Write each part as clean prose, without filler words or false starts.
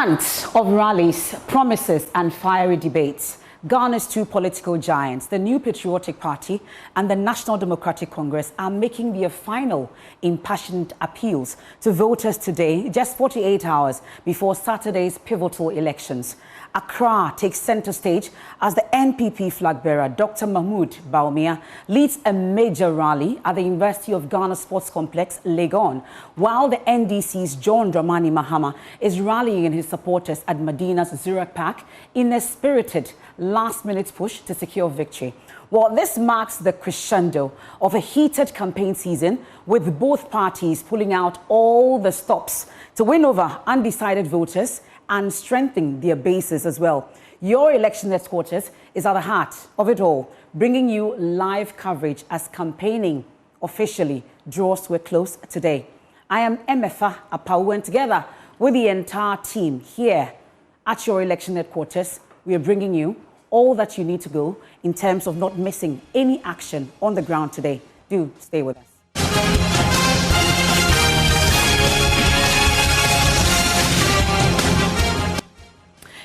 month of rallies, promises and fiery debates, Ghana's two political giants, the New Patriotic Party and the National Democratic Congress, are making their final impassioned appeals to voters today, just 48 hours before Saturday's pivotal elections. Accra takes center stage as the NPP flag bearer, Dr. Mahmoud Bawumia, leads a major rally at the University of Ghana Sports Complex, Legon, while the NDC's John Dramani Mahama is rallying his supporters at Medina's Zurich Park in a spirited last-minute push to secure victory. Well, this marks the crescendo of a heated campaign season, with both parties pulling out all the stops to win over undecided voters and strengthen their bases as well. Your election headquarters is at the heart of it all, bringing you live coverage as campaigning officially draws to a close today. I am Emefa Apau, and together with the entire team here at your election headquarters, we are bringing you all that you need to go in terms of not missing any action on the ground today. Do stay with us.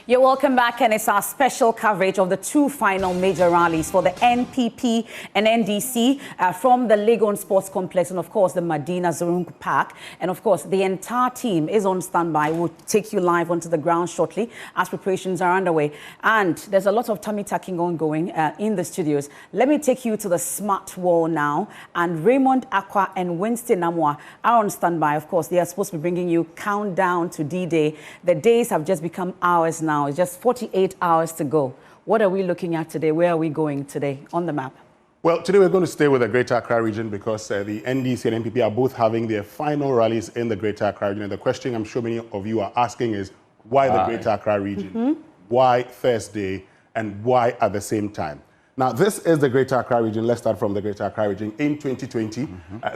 You're welcome back, and it's our special coverage of the two final major rallies for the NPP and NDC from the Legon Sports Complex and, of course, the Medina Zurich Park. And, of course, the entire team is on standby. We'll take you live onto the ground shortly as preparations are underway. And there's a lot of tummy tucking ongoing in the studios. Let me take you to the smart wall now. And Raymond Akwa and Winston Namwa are on standby. Of course, they are supposed to be bringing you countdown to D-Day. The days have just become hours now. It's just 48 hours to go. What are we looking at today? Where are we going today on the map? Well, today we're going to stay with the Greater Accra region because the NDC and NPP are both having their final rallies in the Greater Accra region. And the question I'm sure many of you are asking is, why the Greater Accra region? Why Thursday? And why at the same time? Now, this is the Greater Accra region. Let's start from the Greater Accra region. In 2020,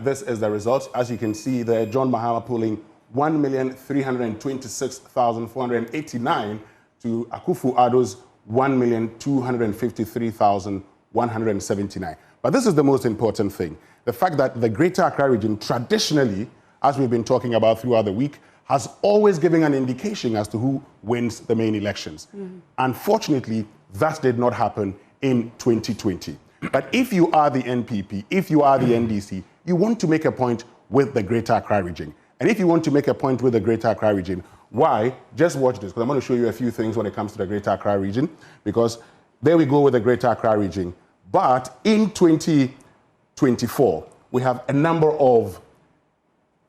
this is the results. As you can see there, John Mahama polling 1,326,489 to Akufo-Addo's 1,253,179. But this is the most important thing. The fact that the Greater Accra region traditionally, as we've been talking about throughout the week, has always given an indication as to who wins the main elections. Unfortunately, that did not happen in 2020. But if you are the NPP, if you are the NDC, you want to make a point with the Greater Accra region. And if you want to make a point with the Greater Accra region, why? Just watch this, because I'm going to show you a few things when it comes to the Greater Accra region, because there we go with the Greater Accra region. But in 2024, we have a number of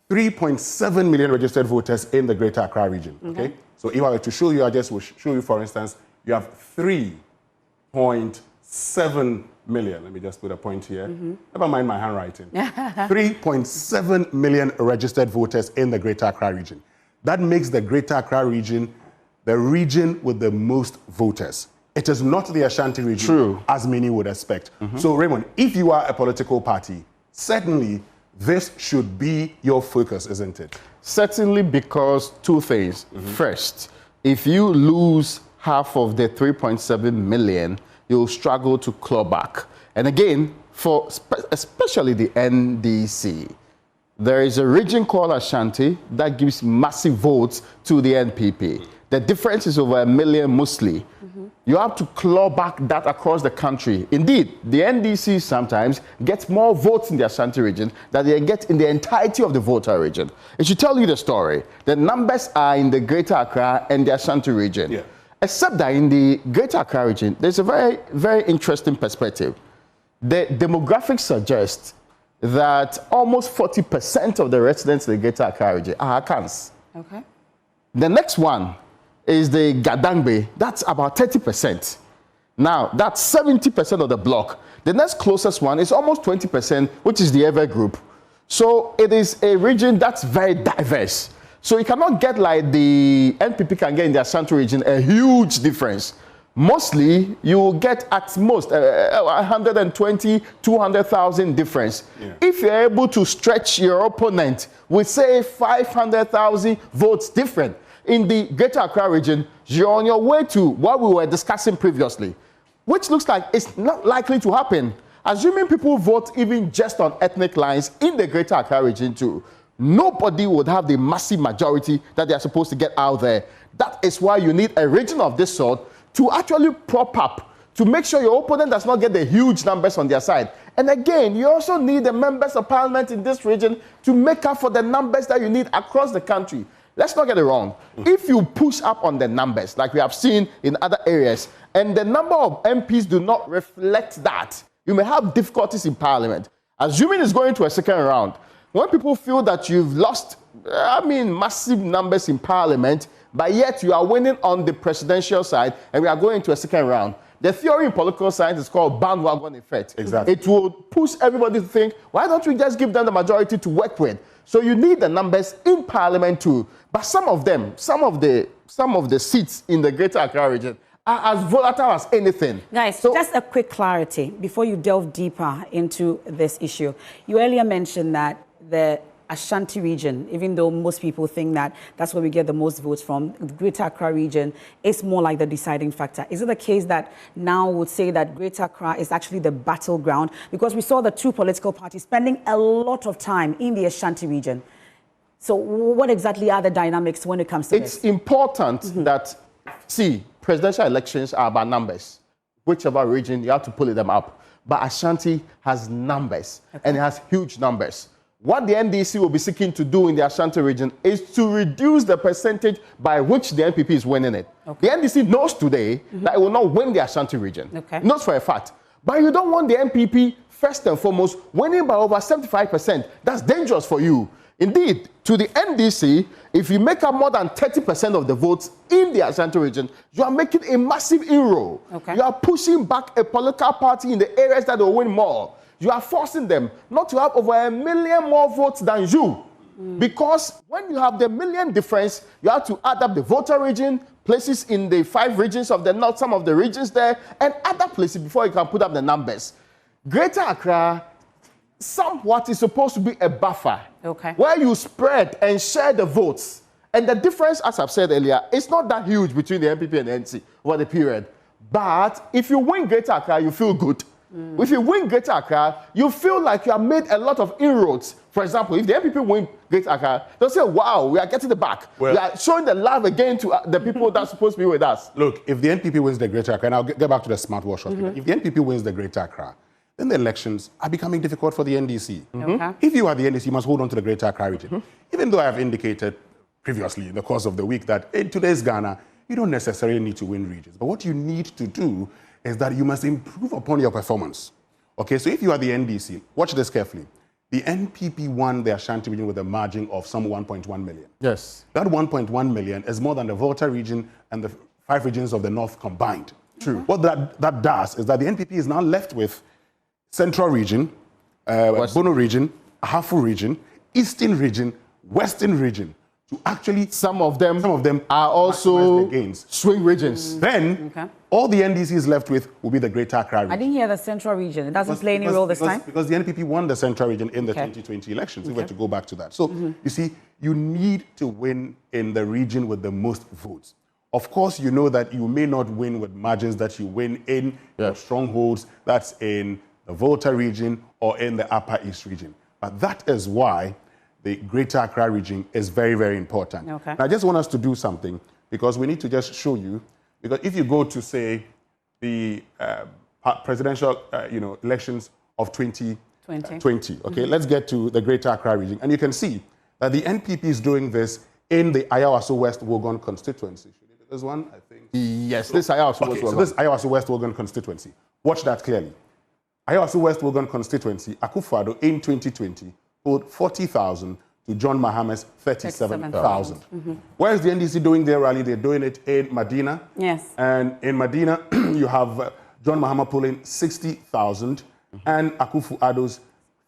3.7 million registered voters in the Greater Accra region. Okay? So if I were to show you, I just will show you, for instance, you have 3.7 million. Let me just put a point here. Never mind my handwriting. 3.7 million registered voters in the Greater Accra region. That makes the Greater Accra region the region with the most voters. It is not the Ashanti region, as many would expect. So, Raymond, if you are a political party, certainly this should be your focus, isn't it? Certainly, because two things. First, if you lose half of the 3.7 million, you'll struggle to claw back. And again, for especially the NDC, there is a region called Ashanti that gives massive votes to the NPP. The difference is over 1 million mostly. You have to claw back that across the country. Indeed, the NDC sometimes gets more votes in the Ashanti region than they get in the entirety of the voter region. It should tell you the story. The numbers are in the Greater Accra and the Ashanti region. Except that in the Greater Accra region, there's a very, very interesting perspective. The demographics suggest that almost 40% of the residents in the Greater Accra region are Akans. Okay. The next one is the Gadangbe. That's about 30%. Now, that's 70% of the block. The next closest one is almost 20%, which is the Ever Group. So it is a region that's very diverse. So you cannot get like the NPP can get in the Ashanti region a huge difference. Mostly, you will get at most 120, 200,000 difference. If you're able to stretch your opponent with, say, 500,000 votes different in the Greater Accra region, you're on your way to what we were discussing previously, which looks like it's not likely to happen. Assuming people vote even just on ethnic lines in the Greater Accra region too, nobody would have the massive majority that they are supposed to get out there. That is why you need a region of this sort to actually prop up, to make sure your opponent does not get the huge numbers on their side. And again, you also need the members of parliament in this region to make up for the numbers that you need across the country. Let's not get it wrong. If you push up on the numbers, like we have seen in other areas, and the number of MPs do not reflect that, you may have difficulties in parliament. Assuming it's going to a second round, when people feel that you've lost, massive numbers in parliament, but yet you are winning on the presidential side, and we are going to a second round, the theory in political science is called bandwagon effect. Exactly. It will push everybody to think, why don't we just give them the majority to work with? So you need the numbers in parliament too. But some of the seats in the Greater Accra region are as volatile as anything. Guys, so just a quick clarity before you delve deeper into this issue. You earlier mentioned that the Ashanti region, even though most people think that that's where we get the most votes from, the Greater Accra region is more like the deciding factor. Is it the case that now would say that Greater Accra is actually the battleground? Because we saw the two political parties spending a lot of time in the Ashanti region. So what exactly are the dynamics when it comes to this? It's important that, see, presidential elections are about numbers. Whichever region, you have to pull them up. But Ashanti has numbers, and it has huge numbers. What the NDC will be seeking to do in the Ashanti region is to reduce the percentage by which the NPP is winning it. The NDC knows today that it will not win the Ashanti region. Knows for a fact. But you don't want the NPP, first and foremost, winning by over 75%. That's dangerous for you. Indeed, to the NDC, if you make up more than 30% of the votes in the Ashanti region, you are making a massive inroad. You are pushing back a political party in the areas that will win more. You are forcing them not to have over 1 million more votes than you. Because when you have the million difference, you have to add up the voter region, places in the 5 regions of the north, some of the regions there, and other places before you can put up the numbers. Greater Accra somewhat is supposed to be a buffer where you spread and share the votes. And the difference, as I've said earlier, it's not that huge between the NPP and the NC over the period. But if you win Greater Accra, you feel good. If you win Greater Accra, you feel like you have made a lot of inroads. For example, if the NPP win Greater Accra, they'll say, wow, we are getting it back. Well, we are showing the love again to the people that are supposed to be with us. Look, if the NPP wins the Greater Accra, and I'll get back to the smartwatch hospital. If the NPP wins the Greater Accra, then the elections are becoming difficult for the NDC. If you are the NDC, you must hold on to the Greater Accra region. Even though I have indicated previously in the course of the week that in today's Ghana, you don't necessarily need to win regions. But what you need to do is that you must improve upon your performance. Okay, so if you are the NDC, watch this carefully. The NPP won the Ashanti region with a margin of some 1.1 million. Yes. That 1.1 million is more than the Volta region and the 5 regions of the north combined. True. What that does is that the NPP is now left with Central region, Bono region, Ahafu region, Eastern region, Western region, to actually some of them are also swing regions. Then all the NDC is left with will be the Greater Accra region. I didn't hear the Central region. It doesn't play any role this time? Because the NPP won the Central region in the 2020 elections. We were to go back to that. So, you see, you need to win in the region with the most votes. Of course, you know that you may not win with margins that you win in your strongholds, that's in the Volta region or in the Upper East region. But that is why the Greater Accra region is very, very important. Now, I just want us to do something because we need to just show you, because if you go to, say, the presidential elections of 2020, let's get to the Greater Accra region. And you can see that the NPP is doing this in the Ayawaso West Wogan constituency. There's one, I think. Yes, this Ayawaso West Wogan. So this Ayawaso West Wogan constituency. Watch that clearly. Ayawaso West Wogan constituency, Akufo-Addo in 2020 owed 40,000 to John Mahama's 37,000. Where is the NDC doing their rally? They're doing it in Medina. Yes. And in Medina, you have John Mahama pulling 60,000 and Akufo-Addo's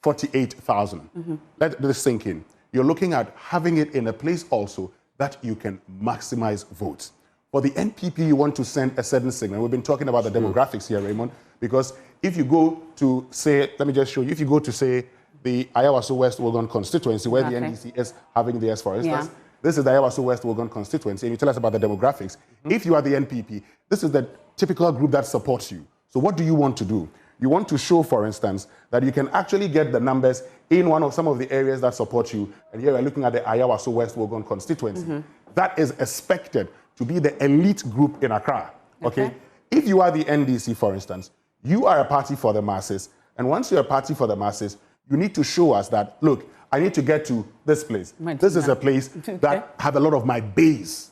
48,000. Let this sink in. You're looking at having it in a place also that you can maximize votes. For the NPP, you want to send a certain signal. We've been talking about the demographics here, Raymond, because if you go to, say, let me just show you, if you go to, say, the Ayawaso West Wogan constituency, where the NDC is having theirs, for instance, this is the Ayawaso West Wogan constituency, and you tell us about the demographics. If you are the NPP, this is the typical group that supports you. So what do you want to do? You want to show, for instance, that you can actually get the numbers in some of the areas that support you. And here we're looking at the Ayawaso West Wogan constituency. That is expected to be the elite group in Accra. Okay? If you are the NDC, for instance, you are a party for the masses. And once you're a party for the masses, you need to show us that, look, I need to get to this place. Medina. This is a place that have a lot of my base.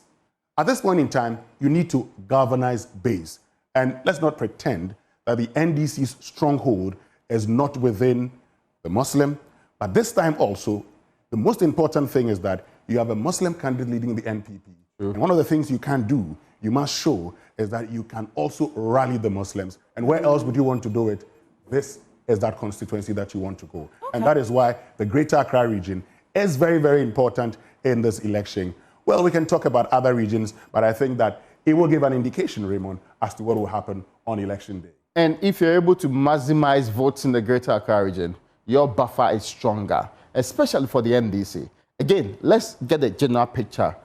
At this point in time, you need to galvanize base. And let's not pretend that the NDC's stronghold is not within the Muslim. But this time also, the most important thing is that you have a Muslim candidate leading the NPP. And one of the things you can do, you must show, is that you can also rally the Muslims. And where else would you want to do it? This is that constituency that you want to go. And that is why the Greater Accra region is very, very important in this election. Well, we can talk about other regions, but I think that it will give an indication, Raymond, as to what will happen on election day. And if you're able to maximize votes in the Greater Accra region, your buffer is stronger, especially for the NDC. Again, let's get a general picture.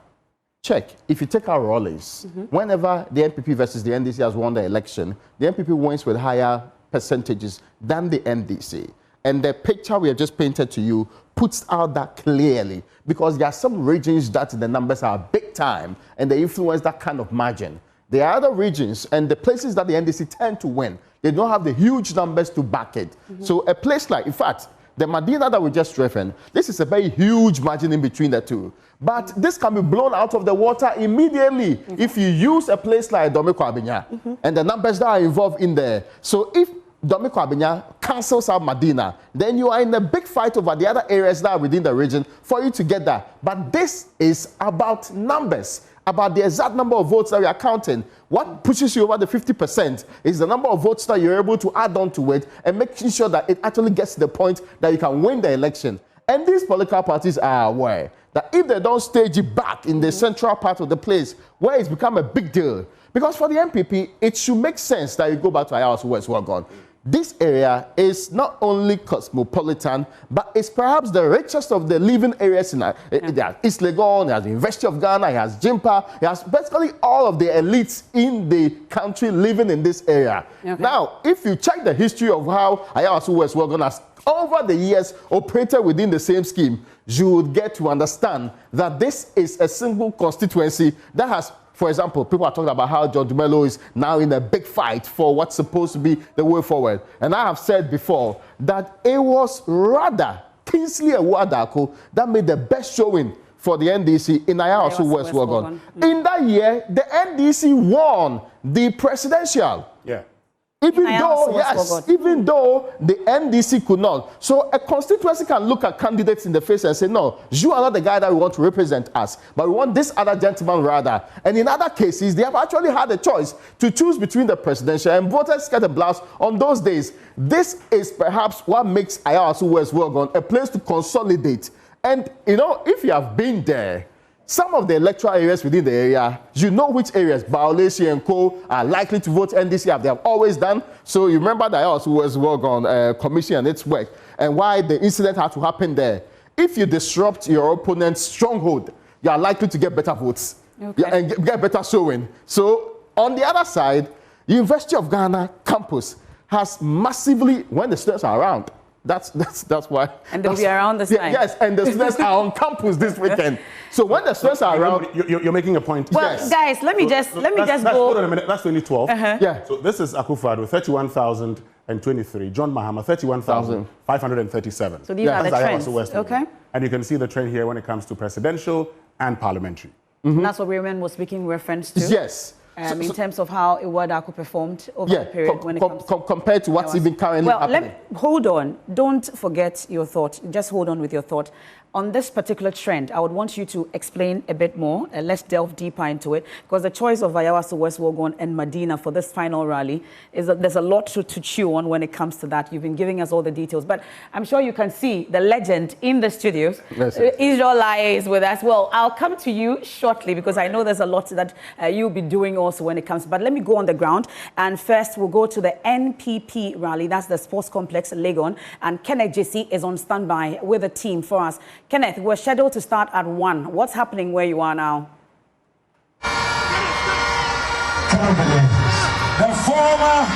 Check. If you take our Rallies, whenever the NPP versus the NDC has won the election, the NPP wins with higher percentages than the NDC. And the picture we have just painted to you puts out that clearly, because there are some regions that the numbers are big time and they influence that kind of margin. There are other regions and the places that the NDC tend to win, they don't have the huge numbers to back it. So a place like, in fact, the Medina that we just referenced, this is a very huge margin in between the two. But this can be blown out of the water immediately if you use a place like Domiko Abinya and the numbers that are involved in there. So if Domiko Abinya cancels out Medina, then you are in a big fight over the other areas that are within the region for you to get that. But this is about numbers, about the exact number of votes that we are counting. What pushes you over the 50% is the number of votes that you're able to add on to it and making sure that it actually gets to the point that you can win the election. And these political parties are aware that if they don't stage it back in the central part of the place where it's become a big deal, because for the NPP, it should make sense that you go back to Ayawaso West Legon. This area is not only cosmopolitan, but it's perhaps the richest of the living areas in East Legon. It has the University of Ghana, it has Jimpa, it has basically all of the elites in the country living in this area. Now, if you check the history of how Ayawaso West Legon has over the years operated within the same scheme, you would get to understand that this is a single constituency that has, for example, people are talking about how John Dumelo is now in a big fight for what's supposed to be the way forward. And I have said before that it was rather Kingsley Ewadako that made the best showing for the NDC in Ayawaso West Legon. In that year, the NDC won the presidential. Even though the NDC could not. So a constituency can look at candidates in the face and say, no, you are not the guy that we want to represent us, but we want this other gentleman rather. And in other cases, they have actually had a choice to choose between the presidential, and voters get a blast on those days. This is perhaps what makes Ayawaso West Legon a place to consolidate. And, you know, if you have been there, some of the electoral areas within the area, you know which areas, Baolesi and Co. are likely to vote NDC, as they have always done. So you remember that Ayawaso West Legon commission and its work, and why the incident had to happen there. If you disrupt your opponent's stronghold, you are likely to get better votes and get better showing. So on the other side, the University of Ghana campus has massively, when the students are around, that's why. And they'll be around this time. Yes, and the students are on campus this weekend. So when the students are around, you're making a point. Well, guys, let me just go. Hold on a minute. That's 2012. Yeah. So this is Akufo-Addo, 31,023. John Mahama, 31,537. So these are the trends. Okay. And you can see the trend here when it comes to presidential and parliamentary. And that's what Raymond was speaking reference to. Yes. In terms of how Ewadako performed over the period when it comes to compared to what's even currently happening. Hold on. Don't forget your thought. Just hold on with your thought. On this particular trend, I would want you to explain a bit more. Let's delve deeper into it, because the choice of Ayawaso West Legon and Medina for this final rally is that there's a lot to chew on when it comes to that. You've been giving us all the details, but I'm sure you can see the legend in the studios. Israel is with us. Well, I'll come to you shortly, because I know there's a lot that you'll be doing also when it comes. But let me go on the ground. And first, we'll go to the NPP rally. That's the Sports Complex, Legon. And Kenneth JC is on standby with a team for us. Kenneth, we're scheduled to start at 1. What's happening where you are now? The former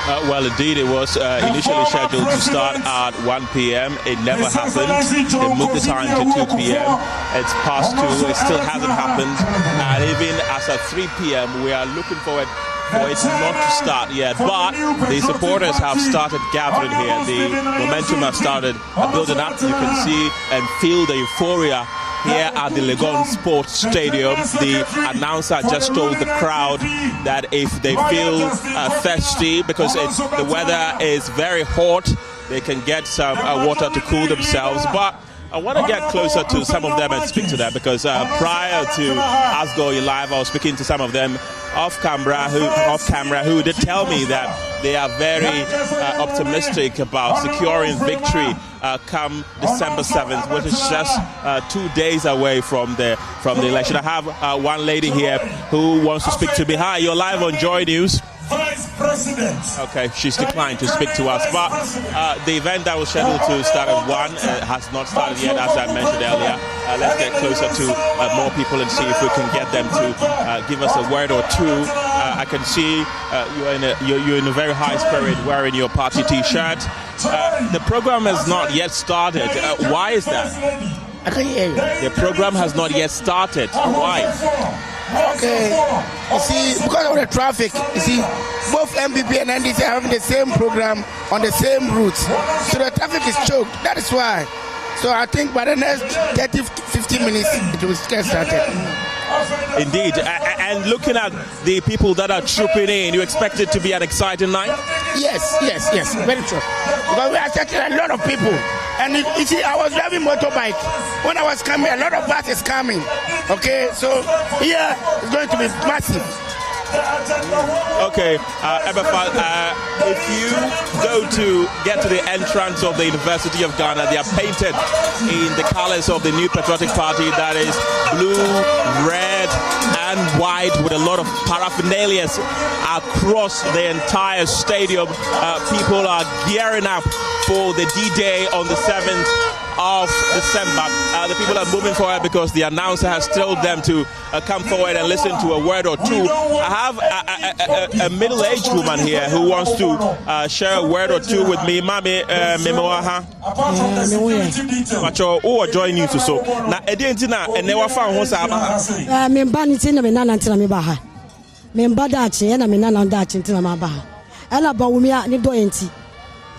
Well, indeed, it was initially scheduled to start at 1 p.m. It never happened. They moved the time to 2 p.m. It's past 2. It still hasn't happened. And even as at 3 p.m., we are looking forward for it not to start yet. But the supporters have started gathering here. The momentum has started building up. You can see and feel the euphoria here at the Legon Sports Stadium. The announcer just told the crowd that if they feel thirsty because the weather is very hot, they can get some water to cool themselves. But I want to get closer to some of them and speak to them because prior to us going live, I was speaking to some of them off camera who did tell me that they are very optimistic about securing victory come December 7th, which is just 2 days away from the election. I have one lady here who wants to speak to me. Hi, you're live on Joy News. Vice President. Okay, she's declined to speak to us, but the event that was scheduled to start at 1 has not started yet, as I mentioned earlier. Let's get closer to more people and see if we can get them to give us a word or two. I can see you're in a very high spirit wearing your party T-shirt. The program has not yet started. Why is that? I can't hear you. The program has not yet started. Why? Okay. You see, because of the traffic, you see, both MPP and NDC are having the same program on the same route. So the traffic is choked. That is why. So I think by the next 30-50 minutes, it will get started. Indeed. And looking at the people that are trooping in, you expect it to be an exciting night? Yes. Very true. Because we are expecting a lot of people. And you see, I was driving motorbike. When I was coming, a lot of buses coming. Okay, so here it's going to be massive. Okay, if you go to get to the entrance of the University of Ghana, they are painted in the colors of the new patriotic party, that is blue, red, and white, with a lot of paraphernalia across the entire stadium. People are gearing up for the D-Day on the 7th of December. The people are moving forward because the announcer has told them to come forward and listen to a word or two. I have a middle-aged woman here who wants to share a word or two with me. Mami, memoaha. Macho, who are joining you so? Na edientina enewa fan ho sa ba. Me mba ni tin na me nana ntina me ba ha. Me mba da achi na me nana da achi ntina ma ba ha. Ala ba wumi a ni do enti.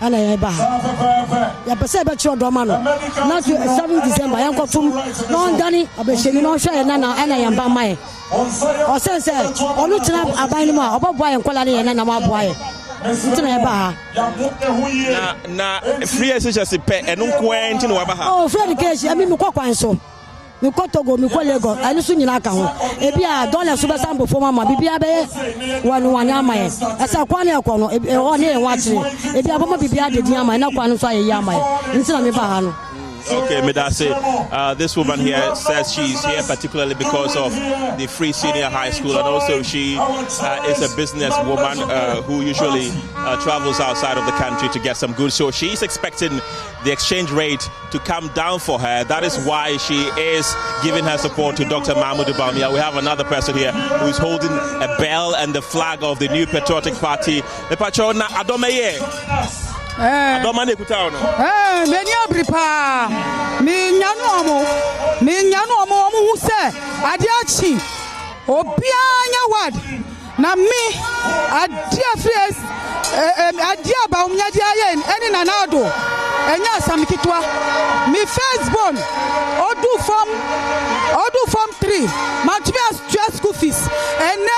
Ala ya ba ha. Ya pese be chi odo ma no. Na 7 December yan ko tum no ndani abesheni no hwe na na ana yan ba mai. O sense onu tina aban ni mu a obobo ayen kola ne na ma bo ayen. Ntina ba ha. Na free education pe enu nko enti no ba ha. Oh, free education ami mi kokwan so. Mi ko Togo, mi ko Legon, ani su nyina ka ho. Ebi a dollar so be sambo fo mama, bibia be wanu amaye. Esa kwan e ko no, o ne enwa kire. Ebi aboma bibia de din amaye na kwan no so aye amaye. Ntina me ba ha no. Okay, Medase, this woman here says she's here particularly because of the Free Senior High School, and also she is a businesswoman who usually travels outside of the country to get some goods. So she's expecting the exchange rate to come down for her. That is why she is giving her support to Dr. Mahmoud Bawumia. We have another person here who is holding a bell and the flag of the new patriotic party. The patrona Adomeye. Domane kutano. Meni abripa. Mi nyanu omo hu se ade achi. Obia anya wad. Na mi ade afres ade Bawumia de ayen eni nanado. Enya samikitwa. Mi firstborn odu form 3. Matumi as school fees. Ene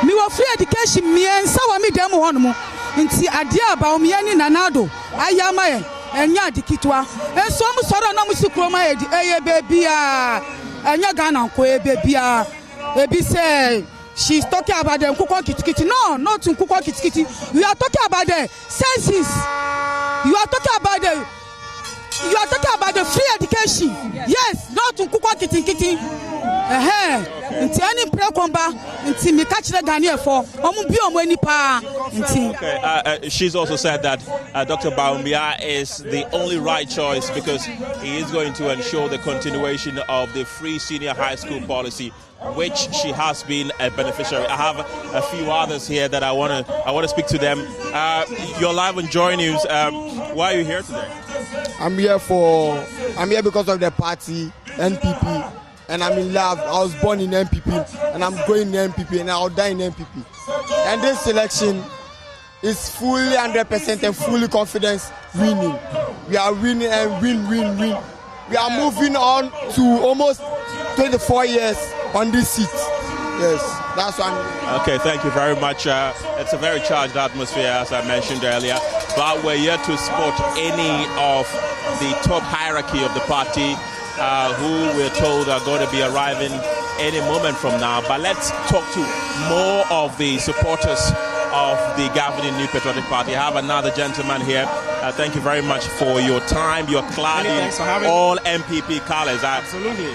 mi wo free education mi ensa wa mi dem ho no. Nti adia Bawumia ni nanado ayamaye enya dikitwa enso mu soro na musikroma eye bebia enya Ghana nko bebia ebi say she's talking about the nkukwo kitikiti. No, not nkukwo kitikiti. We are talking about the census. You are talking about the free education. Yes, not nkukwo kitikiti. nti ani mpre komba nti mi ka kire Ghanaian for omo bi omo ani pa nti. Okay, she's also said that Dr. Bawumia is the only right choice because he is going to ensure the continuation of the free senior high school policy, which she has been a beneficiary. I have a few others here that I want to speak to them. You're live on Joy News. Why are you here today? I'm here because of the party NPP, and I'm in love. I was born in NPP, and I'm going in NPP, and I'll die in NPP. And this election is fully 100% and fully confidence winning. We are winning and win. We are moving on to almost 24 years on this seat. Yes, that's what I'm... Okay, thank you very much. It's a very charged atmosphere, as I mentioned earlier. But we're yet to spot any of the top hierarchy of the party who we're told are going to be arriving any moment from now. But let's talk to more of the supporters of the governing New Patriotic Party. I have another gentleman here. Thank you very much for your time. You're clad in all MPP colors. Absolutely.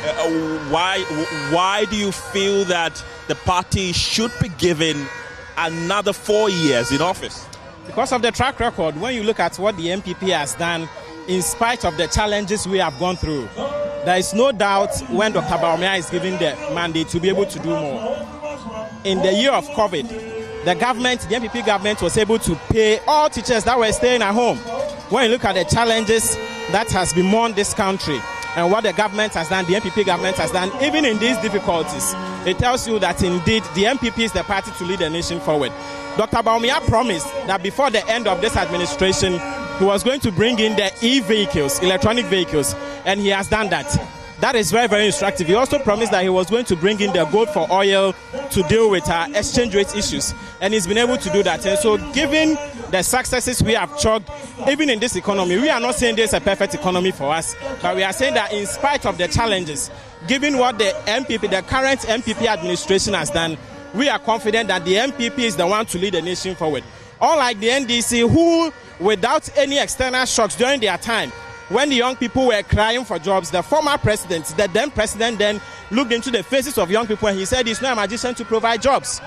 Why do you feel that the party should be given another 4 years in office? Because of the track record. When you look at what the MPP has done, in spite of the challenges we have gone through, there is no doubt when Dr. Bawumia is given the mandate to be able to do more. In the year of COVID, the MPP government was able to pay all teachers that were staying at home. When you look at the challenges that has been on this country and what the government has done, the MPP government has done, even in these difficulties, it tells you that indeed the MPP is the party to lead the nation forward. Dr. Bawumia promised that before the end of this administration, he was going to bring in the e-vehicles, electronic vehicles, and he has done that. That is very, very instructive. He also promised that he was going to bring in the gold for oil to deal with exchange rate issues, and he's been able to do that. And so, given the successes we have chalked, even in this economy, we are not saying this is a perfect economy for us, but we are saying that in spite of the challenges, given what the current MPP administration has done, we are confident that the MPP is the one to lead the nation forward. Unlike the NDC, who, without any external shocks during their time, when the young people were crying for jobs, the former president, the then president, then looked into the faces of young people and he said he's not a magician to provide jobs.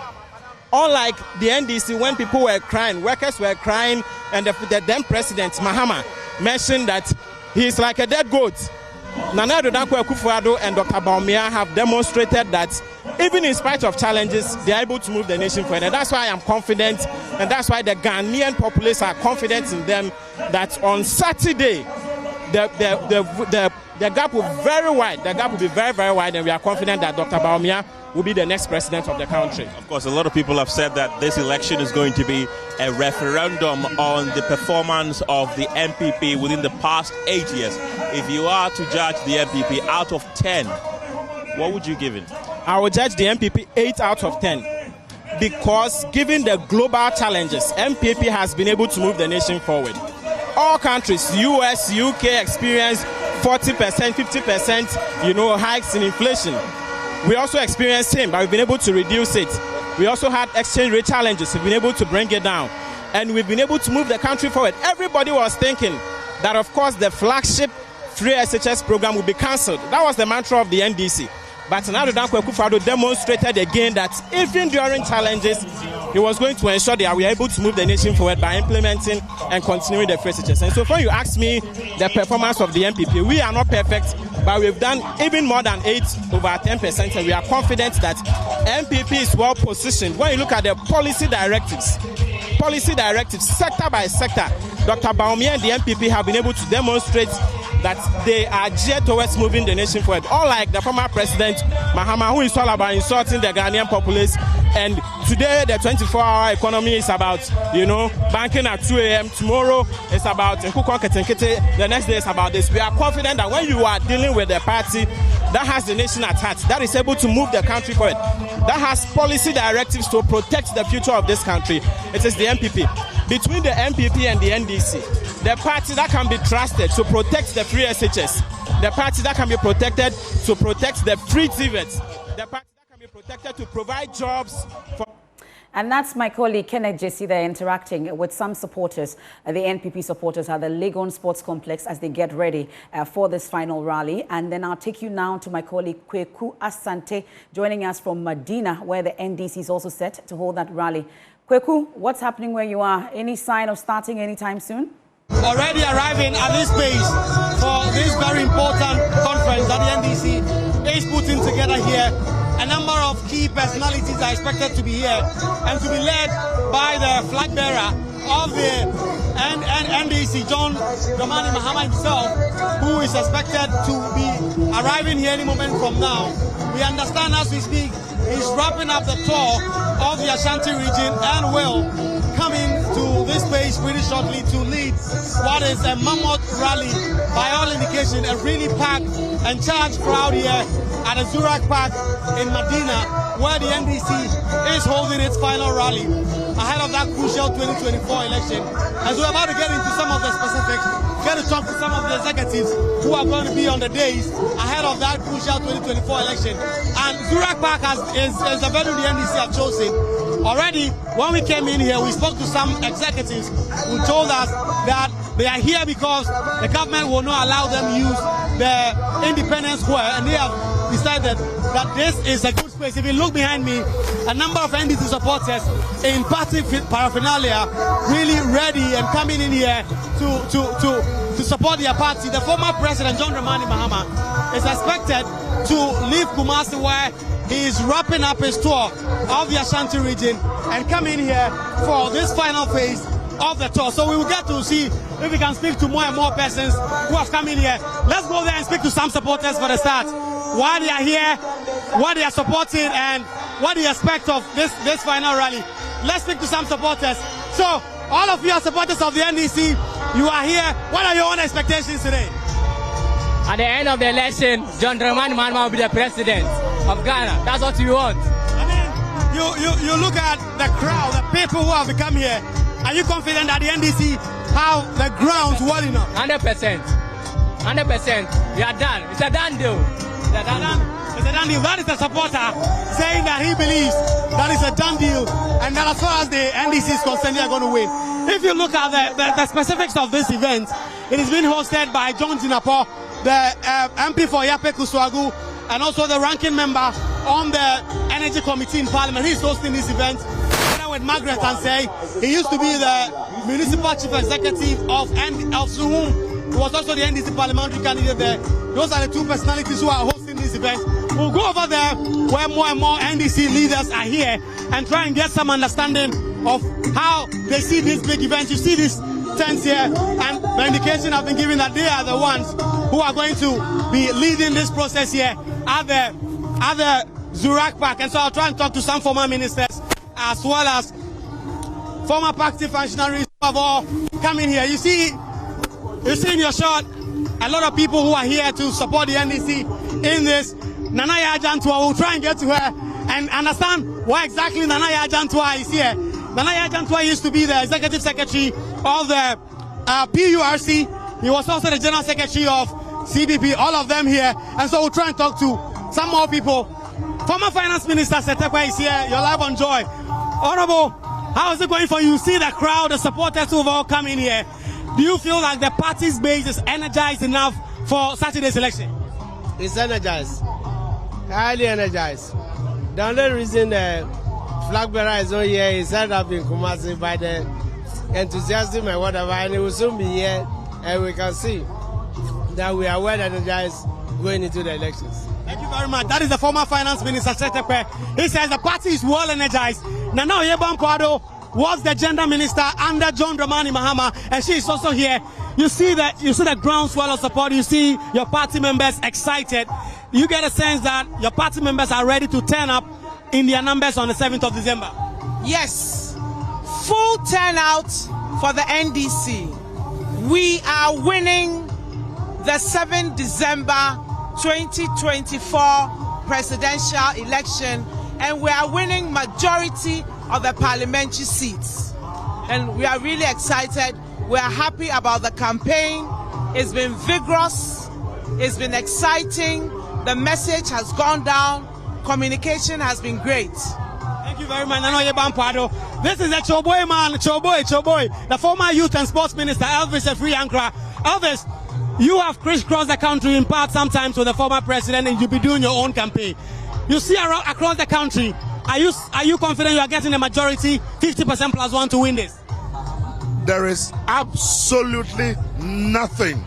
Unlike the NDC, when people were crying, workers were crying, and the then president, Mahama, mentioned that he's like a dead goat. Nana Addo Dankwa Akufo-Addo and Dr. Bawumia have demonstrated that even in spite of challenges, they are able to move the nation forward. And that's why I'm confident, and that's why the Ghanaian populace are confident in them, that on Saturday, the gap will be very wide. The gap will be very, very wide, and we are confident that Dr. Bawumia will be the next president of the country. Of course, a lot of people have said that this election is going to be a referendum on the performance of the MPP within the past 8 years. If you are to judge the MPP out of 10, what would you give it? I would judge the MPP 8 out of 10. Because given the global challenges, MPP has been able to move the nation forward. All countries, US, UK, experience 40%, 50%, hikes in inflation. We also experienced same, but we've been able to reduce it. We also had exchange rate challenges. We've been able to bring it down. And we've been able to move the country forward. Everybody was thinking that, of course, the flagship free SHS program would be cancelled. That was the mantra of the NDC. But Nana Addo Dankwa Akufo-Addo demonstrated again that even during challenges, he was going to ensure that we are able to move the nation forward by implementing and continuing the free SHS. And so when you ask me the performance of the MPP, we are not perfect, but we've done even more than 8 over 10%, and we are confident that MPP is well positioned. When you look at the policy directives, sector by sector, Dr. Bawumia and the MPP have been able to demonstrate that they are geared towards moving the nation forward. Unlike the former president, Mahama, who is all about insulting the Ghanaian populace. And today, the 24-hour economy is about, banking at 2 a.m. Tomorrow, it's about the next day is about this. We are confident that when you are dealing with a party that has the nation at heart, that is able to move the country forward, that has policy directives to protect the future of this country, it is the MPP. Between the MPP and the NDC, the party that can be trusted to protect the free SHS, the party that can be protected to protect the free TVET, the party that can be protected to provide jobs for... And that's my colleague Kenneth Jesse there interacting with some supporters, the NPP supporters at the Legon Sports Complex as they get ready for this final rally. And then I'll take you now to my colleague Kweku Asante joining us from Medina, where the NDC is also set to hold that rally. Kweku, what's happening where you are? Any sign of starting anytime soon? Already arriving at this place for this very important conference that the NDC is putting together here. A number of key personalities are expected to be here and to be led by the flag bearer of the NDC, John Dramani Mahama himself, who is expected to be arriving here any moment from now. We understand as we speak, he's wrapping up the tour of the Ashanti region and will come into this place pretty shortly to lead what is a mammoth rally, by all indication, a really packed and charged crowd here at the Zurak Park in Medina, where the NDC is holding its final rally ahead of that crucial 2024 election. As we're about to get into some of the specifics, get to talk to some of the executives who are going to be on the days ahead of that crucial 2024 election. And Zurak Park is the venue the NDC have chosen. Already, when we came in here, we spoke to some executives who told us that they are here because the government will not allow them use the Independence Square, and they have decided that this is a good space. If you look behind me, a number of NDC supporters in party paraphernalia really ready and coming in here to support their party. The former president, John Dramani Mahama, is expected to leave Kumasi, where he is wrapping up his tour of the Ashanti region, and come in here for this final phase of the tour. So we will get to see if we can speak to more and more persons who have come in here. Let's go there and speak to some supporters for the start. Why they are here, what they are supporting, and what they expect of this final rally. Let's speak to some supporters. So, all of you are supporters of the NDC. You are here. What are your own expectations today? At the end of the election, John Dramani Mahama will be the president of Ghana. That's what we want. I mean, you look at the crowd, the people who have come here. Are you confident that the NDC have the grounds well enough? 100%. 100%. We are done. It's a done deal. It's a done deal. That is a supporter saying that he believes that is a done deal, and that as far as the NDC is concerned, they are going to win. If you look at the specifics of this event, it is being hosted by John Zinapo, the MP for Yape Kuswagu, and also the ranking member on the Energy Committee in Parliament. He's hosting this event together with Margaret Ansei. He used to be the Municipal Chief Executive of Suhum. He was also the NDC parliamentary candidate there. Those are the two personalities who are hosting this event. We'll go over there where more and more NDC leaders are here and try and get some understanding of how they see this big event. You see these tents here, and the indication have been given that they are the ones who are going to be leading this process here at the Zurak Park. And so I'll try and talk to some former ministers as well as former party functionaries who have all come in here. You see in your shot a lot of people who are here to support the NDC in this. Nanaya Ajantwa, we'll try and get to her and understand why exactly Nanaya Ajantwa is here. Nanaya Ajantwa used to be the executive secretary of the PURC. He was also the general secretary of CBP, all of them here. And so we'll try and talk to some more people. Former Finance Minister Setekwa is here. You're live on Joy. Honorable, how is it going for you? You see the crowd, the supporters who have all come in here. Do you feel like the party's base is energized enough for Saturday's election? It's energized. Highly energized. The only reason the flag bearer is not here is set up in Kumasi by the enthusiasm and whatever, and it will soon be here, and we can see that we are well energized going into the elections. Thank you very much. That is the former Finance Minister Setekwe. He says the party is well energized. Nana Oyebon Kwado was the gender minister under John Dramani Mahama, and she is also here. You see the groundswell of support. You see your party members excited. You get a sense that your party members are ready to turn up in their numbers on the 7th of December. Yes, full turnout for the NDC. We are winning the 7th December 2024 presidential election, and we are winning majority of the parliamentary seats. And we are really excited. We are happy about the campaign. It's been vigorous. It's been exciting. The message has gone down. Communication has been great. Thank you very much. This is a Choboy man, Choboy, the former youth and sports minister, Elvis Afriankra. Elvis, you have crisscrossed the country in part sometimes with the former president, and you'll be doing your own campaign. You see around across the country, are you confident you are getting a majority, 50% plus one to win this? There is absolutely nothing,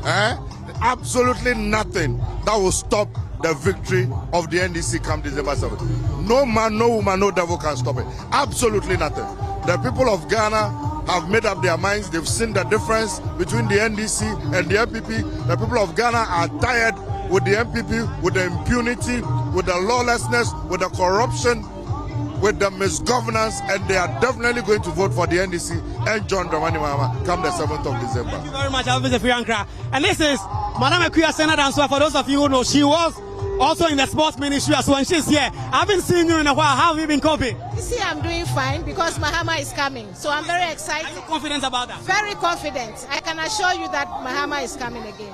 absolutely nothing that will stop the victory of the NDC come December 7th. No man, no woman, no devil can stop it. Absolutely nothing. The people of Ghana have made up their minds. They've seen the difference between the NDC and the MPP. The people of Ghana are tired with the MPP, with the impunity, with the lawlessness, with the corruption, with the misgovernance, and they are definitely going to vote for the NDC and John Dramani Mahama come the 7th of December. Thank you very much, Elvis Afriankra. And this is Madam Akuya Senator. So for those of you who know, she was also in the sports ministry as well, and she's here. I haven't seen you in a while. How have you been coping? You see, I'm doing fine because Mahama is coming. So I'm very excited. Are you confident about that? Very confident. I can assure you that Mahama is coming again.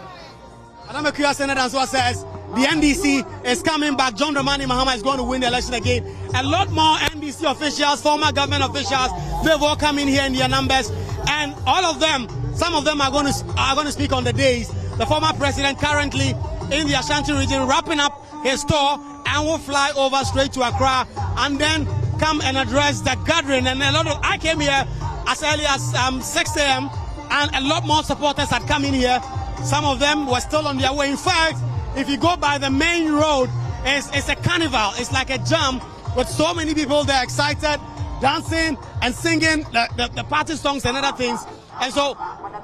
Madam Akuya Senator says the NDC is coming back. John Dramani Mahama is going to win the election again. A lot more NDC officials, former government officials, they've all come in here in their numbers. And all of them, some of them are going to speak on the days. The former president currently in the Ashanti region wrapping up his tour and will fly over straight to Accra and then come and address the gathering. And I came here as early as 6 a.m. and a lot more supporters had come in here. Some of them were still on their way. In fact, if you go by the main road, it's a carnival. It's like a jam with so many people there excited, dancing and singing the party songs and other things. And so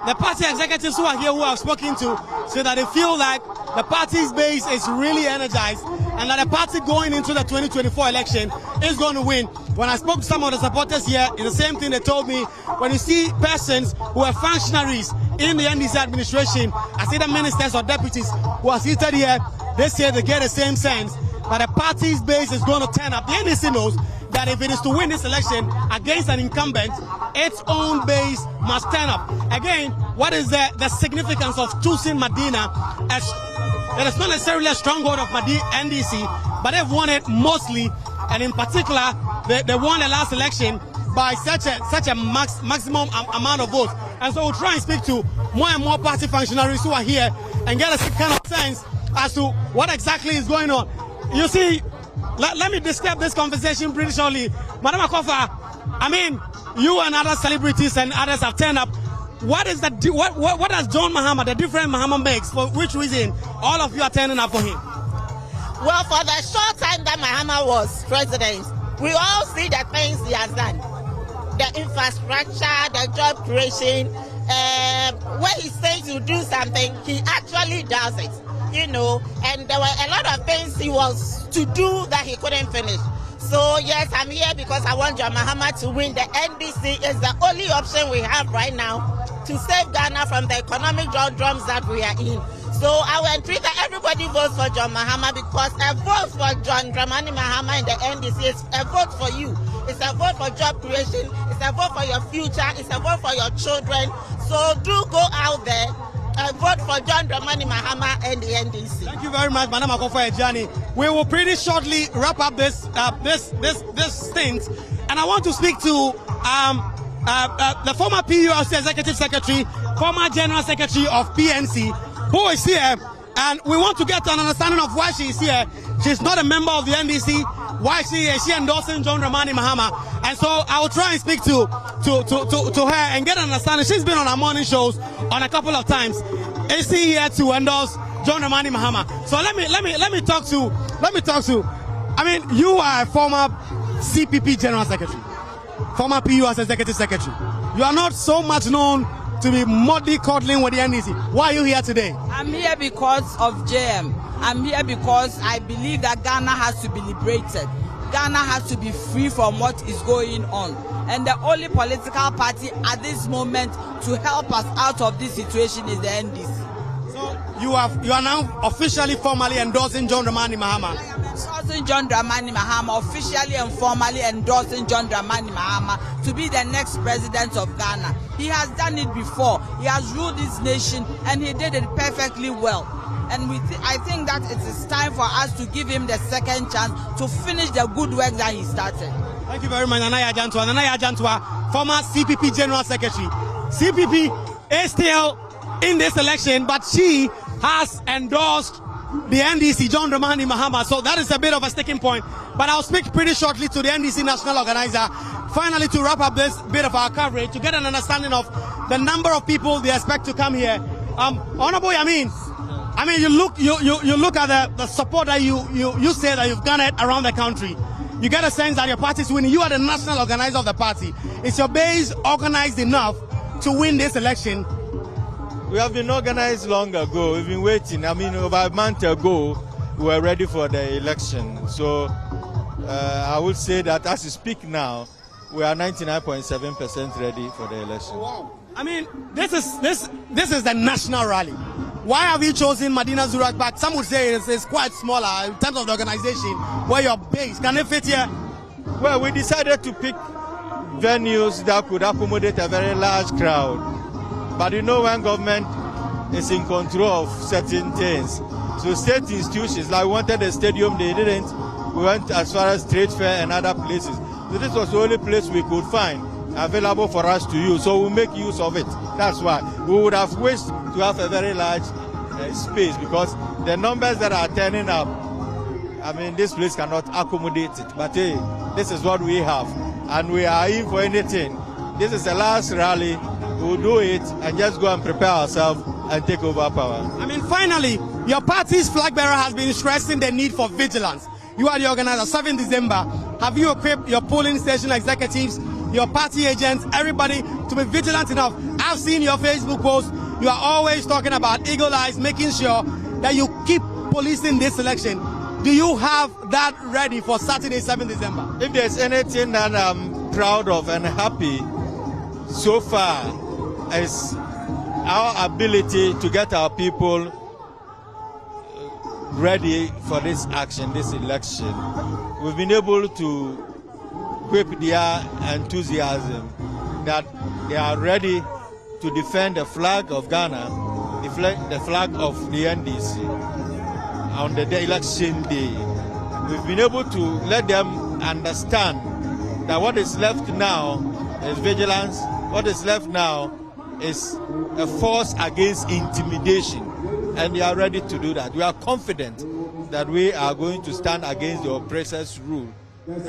the party executives who are here, who I've spoken to, say that they feel like the party's base is really energized and that the party going into the 2024 election is going to win. When I spoke to some of the supporters here, it's the same thing they told me. When you see persons who are functionaries in the NDC administration, as either ministers or deputies who are seated here, they say they get the same sense that the party's base is going to turn up. The NDC knows that if it is to win this election against an incumbent, its own base must turn up. Again, what is the significance of choosing Medina? As it is not necessarily a stronghold of NDC, but they've won it mostly, and in particular, they won the last election by such a maximum amount of votes. And so we'll try and speak to more and more party functionaries who are here and get a kind of sense as to what exactly is going on. You see, let me describe this conversation pretty shortly. Madam Akofa, I mean, you and other celebrities and others have turned up. What does John Mahama, the different Mahama makes? For which reason all of you are turning up for him? Well, for the short time that Mahama was president, we all see the things he has done. The infrastructure, the job creation. When he says to do something, he actually does it. You know, and there were a lot of things he was to do that he couldn't finish. So yes, I'm here because I want John Mahama to win. The NDC is the only option we have right now to save Ghana from the economic doldrums that we are in. So I will entreat that everybody votes for John Mahama, because a vote for John Dramani Mahama in the NDC is a vote for you. It's a vote for job creation. It's a vote for your future. It's a vote for your children. So do go out there and vote for John Dramani Mahama and the NDC. Thank you very much, Madam Akofa Ejani. We will pretty shortly wrap up this stint, and I want to speak to the former PULC Executive Secretary, former General Secretary of PNC, who is here, and we want to get an understanding of why she is here. She's not a member of the NDC. Why she endorsing John Dramani Mahama? And so I will try and speak to her and get an understanding. She's been on our morning shows on a couple of times. Is she here to endorse John Dramani Mahama? So let me talk to. I mean, you are a former CPP General Secretary, former PU as Executive Secretary. You are not so much known to be mollycoddling with the NDC. Why are you here today? I'm here because of JM. I'm here because I believe that Ghana has to be liberated. Ghana has to be free from what is going on. And the only political party at this moment to help us out of this situation is the NDC. So you are now officially, formally endorsing John Dramani Mahama. I am endorsing John Dramani Mahama, officially and formally endorsing John Dramani Mahama to be the next president of Ghana. He has done it before. He has ruled this nation and he did it perfectly well. And I think that it is time for us to give him the second chance to finish the good work that he started. Thank you very much, Nanaya Ajantwa. Nanaya Ajantwa, former CPP General Secretary. CPP is still in this election, but she has endorsed the NDC, John Dramani Mahama. So that is a bit of a sticking point. But I'll speak pretty shortly to the NDC National Organizer. Finally, to wrap up this bit of our coverage, to get an understanding of the number of people they expect to come here. Honorable Yamin, you look at the support that you say that you've garnered around the country. You get a sense that your party is winning. You are the national organizer of the party. Is your base organized enough to win this election? We have been organized long ago. We've been waiting. Over a month ago, we were ready for the election. So I would say that as we speak now, we are 99.7% ready for the election. Wow. This is the national rally. Why have you chosen Medina Zurak Park? Some would say it's quite smaller in terms of the organization. Where you're based, can it fit here? Well, we decided to pick venues that could accommodate a very large crowd. But when government is in control of certain things, so state institutions, like we wanted a stadium, they didn't. We went as far as Trade Fair and other places. So this was the only place we could find available for us to use. So we make use of it. That's why. We would have wished to have a very large space, because the numbers that are turning up, this place cannot accommodate it. But hey, this is what we have. And we are in for anything. This is the last rally. We'll do it and just go and prepare ourselves and take over power. Finally, your party's flag bearer has been stressing the need for vigilance. You are the organizer. 7 December, have you equipped your polling station executives, your party agents, everybody to be vigilant enough? I've seen your Facebook posts. You are always talking about eagle eyes, making sure that you keep policing this election. Do you have that ready for Saturday, 7 December? If there's anything that I'm proud of and happy so far, is our ability to get our people ready for this action, this election. We've been able to equip their enthusiasm that they are ready to defend the flag of Ghana, the flag of the NDC on the election day. We've been able to let them understand that what is left now is vigilance. What is left now is a force against intimidation, and they are ready to do that. We are confident that we are going to stand against the oppressor's rule.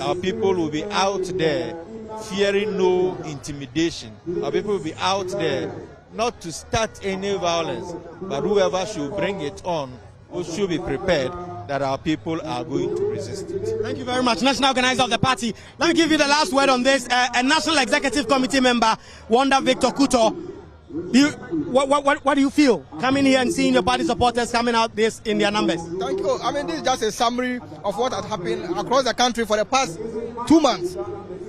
Our people will be out there fearing no intimidation. Our people will be out there not to start any violence, but whoever should bring it on, we should be prepared that our people are going to resist it. Thank you very much, National Organizer of the party. Let me give you the last word on this. A National Executive Committee member, Wanda Victor Kuto. What do you feel coming here and seeing your party supporters coming out this in their numbers? Thank you. This is just a summary of what has happened across the country for the past 2 months.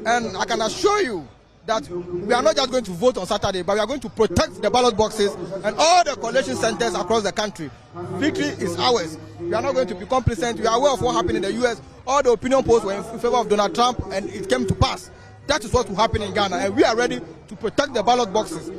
And I can assure you that we are not just going to vote on Saturday, but we are going to protect the ballot boxes and all the collation centers across the country. Victory is ours. We are not going to be complacent. We are aware of what happened in the US. All the opinion polls were in favor of Donald Trump, and it came to pass. That is what will happen in Ghana, and we are ready to protect the ballot boxes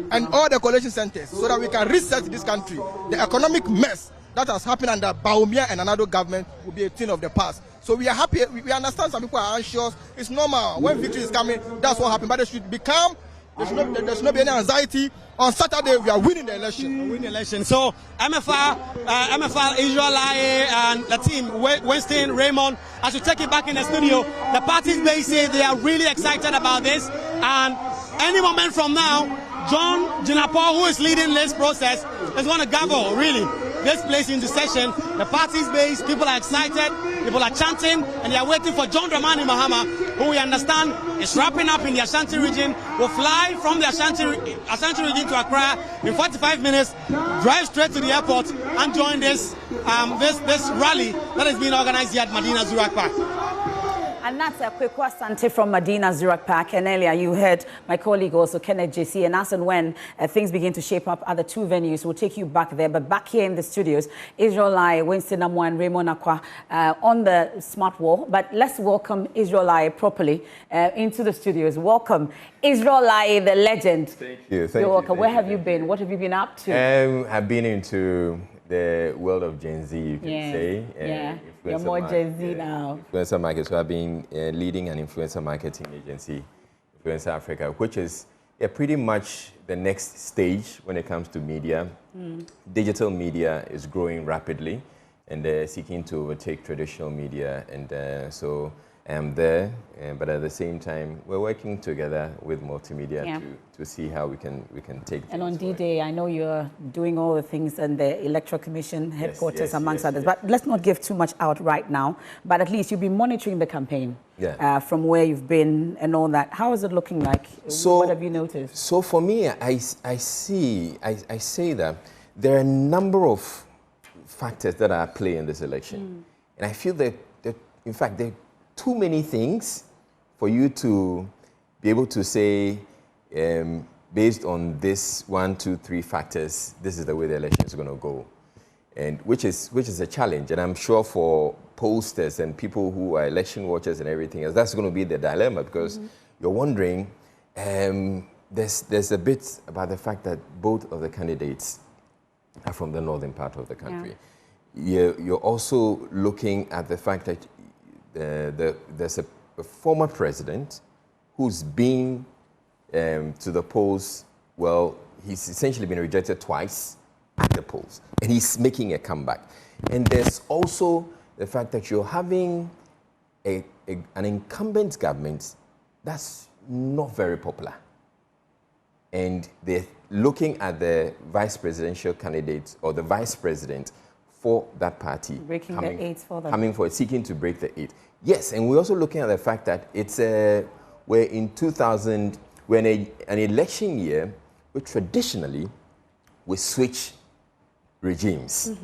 and all the collation centers so that we can reset this country. The economic mess that has happened under Bawumia and another government will be a thing of the past. So we are happy. We understand some people are anxious. It's normal. When victory is coming, that's what happened. But they should be calm. There should not be any anxiety. On Saturday, we are winning the election. So MFR, Israel Laye, and the team, Winston, Raymond, as you take it back in the studio, the parties may say they are really excited about this. And any moment from now, John Jinapor, who is leading this process, is going to gavel, really, this place into session. The party's base, people are excited, people are chanting, and they are waiting for John Dramani Mahama, who we understand is wrapping up in the Ashanti region, will fly from the Ashanti region to Accra in 45 minutes, drive straight to the airport, and join this rally that is being organized here at Medina Zurak Park. And that's a quick Asante from Medina Zurak Park. And earlier you heard my colleague also, Kenneth JC. And as and when things begin to shape up at the two venues, we'll take you back there. But back here in the studios, Israel Laye, Winston Amwa, and Raymond Akwa on the smart wall. But let's welcome Israel Laye properly into the studios. Welcome, Israel Laye, the legend. Thank you. You're welcome. Where have you been? What have you been up to? I've been into the world of Gen Z, you can say. Yeah, you're more Gen Z now. Influencer market. So I've been leading an influencer marketing agency, Influencer Africa, which is pretty much the next stage when it comes to media. Digital media is growing rapidly and seeking to overtake traditional media. And so I'm there, but at the same time, we're working together with multimedia to see how we can take. And on D-Day, I know you're doing all the things in the Electoral Commission headquarters, amongst others. But let's not give too much out right now. But at least you'll be monitoring the campaign from where you've been and all that. How is it looking like? So, what have you noticed? So for me, I say that there are a number of factors that are at play in this election, and I feel that in fact there are too many things for you to be able to say, based on this 1, 2, 3 factors, this is the way the election is going to go, and which is a challenge. And I'm sure for pollsters and people who are election watchers and everything else, that's going to be the dilemma, because you're wondering. There's a bit about the fact that both of the candidates are from the northern part of the country. You're also looking at the fact that there's a former president who's been to the polls. Well, he's essentially been rejected twice at the polls, and he's making a comeback. And there's also the fact that you're having an incumbent government that's not very popular. And they're looking at the vice presidential candidate or the vice president for that party. Breaking the 8 for them. Coming for seeking to break the 8. Yes, and we're also looking at the fact that it's we're in 2000, we're in an election year where traditionally we switch regimes.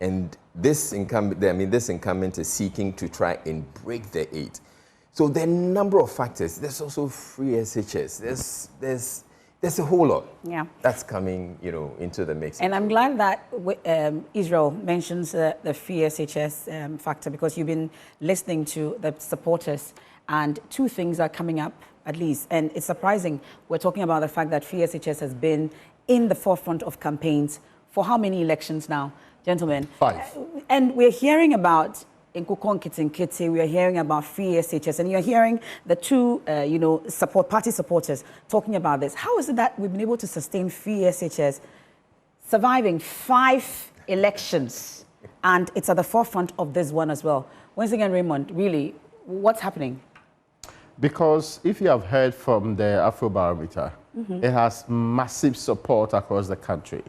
And this incumbent is seeking to try and break the 8. So there are a number of factors. There's also free SHS. There's a whole lot that's coming, into the mix. And I'm glad that Israel mentions the free SHS factor, because you've been listening to the supporters, and 2 things are coming up at least. And it's surprising. We're talking about the fact that free SHS has been in the forefront of campaigns for how many elections now, gentlemen? 5. And we're hearing about Nkukon we are hearing about free SHS, and you're hearing the 2, party supporters talking about this. How is it that we've been able to sustain free SHS, surviving 5 elections, and it's at the forefront of this one as well? Once again, Raymond, really, what's happening? Because if you have heard from the Afrobarometer, it has massive support across the country.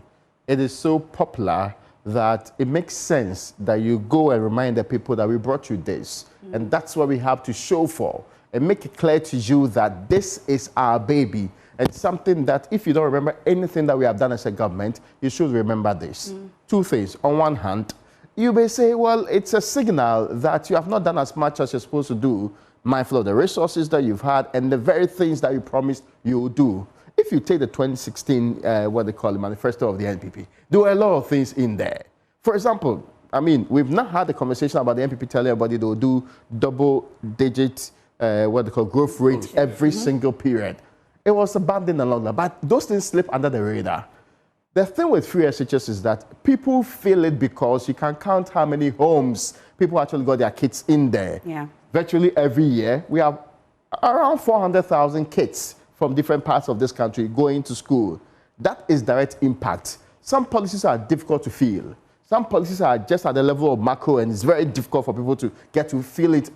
It is so popular that it makes sense that you go and remind the people that we brought you this. And that's what we have to show for and make it clear to you that this is our baby, and something that if you don't remember anything that we have done as a government, you should remember this. 2 things. On one hand, you may say, well, it's a signal that you have not done as much as you're supposed to do, mindful of the resources that you've had and the very things that you promised you would do. If you take the 2016, what they call the manifesto of the NPP, there were a lot of things in there. For example, we've not had a conversation about the NPP telling everybody they will do double-digit, what they call growth rate every single period. It was abandoned along that, but those things slip under the radar. The thing with free SHS is that people feel it because you can count how many homes people actually got their kids in there. Virtually every year, we have around 400,000 kids from different parts of this country going to school. That is direct impact. Some policies are difficult to feel. Some policies are just at the level of macro, and it's very difficult for people to get to feel it,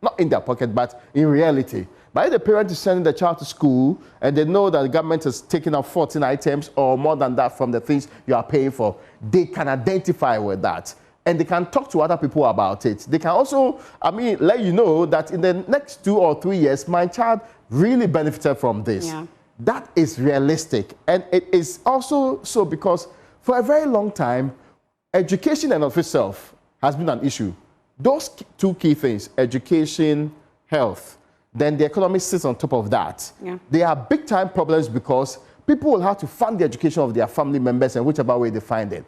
not in their pocket, but in reality. But if the parent is sending the child to school and they know that the government is taking out 14 items or more than that from the things you are paying for, they can identify with that. And they can talk to other people about it. They can also, let you know that in the next 2 or 3 years, my child really benefited from this. That is realistic. And it is also so because for a very long time, education and of itself has been an issue. Those 2 key things, education, health, then the economy sits on top of that. They are big time problems because people will have to fund the education of their family members in whichever way they find it.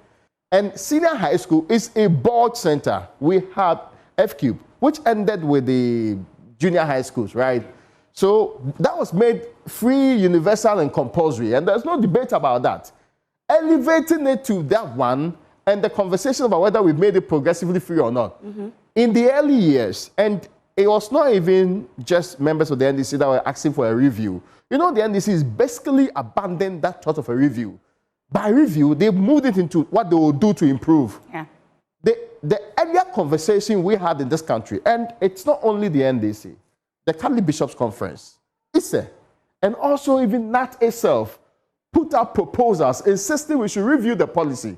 And senior high school is a board center. We have F-Cube, which ended with the junior high schools, right? So that was made free, universal, and compulsory, and there's no debate about that. Elevating it to that one and the conversation about whether we've made it progressively free or not. In the early years, and it was not even just members of the NDC that were asking for a review. You know, the NDC is basically abandoned that thought of a review. By review, they moved it into what they will do to improve. Yeah. The earlier conversation we had in this country, and it's not only the NDC, the Catholic Bishops' Conference, ISE, and also even NAT itself, put out proposals insisting we should review the policy.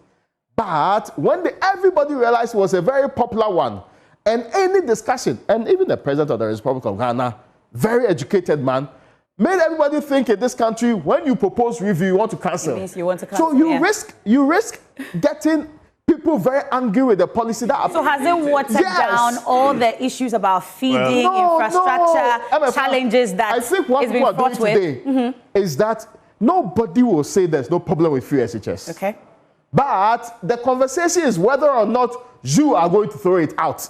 But when everybody realized it was a very popular one, and any discussion, and even the President of the Republic of Ghana, very educated man, made everybody think in this country, when you propose review, you want to cancel. It means you want to cancel. So you risk getting people very angry with the policy that. So has it watered down all the issues about feeding, infrastructure, challenges that I think what people are doing today is that nobody will say there's no problem with free SHS. Okay. But the conversation is whether or not you are going to throw it out.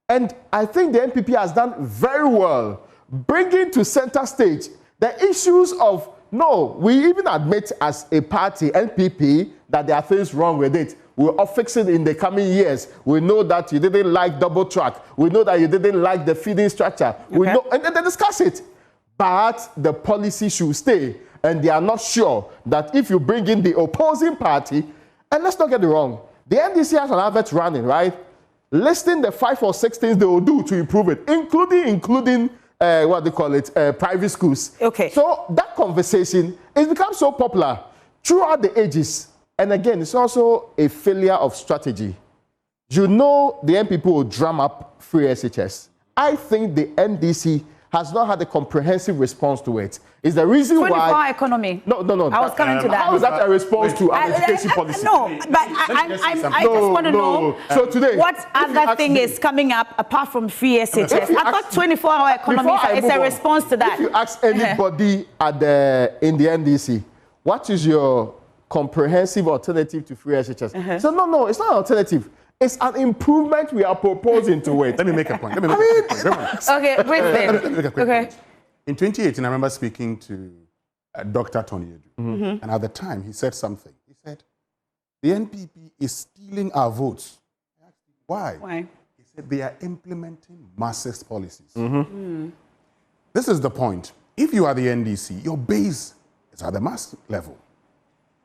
And I think the NPP has done very well bringing to center stage the issues of, no, we even admit as a party, NPP, that there are things wrong with it. We'll all fix it in the coming years. We know that you didn't like double track. We know that you didn't like the feeding structure. Okay. We know, and then they discuss it. But the policy should stay. And they are not sure that if you bring in the opposing party, and let's not get it wrong, the NDC has an advert running, right? Listing the 5 or 6 things they will do to improve it, including what they call it, private schools. Okay. So that conversation has become so popular throughout the ages. And again, it's also a failure of strategy. You know the NPP will drum up free SHS. I think the NDC has not had a comprehensive response to it. It's the reason why... 24-hour economy. No. I was coming to that. How is that a response to an education policy? No, but I just want to know so today, what other thing is coming up apart from free SHS. I thought 24-hour economy is a response to that. If you ask anybody in the NDC, what is your comprehensive alternative to free SHS? So no, it's not an alternative. It's an improvement we are proposing to it. Let me make a point. Okay, briefly. Okay. In 2018, I remember speaking to Dr. Tony Edu, and at the time he said something. He said, the NPP is stealing our votes. I asked him, why? Why? He said they are implementing Marxist policies. This is the point. If you are the NDC, your base is at the mass level.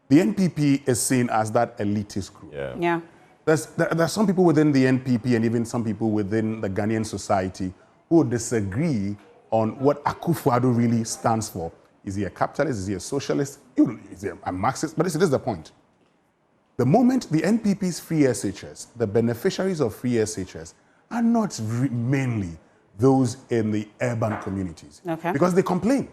The NPP is seen as that elitist group. Yeah. There are some people within the NPP and even some people within the Ghanaian society who disagree on what Akufo-Addo really stands for. Is he a capitalist? Is he a socialist? Is he a Marxist? But this is the point. The moment the NPP's free SHS, the beneficiaries of free SHS, are not mainly those in the urban communities. Okay. Because they complain.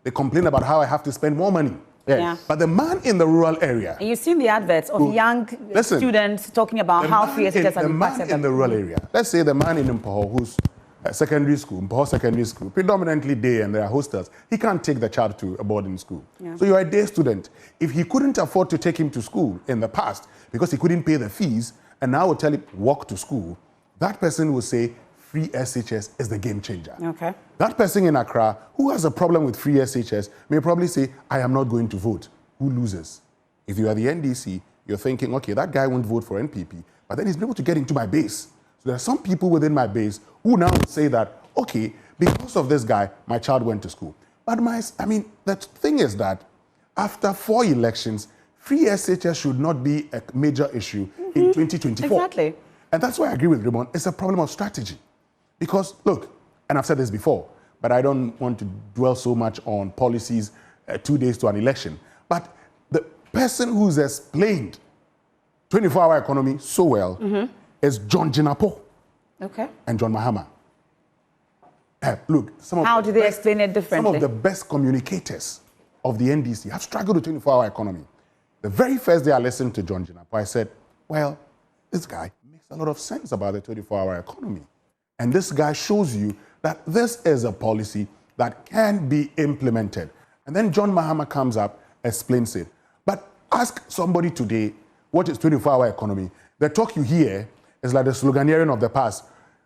They complain about how I have to spend more money. Yes. Yeah. But the man in the rural area... And you've seen the adverts of young students talking about how free SHS has the man in the rural area, let's say the man in Mpoho who's secondary school, Mpoho Secondary School, predominantly day and there are hostels, he can't take the child to a boarding school. Yeah. So you're a day student. If he couldn't afford to take him to school in the past because he couldn't pay the fees, and now will tell him, walk to school, that person will say, free SHS is the game changer. Okay. That person in Accra who has a problem with free SHS may probably say, I am not going to vote. Who loses? If you are the NDC, you're thinking, okay, that guy won't vote for NPP, but then he's able to get into my base. So there are some people within my base who now say that, okay, because of this guy, my child went to school. But the thing is that after 4 elections, free SHS should not be a major issue in 2024. Exactly. And that's why I agree with Raymond. It's a problem of strategy. Because, look, and I've said this before, but I don't want to dwell so much on policies 2 days to an election. But the person who's explained 24-hour economy so well is John Jinapo and John Mahama. Look, how do they explain it differently? Some of the best communicators of the NDC have struggled with 24-hour economy. The very first day I listened to John Jinapo, I said, well, this guy makes a lot of sense about the 24-hour economy. And this guy shows you that this is a policy that can be implemented. And then John Mahama comes up, explains it. But ask somebody today, what is 24-hour economy? The talk you hear is like the sloganeering of the past.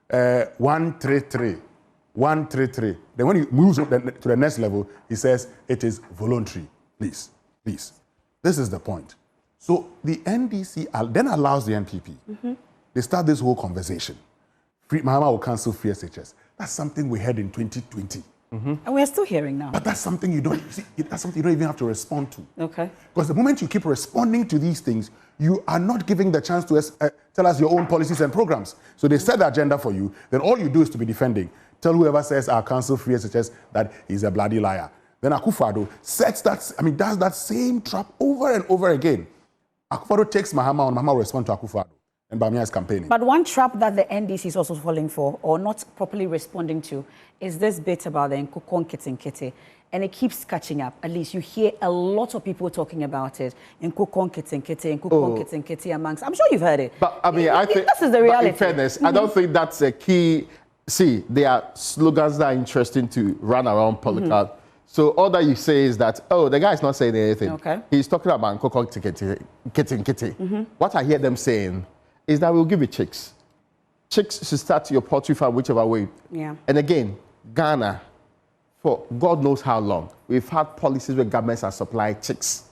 133, 133. Then when he moves to the next level, he says it is voluntary. Please. This is the point. So the NDC then allows the NPP. They start this whole conversation. Mahama will cancel free SHS. That's something we heard in 2020. And we're still hearing now. But that's something you don't see, that's something you don't even have to respond to. Okay. Because the moment you keep responding to these things, you are not giving the chance to tell us your own policies and programs. So they set the agenda for you, then all you do is to be defending. Tell whoever says I'll cancel free SHS that he's a bloody liar. Then Akufo-Addo does that same trap over and over again. Akufo-Addo takes Mahama on, Mahama will respond to Akufo-Addo. And Bawumia is campaigning. But one trap that the NDC is also falling for, or not properly responding to, is this bit about the Nkukon Kitinkiti. And it keeps catching up. At least you hear a lot of people talking about it. Nkukon Kitinkiti, Nkukon Kitinkiti amongst. I'm sure you've heard it. But I mean, I think this is the reality. In fairness, I don't think that's a key. See, there are slogans that are interesting to run around political. So all that you say is that, oh, the guy's not saying anything. Okay. He's talking about Nkukon Kitinkiti. What I hear them saying is that we'll give you chicks. Chicks should start your poultry farm whichever way. Yeah. And again, Ghana, for God knows how long, we've had policies where governments have supplied chicks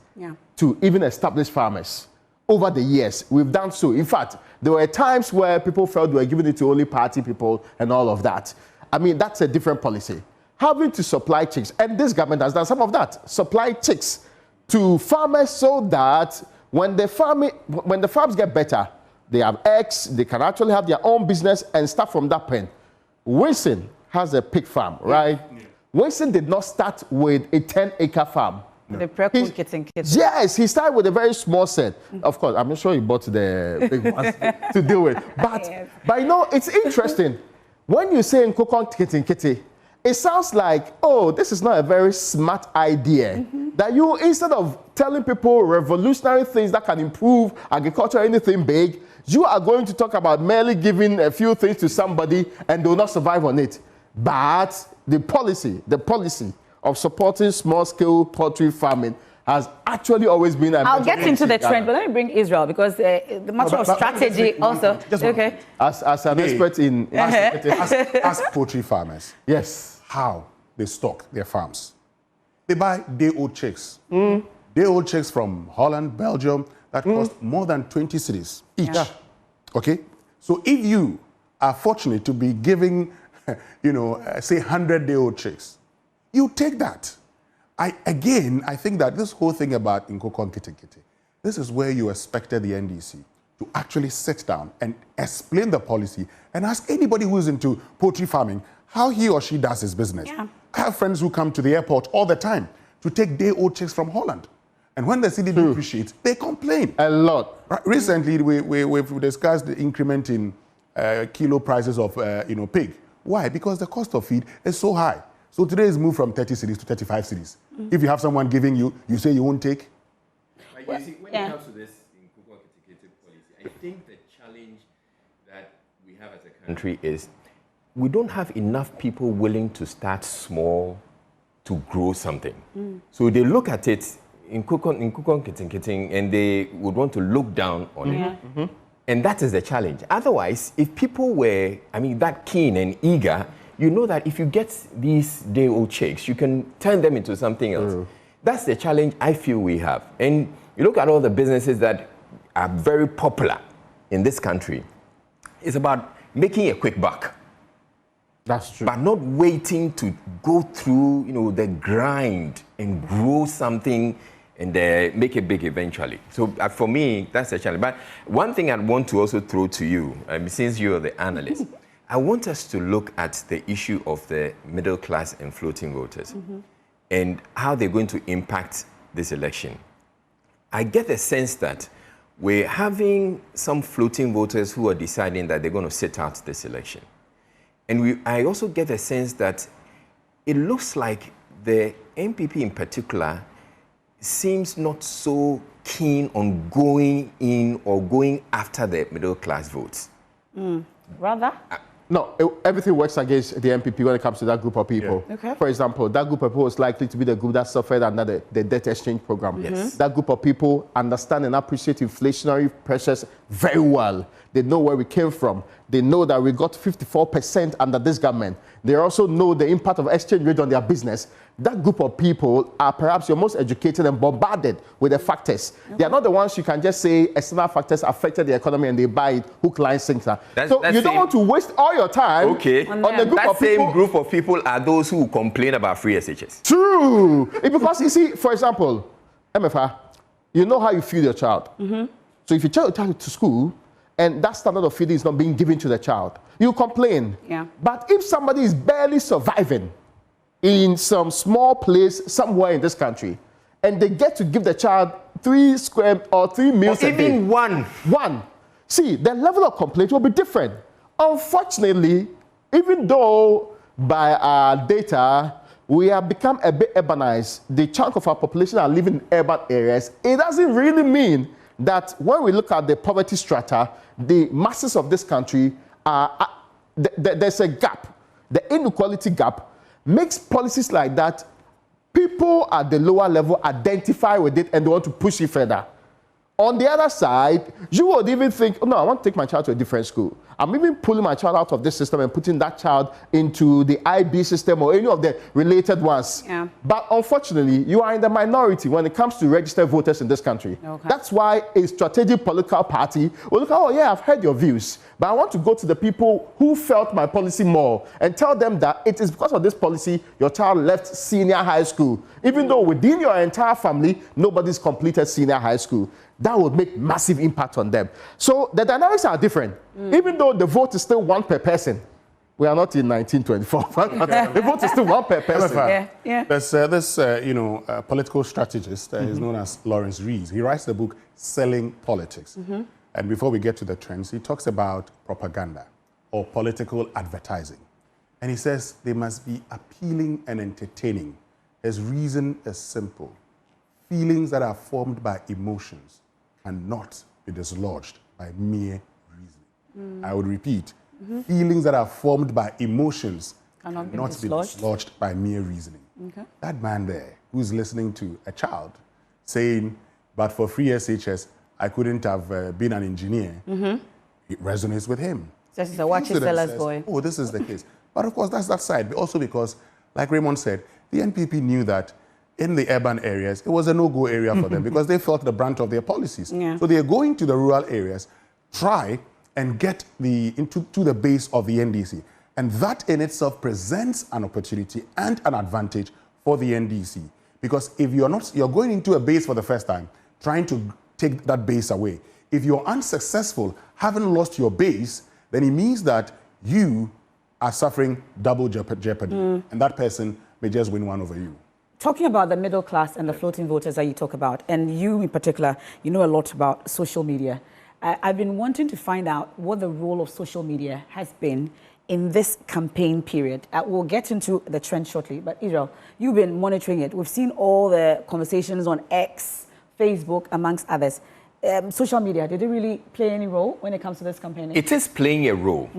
to even established farmers. Over the years, we've done so. In fact, there were times where people felt we were giving it to only party people and all of that. I mean, that's a different policy. Having to supply chicks, and this government has done some of that, supply chicks to farmers so that when the farms get better, they have eggs, they can actually have their own business and start from that point. Wilson has a pig farm, right? Yeah. Wilson did not start with a 10-acre farm. Yes, he started with a very small set. Of course, I'm not sure he bought the big ones to deal with. But you know, it's interesting. When you say Nkukon Kitinkiti, it sounds like, oh, this is not a very smart idea. That you, instead of telling people revolutionary things that can improve agriculture or anything big, you are going to talk about merely giving a few things to somebody and they will not survive on it. But the policy of supporting small-scale poultry farming has actually always been a I'll get into the trend, but let me bring Israel because the matter of strategy also. Okay. As an expert in... Ask poultry farmers. Yes. How they stock their farms. They buy day-old chicks. Day-old chicks from Holland, Belgium, that cost more than 20 cedis each. Yeah. Okay? So if you are fortunate to be giving, say 100 day-old chicks, you take that. I think that this whole thing about Nkukon Kitinkiti, this is where you expected the NDC to actually sit down and explain the policy and ask anybody who's into poultry farming how he or she does his business. Yeah. I have friends who come to the airport all the time to take day-old chicks from Holland. And when the city depreciates, they complain. A lot. Recently, we've discussed the increment in kilo prices of pig. Why? Because the cost of feed is so high. So today is moved from 30 cities to 35 cities. If you have someone giving you, you say you won't take. But you see, when it comes to this Nkukon Kitinkiti policy, I think the challenge that we have as a country is we don't have enough people willing to start small to grow something. So they look at it Nkukon Kitinkiti and they would want to look down on it. And that is the challenge. Otherwise, if people were, that keen and eager, you know that if you get these day-old chicks, you can turn them into something else. That's the challenge I feel we have. And you look at all the businesses that are very popular in this country. It's about making a quick buck. That's true. But not waiting to go through, the grind and grow something and make it big eventually. So for me, that's the challenge. But one thing I want to also throw to you, since you're the analyst, I want us to look at the issue of the middle class and floating voters and how they're going to impact this election. I get the sense that we're having some floating voters who are deciding that they're going to sit out this election. And I also get the sense that it looks like the MPP in particular seems not so keen on going in or going after the middle class votes. Rather? No, everything works against the MPP when it comes to that group of people. Yeah. Okay. For example, that group of people is likely to be the group that suffered under the debt exchange program. Yes. That group of people understand and appreciate inflationary pressures very well. They know where we came from. They know that we got 54% under this government. They also know the impact of exchange rate on their business. That group of people are perhaps your most educated and bombarded with the factors. Okay. They are not the ones you can just say external factors affected the economy and they buy it, hook, line, sinker. So you don't want to waste all your time on the group of people. That same group of people are those who complain about free SHS. True. Because you see, for example, MFR, you know how you feed your child. So if you take your child to school, and that standard of feeding is not being given to the child, you complain. Yeah. But if somebody is barely surviving in some small place somewhere in this country, and they get to give the child 3 meals a day. Even one. See, the level of complaint will be different. Unfortunately, even though by our data, we have become a bit urbanized, the chunk of our population are living in urban areas, it doesn't really mean that when we look at the poverty strata, the masses of this country there's a gap. The inequality gap makes policies like that, people at the lower level identify with it and they want to push it further. On the other side, you would even think, oh, no, I want to take my child to a different school. I'm even pulling my child out of this system and putting that child into the IB system or any of the related ones. Yeah. But unfortunately, you are in the minority when it comes to registered voters in this country. Okay. That's why a strategic political party will look at, oh yeah, I've heard your views, but I want to go to the people who felt my policy more and tell them that it is because of this policy your child left senior high school. Even though within your entire family, nobody's completed senior high school. That would make massive impact on them. So the dynamics are different. Even though the vote is still 1 per person. We are not in 1924. The vote is still 1 per person. There's this, political strategist is known as Lawrence Rees. He writes the book Selling Politics. And before we get to the trends, he talks about propaganda or political advertising. And he says they must be appealing and entertaining. His reason is simple. Feelings that are formed by emotions and not be dislodged by mere reasoning. I would repeat, feelings that are formed by emotions cannot be dislodged by mere reasoning. That man there who's listening to a child saying, but for free SHS, I couldn't have been an engineer, it resonates with him. This is a watch seller's boy. Oh, this is the case. But of course, that's that side. But also because, like Raymond said, the NPP knew that in the urban areas, it was a no-go area for them because they felt the brunt of their policies. So they're going to the rural areas, try and get to the base of the NDC. And that in itself presents an opportunity and an advantage for the NDC. Because if you're going into a base for the first time, trying to take that base away. If you're unsuccessful, having lost your base, then it means that you are suffering double jeopardy. And that person may just win one over you. Talking about the middle class and the floating voters that you talk about, and you in particular, you know a lot about social media. I've been wanting to find out what the role of social media has been in this campaign period. We'll get into the trend shortly, but Israel, you've been monitoring it. We've seen all the conversations on X, Facebook, amongst others. Social media, did it really play any role when it comes to this campaigning? It is playing a role,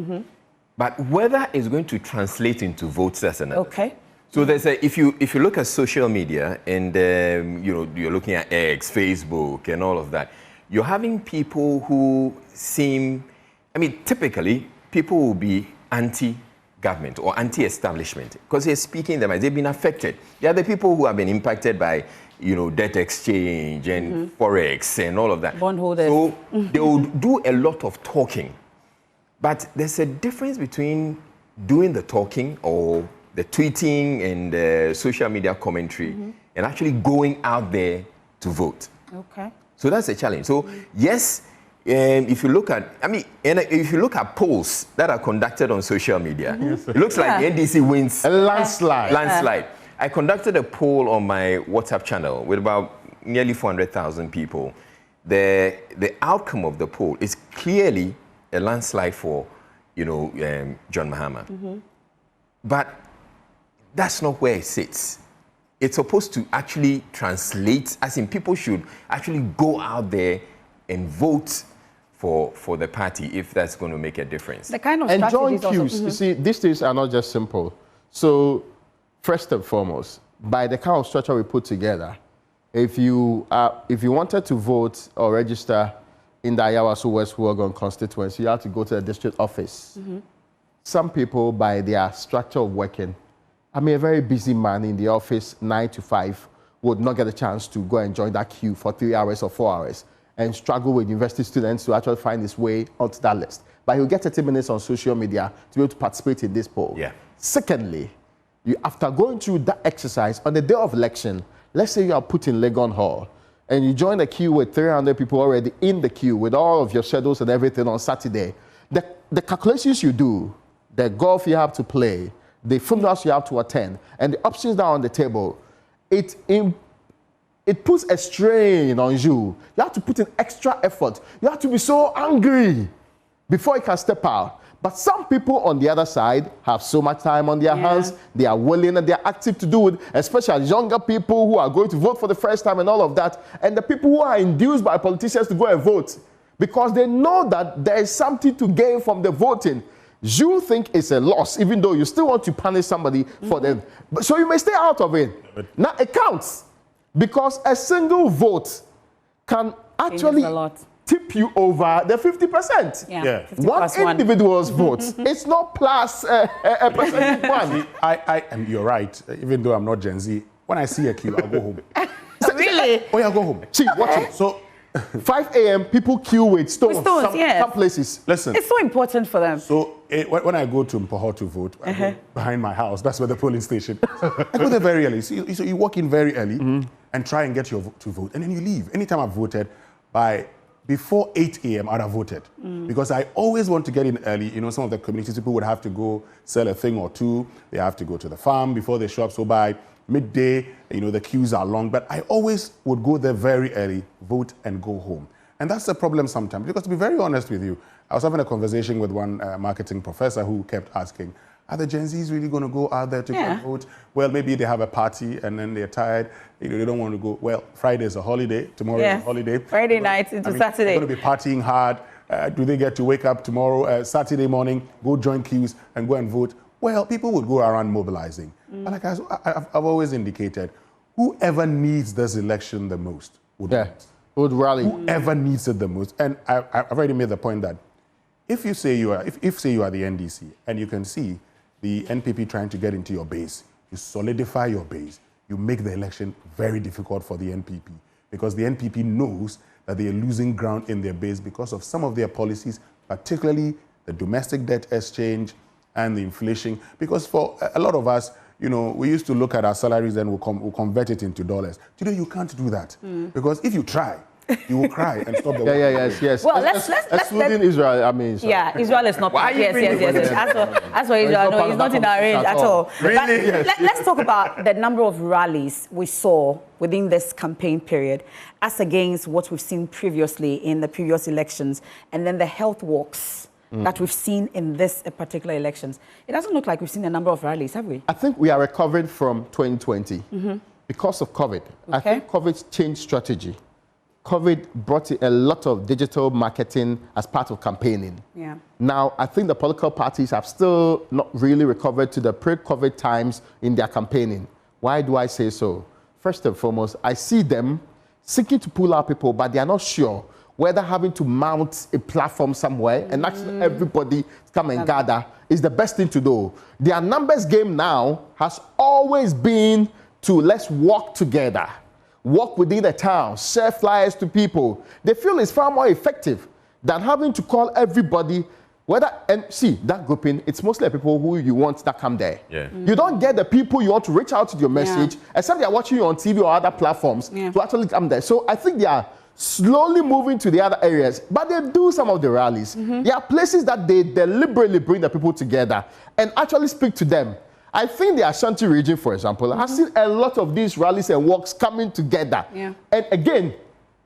but whether it's going to translate into votes, that's another. Okay. So there's if you look at social media and you're looking at X, Facebook, and all of that, you're having people who seem, typically people will be anti-government or anti-establishment because they're speaking them as they've been affected. They are the people who have been impacted by debt exchange and forex and all of that. Bondholders. So they will do a lot of talking, but there's a difference between doing the talking or the tweeting and the social media commentary and actually going out there to vote. Okay. So that's a challenge. So yes, if you look at, if you look at polls that are conducted on social media, it looks like the NDC wins a landslide. I conducted a poll on my WhatsApp channel with about nearly 400,000 people. The outcome of the poll is clearly a landslide for, John Mahama. But that's not where it sits. It's supposed to actually translate, as in people should actually go out there and vote for the party if that's going to make a difference. The kind of and strategies joint queues, you see, these things are not just simple. So first and foremost, by the kind of structure we put together, if you wanted to vote or register in the Ayawaso West Legon constituency, you have to go to the district office. Some people, by their structure of working, I mean, a very busy man in the office, 9 to 5, would not get a chance to go and join that queue for 3 hours or 4 hours and struggle with university students to actually find his way onto that list. But he'll get 30 minutes on social media to be able to participate in this poll. Yeah. Secondly, after going through that exercise, on the day of election, let's say you are put in Legon Hall, and you join the queue with 300 people already in the queue with all of your schedules and everything on Saturday. The calculations you do, the golf you have to play, the funerals you have to attend, and the options that are on the table, it puts a strain on you. You have to put in extra effort. You have to be so angry before you can step out. But some people on the other side have so much time on their hands, they are willing and they are active to do it, especially younger people who are going to vote for the first time and all of that, and the people who are induced by politicians to go and vote because they know that there is something to gain from the voting. You think it's a loss, even though you still want to punish somebody for them. So you may stay out of it. Now it counts because a single vote can actually tip you over the 50%. Yeah. 50 one individual's vote. It's not plus a percentage one. And you're right. Even though I'm not Gen Z, when I see a queue, I'll go home. Really? Oh, yeah, go home. See, watch it. So 5 a.m. people queue with stones. Some places. Listen. It's so important for them. So when I go to Mpoho to vote, I go behind my house. That's where the polling station. I go there very early. So you walk in very early and try and get your to vote, and then you leave. Anytime I've voted, before 8 a.m. I'd have voted because I always want to get in early. You know, some of the communities people would have to go sell a thing or two. They have to go to the farm before they show up. So by midday, you know, the queues are long. But I always would go there very early, vote, and go home. And that's the problem sometimes. Because to be very honest with you, I was having a conversation with one marketing professor who kept asking, are the Gen Zs really going to go out there to go vote? Well, maybe they have a party and then they're tired. You know, they don't want to go. Well, Friday is a holiday. Tomorrow is a holiday. Friday night into Saturday. They're going to be partying hard. Do they get to wake up tomorrow, Saturday morning, go join queues and go and vote? Well, people would go around mobilizing. But like I've always indicated, whoever needs this election the most would rally. Whoever needs it the most. And I've already made the point that if you say you are, if say you are the NDC and you can see the NPP trying to get into your base, you solidify your base, you make the election very difficult for the NPP because the NPP knows that they are losing ground in their base because of some of their policies, particularly the domestic debt exchange and the inflation. Because for a lot of us, you know, we used to look at our salaries and we'll convert it into dollars. Today, you can't do that because if you try, you will cry and stop the war. Yes. Well, let's excluding Israel, I mean. Sorry. Yeah, Israel is not. Yes. As for Israel, no, it's not in our range at all. Really? But let's talk about the number of rallies we saw within this campaign period, as against what we've seen previously in the previous elections, and then the health walks that we've seen in this particular elections. It doesn't look like we've seen a number of rallies, have we? I think we are recovering from 2020 because of COVID. I think COVID's changed strategy. COVID brought in a lot of digital marketing as part of campaigning. Yeah. Now, I think the political parties have still not really recovered to the pre-COVID times in their campaigning. Why do I say so? First and foremost, I see them seeking to pull out people, but they are not sure whether having to mount a platform somewhere and actually everybody come and gather is the best thing to do. Their numbers game now has always been to let's work together. Walk within the town, share flyers to people. They feel it's far more effective than having to call everybody. And see, that grouping, it's mostly people who you want that come there. Yeah. You don't get the people you want to reach out to your message, except they are watching you on TV or other platforms to actually come there. So I think they are slowly moving to the other areas, but they do some of the rallies. There are places that they deliberately bring the people together and actually speak to them. I think the Ashanti region, for example, has seen a lot of these rallies and walks coming together. Yeah. And again,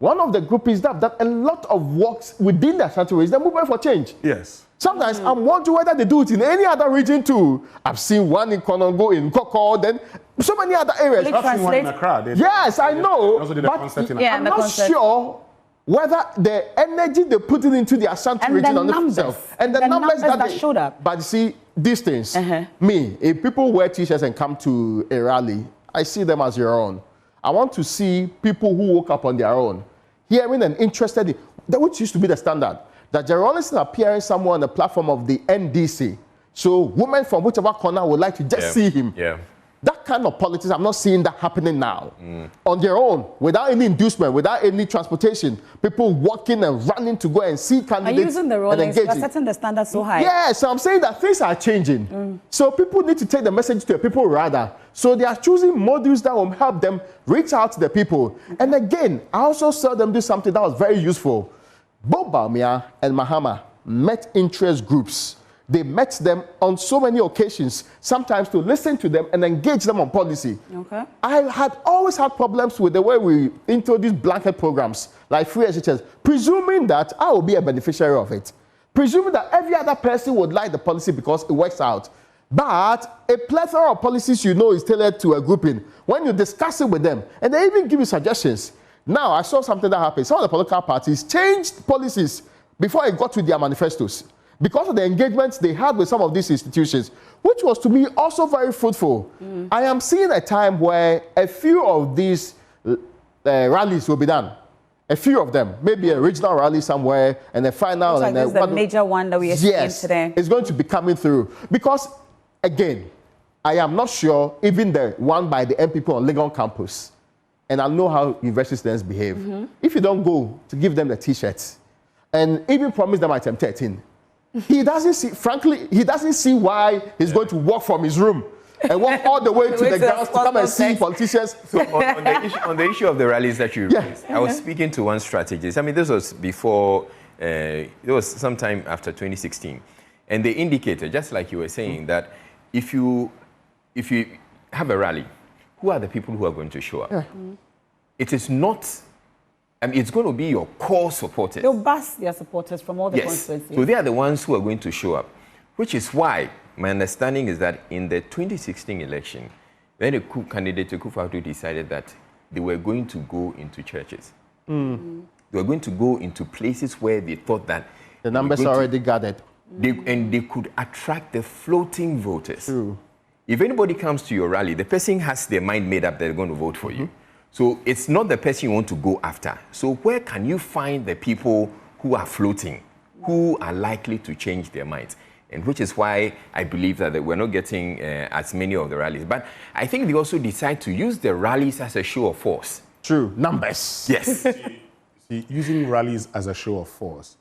one of the groups is that a lot of walks within the Ashanti region, they're moving for change. Yes. Sometimes I'm wondering whether they do it in any other region too. I've seen one in Konongo, in Koko, then so many other areas. I've seen one in Accra. Yes, I know. Also did a concert in Accra. I'm not sure whether the energy they put it into the Ashanti region on itself and the numbers that showed up. But you see, these things, me, if people wear t-shirts and come to a rally, I see them as your own. I want to see people who woke up on their own, hearing and interested in which used to be the standard, that Jerry Rawlings is appearing somewhere on the platform of the NDC. So women from whichever corner would like to just see him. Yeah. That kind of politics, I'm not seeing that happening now. On their own, without any inducement, without any transportation, people walking and running to go and see candidates. Are using the Rawlings? You're setting the standard so high. Yeah, so I'm saying that things are changing. So people need to take the message to the people rather. So they are choosing modules that will help them reach out to the people. And again, I also saw them do something that was very useful. Both Bawumia and Mahama met interest groups. They met them on so many occasions, sometimes to listen to them and engage them on policy. Okay. I had always had problems with the way we introduce blanket programs like free SHS, presuming that I will be a beneficiary of it, presuming that every other person would like the policy because it works out. But a plethora of policies is tailored to a grouping. When you discuss it with them, and they even give you suggestions. Now, I saw something that happened. Some of the political parties changed policies before it got to their manifestos, because of the engagements they had with some of these institutions, which was to me also very fruitful. I am seeing a time where a few of these rallies will be done. A few of them, maybe a regional rally somewhere, and a final. Looks like this is the major one that we are seeing today. It's going to be coming through. Because, again, I am not sure, even the one by the MPP on Legon campus, and I know how university students behave. If you don't go to give them the T-shirts, and even promise them item 13, he doesn't see why he's going to walk from his room and walk all the way to the grounds to come and see politicians. So on the issue of the rallies that you raised, I was speaking to one strategist. I mean, this was before, it was sometime after 2016. And they indicated, just like you were saying, that if you have a rally, who are the people who are going to show up? It is not... I mean, it's going to be your core supporters. They'll bust their supporters from all the constituencies. So they are the ones who are going to show up, which is why my understanding is that in the 2016 election, when the candidate Akufo-Addo decided that they were going to go into churches. They were going to go into places where they thought that the numbers are already gathered. And they could attract the floating voters. If anybody comes to your rally, the person has their mind made up that they're going to vote for you. So it's not the person you want to go after. So where can you find the people who are floating, who are likely to change their minds? And which is why I believe that we're not getting as many of the rallies. But I think they also decide to use the rallies as a show of force. True. Numbers. Yes. See, using rallies as a show of force,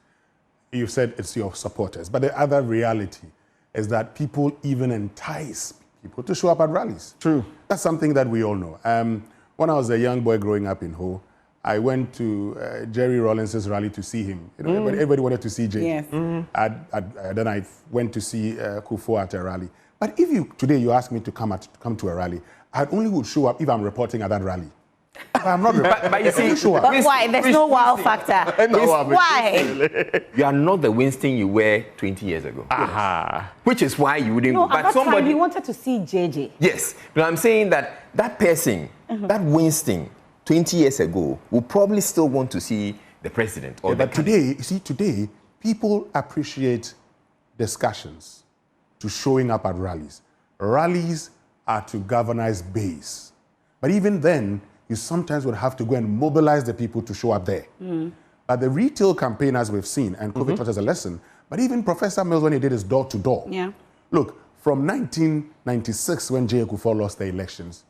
you said it's your supporters. But the other reality is that people even entice people to show up at rallies. True. That's something that we all know. When I was a young boy growing up in Ho, I went to Jerry Rawlings' rally to see him. Everybody wanted to see Jay. Yes. Then I went to see Kufuor at a rally. But if today you ask me to come to a rally, I only would show up if I'm reporting at that rally. If I'm not reporting, but you see, show up. But why? There's no wow factor. Why? You are not the Winston you were 20 years ago. Which is why you wouldn't go. But at that time, he wanted to see JJ. Yes, but I'm saying that person, that Winston, 20 years ago, will probably still want to see the president. But today, you see, today, people appreciate discussions to showing up at rallies. Rallies are to galvanize base. But even then, you sometimes would have to go and mobilize the people to show up there. But the retail campaign, as we've seen, and COVID taught us a lesson, but even Professor Mills, when he did his door-to-door, look, from 1996, when J. Akufo lost the elections,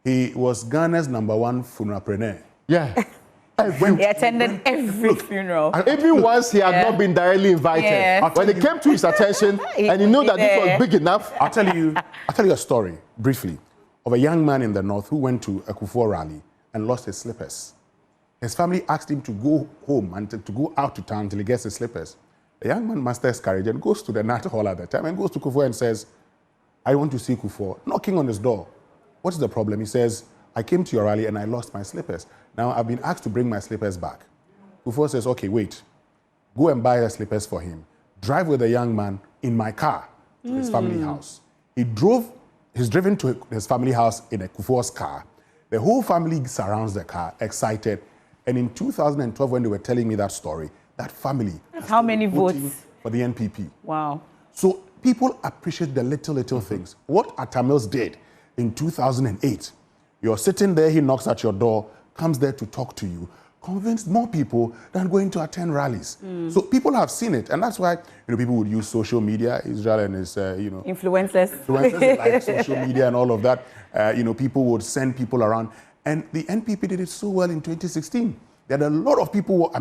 he was Ghana's #1 funeralpreneur. Yeah. He attended every funeral. Even once he had not been directly invited. When it came to his attention, and he knew that this was big enough. I'll tell you a story, briefly, of a young man in the north who went to a Kufuor rally and lost his slippers. His family asked him to go home and to go out to town until he gets his slippers. The young man musters courage and goes to the Nat Hall at the time and goes to Kufuor and says, I want to see Kufuor, knocking on his door. What's the problem? He says, I came to your rally and I lost my slippers. Now I've been asked to bring my slippers back. Kufuor says, okay, wait. Go and buy the slippers for him. Drive with the young man in my car to his family house. He's driven to his family house in a Kufuor's car. The whole family surrounds the car, excited. And in 2012, when they were telling me that story, that family... How many votes? For the NPP. Wow. So people appreciate the little things. What Atta Mills did in 2008, you're sitting there, he knocks at your door, comes there to talk to you, convinced more people than going to attend rallies. So people have seen it, and that's why people would use social media. Israel and his influencers like social media and all of that. People would send people around, and the NPP did it so well in 2016. There are a lot of people,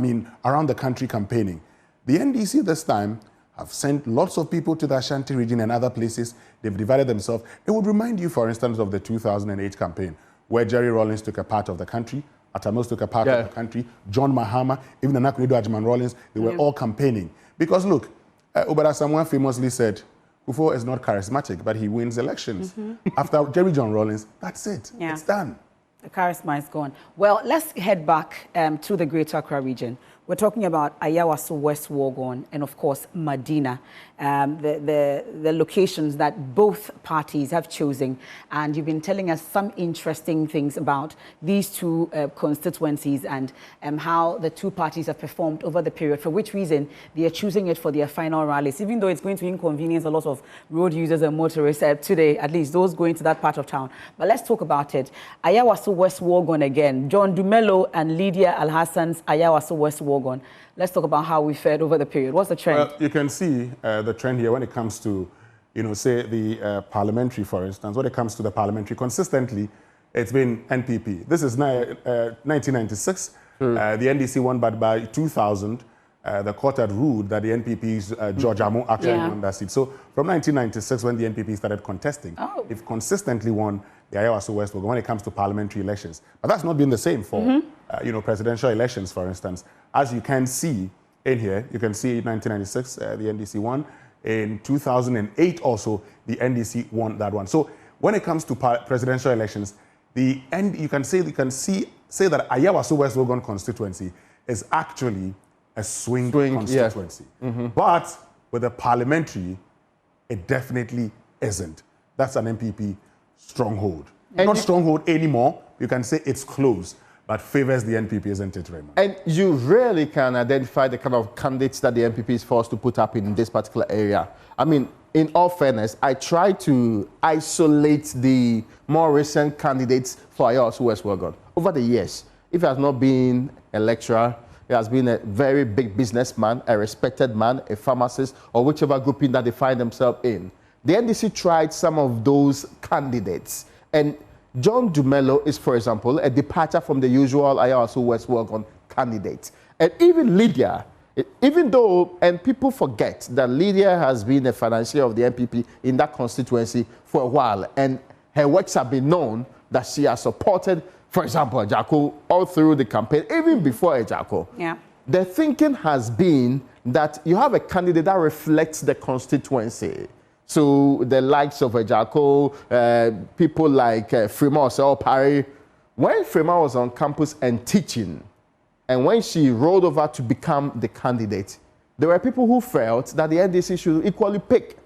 around the country campaigning. The NDC this time have sent lots of people to the Ashanti region and other places. They've divided themselves. It would remind you, for instance, of the 2008 campaign, where Jerry Rawlings took a part of the country, Atamos took a part of the country, John Mahama, even Anakunedo Ajman Rawlings, they were all campaigning. Because look, Obada Samuel famously said, Kufo is not charismatic, but he wins elections. After Jerry John Rawlings, that's it. Yeah. It's done. The charisma is gone. Well, let's head back to the Greater Accra region. We're talking about Ayawaso West Legon and, of course, Medina, the locations that both parties have chosen. And you've been telling us some interesting things about these two constituencies and how the two parties have performed over the period, for which reason they are choosing it for their final rallies, even though it's going to inconvenience a lot of road users and motorists today, at least those going to that part of town. But let's talk about it. Ayawaso West Legon again. John Dumelo and Lydia Alhassan's Ayawaso West Legon. Let's talk about how we fared over the period. What's the trend? Well, you can see the trend here when it comes to, say the parliamentary, for instance. When it comes to the parliamentary, consistently, it's been NPP. This is 1996. The NDC won, but by 2000, the court had ruled that the NPP's George Amo actually won that seat. So from 1996, when the NPP started contesting, they've consistently won the Ayawaso West Legon when it comes to parliamentary elections. But that's not been the same for, presidential elections, for instance. As you can see in here, you can see 1996, the NDC won. In 2008 also, the NDC won that one. So when it comes to presidential elections, you can say that Ayawaso West Legon constituency is actually a swing constituency. But with the parliamentary, it definitely isn't. That's an NPP stronghold. Not stronghold anymore. You can say it's close, but favors the NPP, isn't it, Raymond? And you really can identify the kind of candidates that the NPP is forced to put up in this particular area. In all fairness, I try to isolate the more recent candidates for Ayawaso West Legon. Over the years, if he has not been a lecturer, he has been a very big businessman, a respected man, a pharmacist, or whichever grouping that they find themselves in. The NDC tried some of those candidates. And John Dumelo is, for example, a departure from the usual Ayawaso West Legon candidate. And even Lydia, even though, and people forget that Lydia has been a financier of the NPP in that constituency for a while, and her works have been known that she has supported, for example, Ejako all through the campaign, even before Ejako. Yeah. The thinking has been that you have a candidate that reflects the constituency. So the likes of Ejako, people like Frima Oseo-Parry. When Frima was on campus and teaching, and when she rolled over to become the candidate, there were people who felt that the NDC should equally pick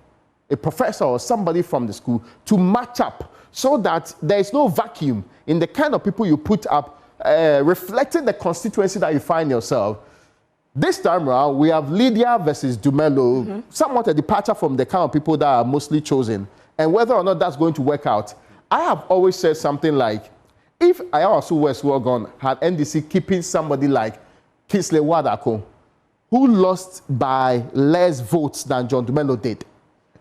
a professor or somebody from the school to match up so that there is no vacuum in the kind of people you put up, reflecting the constituency that you find yourself. This time around, we have Lydia versus Dumelo, somewhat a departure from the kind of people that are mostly chosen. And whether or not that's going to work out, I have always said something like, if Ayawaso West Legon had NDC keeping somebody like Kingsley Wadako, who lost by less votes than John Dumelo did,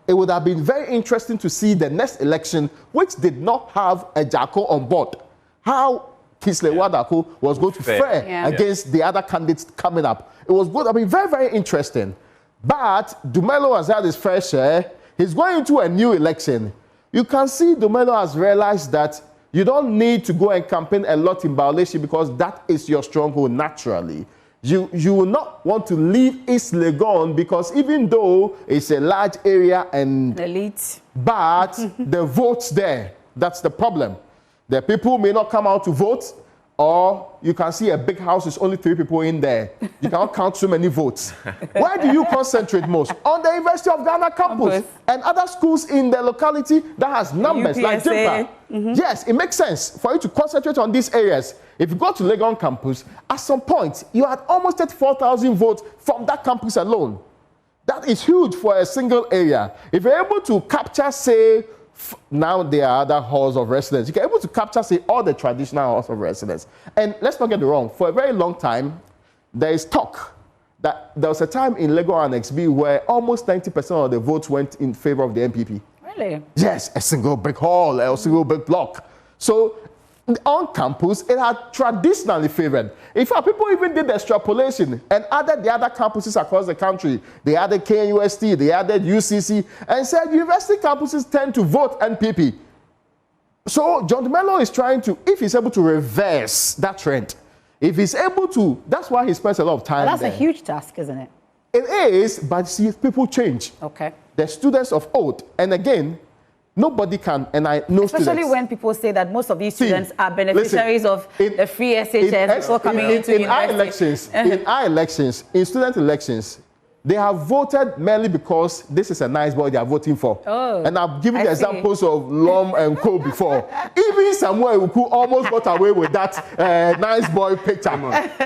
it would have been very interesting to see the next election, which did not have Ejako on board, how Kingsley Wadako was going to fare against the other candidates coming up. It was good. Very, very interesting. But Dumelo has had his fair share. He's going into a new election. You can see Dumelo has realized that you don't need to go and campaign a lot in Baoleshi because that is your stronghold naturally. You will not want to leave East Legon because even though it's a large area and elite, but the votes there, that's the problem. The people may not come out to vote, or you can see a big house is only 3 people in there. You cannot count so many votes. Where do you concentrate most? On the University of Ghana campus and other schools in the locality that has numbers like Jimpa. Yes, it makes sense for you to concentrate on these areas. If you go to Legon campus, at some point, you had almost at 4,000 votes from that campus alone. That is huge for a single area. If you're able to capture, say, now there are other halls of residence. You can able to capture, say, all the traditional halls of residence. And let's not get it wrong. For a very long time, there is talk that there was a time in Legon Annex B where almost 90% of the votes went in favor of the MPP. Really? Yes, a single brick hall, a single brick block. So on campus, it had traditionally favored. In fact, people even did the extrapolation and added the other campuses across the country. They added KNUST, they added UCC, and said university campuses tend to vote NPP. So John Dumelo is trying to, if he's able to reverse that trend, if he's able to, that's why he spends a lot of time That's there. a huge task, isn't it? It is, but see, people change. Okay. The students of old, and again, nobody can, and I know Especially students. when people say that most of these students are beneficiaries of the free SHS before coming into university. In our elections, in student elections, they have voted merely because this is a nice boy they are voting for. Oh, and I've given the examples of Lom and Co before. Even Samuel who almost got away with that nice boy picture.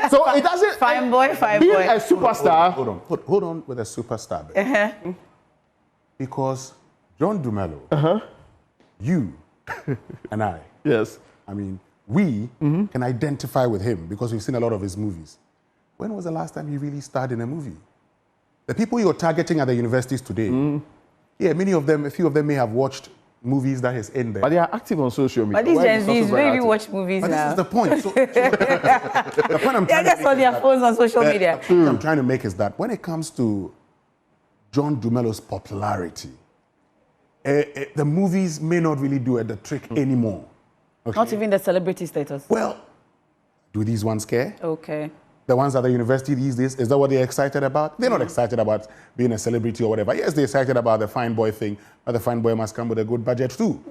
So it doesn't. Fine boy, fine being boy. a superstar. Hold on with a superstar bit. Because John Dumelo, you and I, yes, I mean, we can identify with him because we've seen a lot of his movies. When was the last time he really starred in a movie? The people you're targeting at the universities today, yeah, many of them, a few of them may have watched movies that is in there. But they are active on social media. But these Gen Zs really watch movies but now. this is the point. So, the point I'm trying They're just on their phones on social media. The point I'm trying to make is that when it comes to John Dumelo's popularity, the movies may not really do the trick anymore. Okay? Not even the celebrity status. Well, do these ones care? Okay. The ones at the university these days, is that what they're excited about? They're not excited about being a celebrity or whatever. Yes, they're excited about the fine boy thing, but the fine boy must come with a good budget too.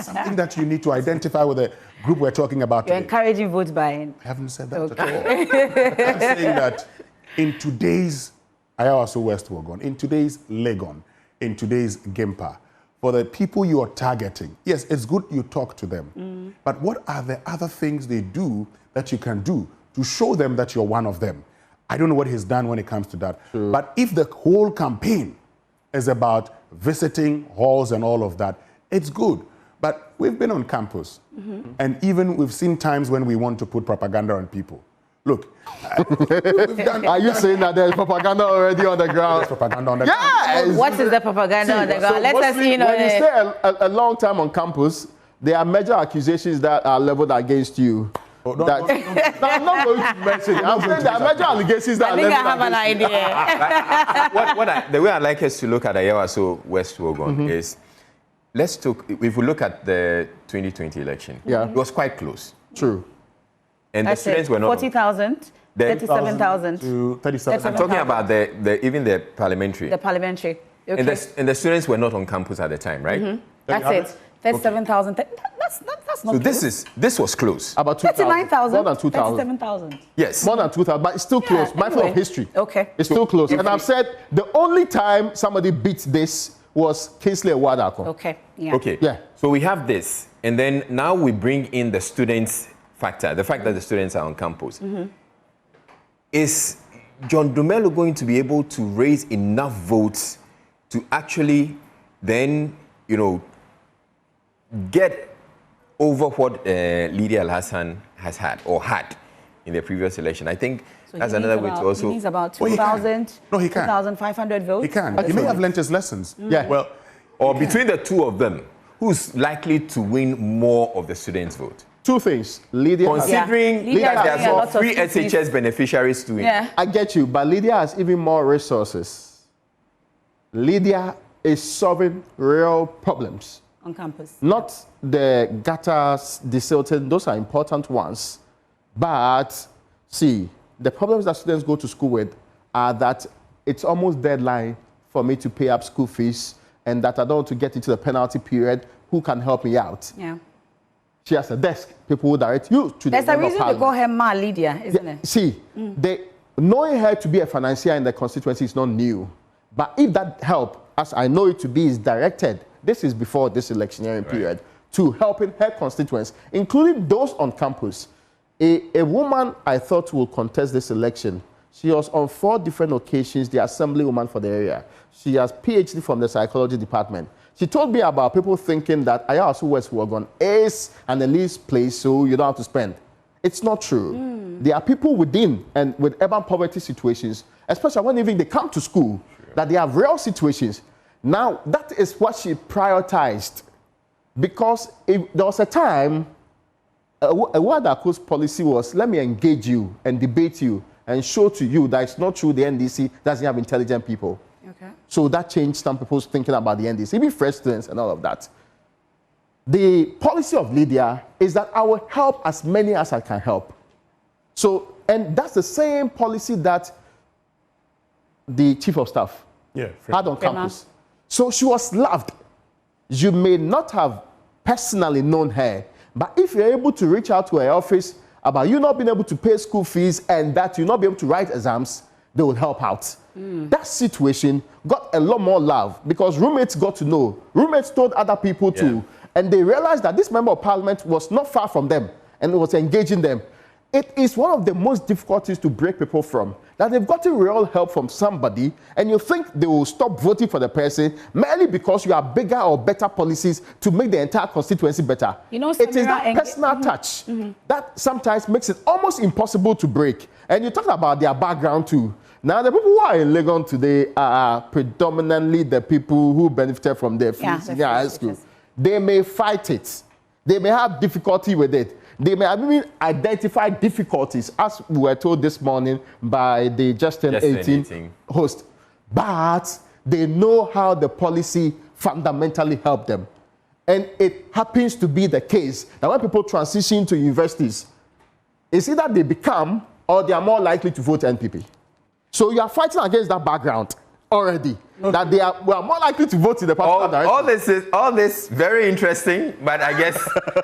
Something that you need to identify with the group we're talking about You're today. encouraging vote buying. I haven't said that at all. I'm saying that in today's Ayawaso West Wagon, in today's Legon, in today's Gimpa, for the people you are targeting, yes, it's good you talk to them, but what are the other things they do that you can do to show them that you're one of them? I don't know what he's done when it comes to that. True. But if the whole campaign is about visiting halls and all of that, it's good. But we've been on campus, and even we've seen times when we want to put propaganda on people. Look, are you saying that there's propaganda already on the ground? There's propaganda on the ground. Yes! What is the propaganda on the ground? Let us see. When you stay a long time on campus, there are major accusations that are leveled against you. Oh, no, I'm not going to mention it. I'm saying there are major allegations that I think I have an idea. The way I like us to look at Ayawaso West Wagon is, let's talk, if we look at the 2020 election, it was quite close. True. And the students were not 40,000, 37,000 to 37,000. I'm talking about even the parliamentary. The parliamentary. Okay. And the students were not on campus at the time, right? That's it. 37,000. That's not so close. this was close. About 39,000. More than 2,000. 37,000. Yes. More than 2,000, but it's still close. Yeah, Mindful of history. Okay. It's still close. And I've said the only time somebody beat this was Kingsley Ewadako. Okay. Yeah. Okay. Yeah. So we have this, and then now we bring in the students factor, the fact that the students are on campus. Is John Dumelo going to be able to raise enough votes to actually then, get over what Lydia Al-Hassan has had or had in the previous election? I think that's another way to also... He needs about 2,000, no, he can. 2,500 votes. He can. He may have learnt his lessons. Yeah. Well, or between the two of them, who's likely to win more of the students' vote? Two things. Lydia, considering that there are some free SHS beneficiaries to it. Yeah. I get you, but Lydia has even more resources. Lydia is solving real problems. On campus. Not the gutters, the silting, those are important ones. But see, the problems that students go to school with are that it's almost deadline for me to pay up school fees and that I don't want to get into the penalty period. Who can help me out? Yeah. She has a desk. People will direct you to There's the a reason to call her Ma Lydia, isn't it? See, knowing her to be a financier in the constituency is not new. But if that help, as I know it to be, is directed, this is before this electioneering period, to helping her constituents, including those on campus. A woman I thought will contest this election, she was on 4 different occasions the assemblywoman for the area. She has PhD from the psychology department. She told me about people thinking that Ayasu West Legon is an elite place, so you don't have to spend. It's not true. There are people within and with urban poverty situations, especially when even they come to school, that they have real situations. Now, that is what she prioritized. Because if there was a time, a word that Aku's policy was, let me engage you and debate you and show to you that it's not true the NDC doesn't have intelligent people. Okay. So that changed some people's thinking about the NDC, even fresh students and all of that. The policy of Lydia is that I will help as many as I can help. So, and that's the same policy that the chief of staff had on campus. So she was loved. You may not have personally known her, but if you're able to reach out to her office about you not being able to pay school fees and that you not be able to write exams, they will help out. That situation got a lot more love because roommates got to know. Roommates told other people too, and they realized that this member of parliament was not far from them and was engaging them. It is one of the most difficult things to break people from, that they've gotten real help from somebody and you think they will stop voting for the person merely because you have bigger or better policies to make the entire constituency better. You know, it is that personal touch that sometimes makes it almost impossible to break. And you talked about their background too. Now, the people who are in Legon today are predominantly the people who benefited from their senior high school. They may fight it. They may have difficulty with it. They may have even identified difficulties, as we were told this morning by the Justin 18 host. But they know how the policy fundamentally helped them. And it happens to be the case that when people transition to universities, it's either they become or they are more likely to vote NPP. So you are fighting against that background already. That we are more likely to vote in the particular direction. All this very interesting, but I guess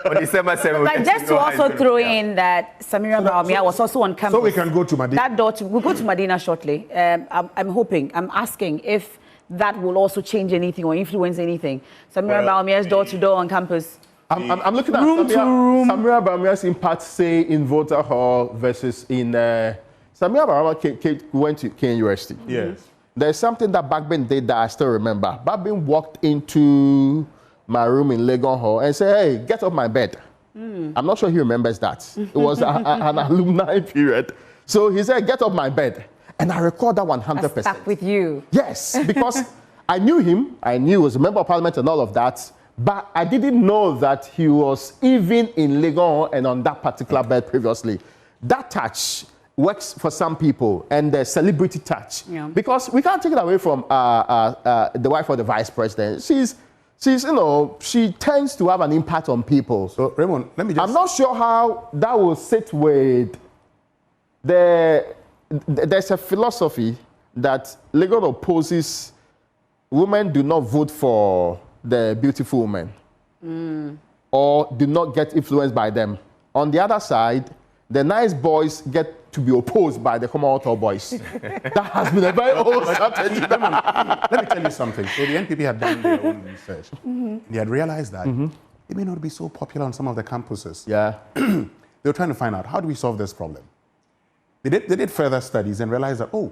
on December 7th. But just to also throw in that Samira Baumia was also on campus. So we can go to Medina. We'll go to Medina shortly. I'm asking if that will also change anything or influence anything. Samira Baumia's door-to-door on campus. I'm looking at Samira Baumia's impact, say, in voter hall versus in... Samira Baumia went to Kenya University. Yes. There's something that Bagbin did that I still remember. Bagbin walked into my room in Legon Hall and said, hey, get off my bed. I'm not sure he remembers that. It was an alumni period. So he said, get off my bed. And I recall that 100%. I stuck with you. Yes, because I knew him. I knew he was a member of parliament and all of that. But I didn't know that he was even in Legon and on that particular bed previously. That touch works for some people, and the celebrity touch. Because we can't take it away from the wife of the vice president. She's, you know, she tends to have an impact on people. So, Raymond, let me just... I'm not sure how that will sit with there's a philosophy that Legon opposes women do not vote for the beautiful women or do not get influenced by them. On the other side, the nice boys get to be opposed by the Commonwealth boys. That has been a very old strategy. Let me tell you something. So the NPP had done their own research. They had realized that it may not be so popular on some of the campuses. They were trying to find out, how do we solve this problem? They did further studies and realized that, oh,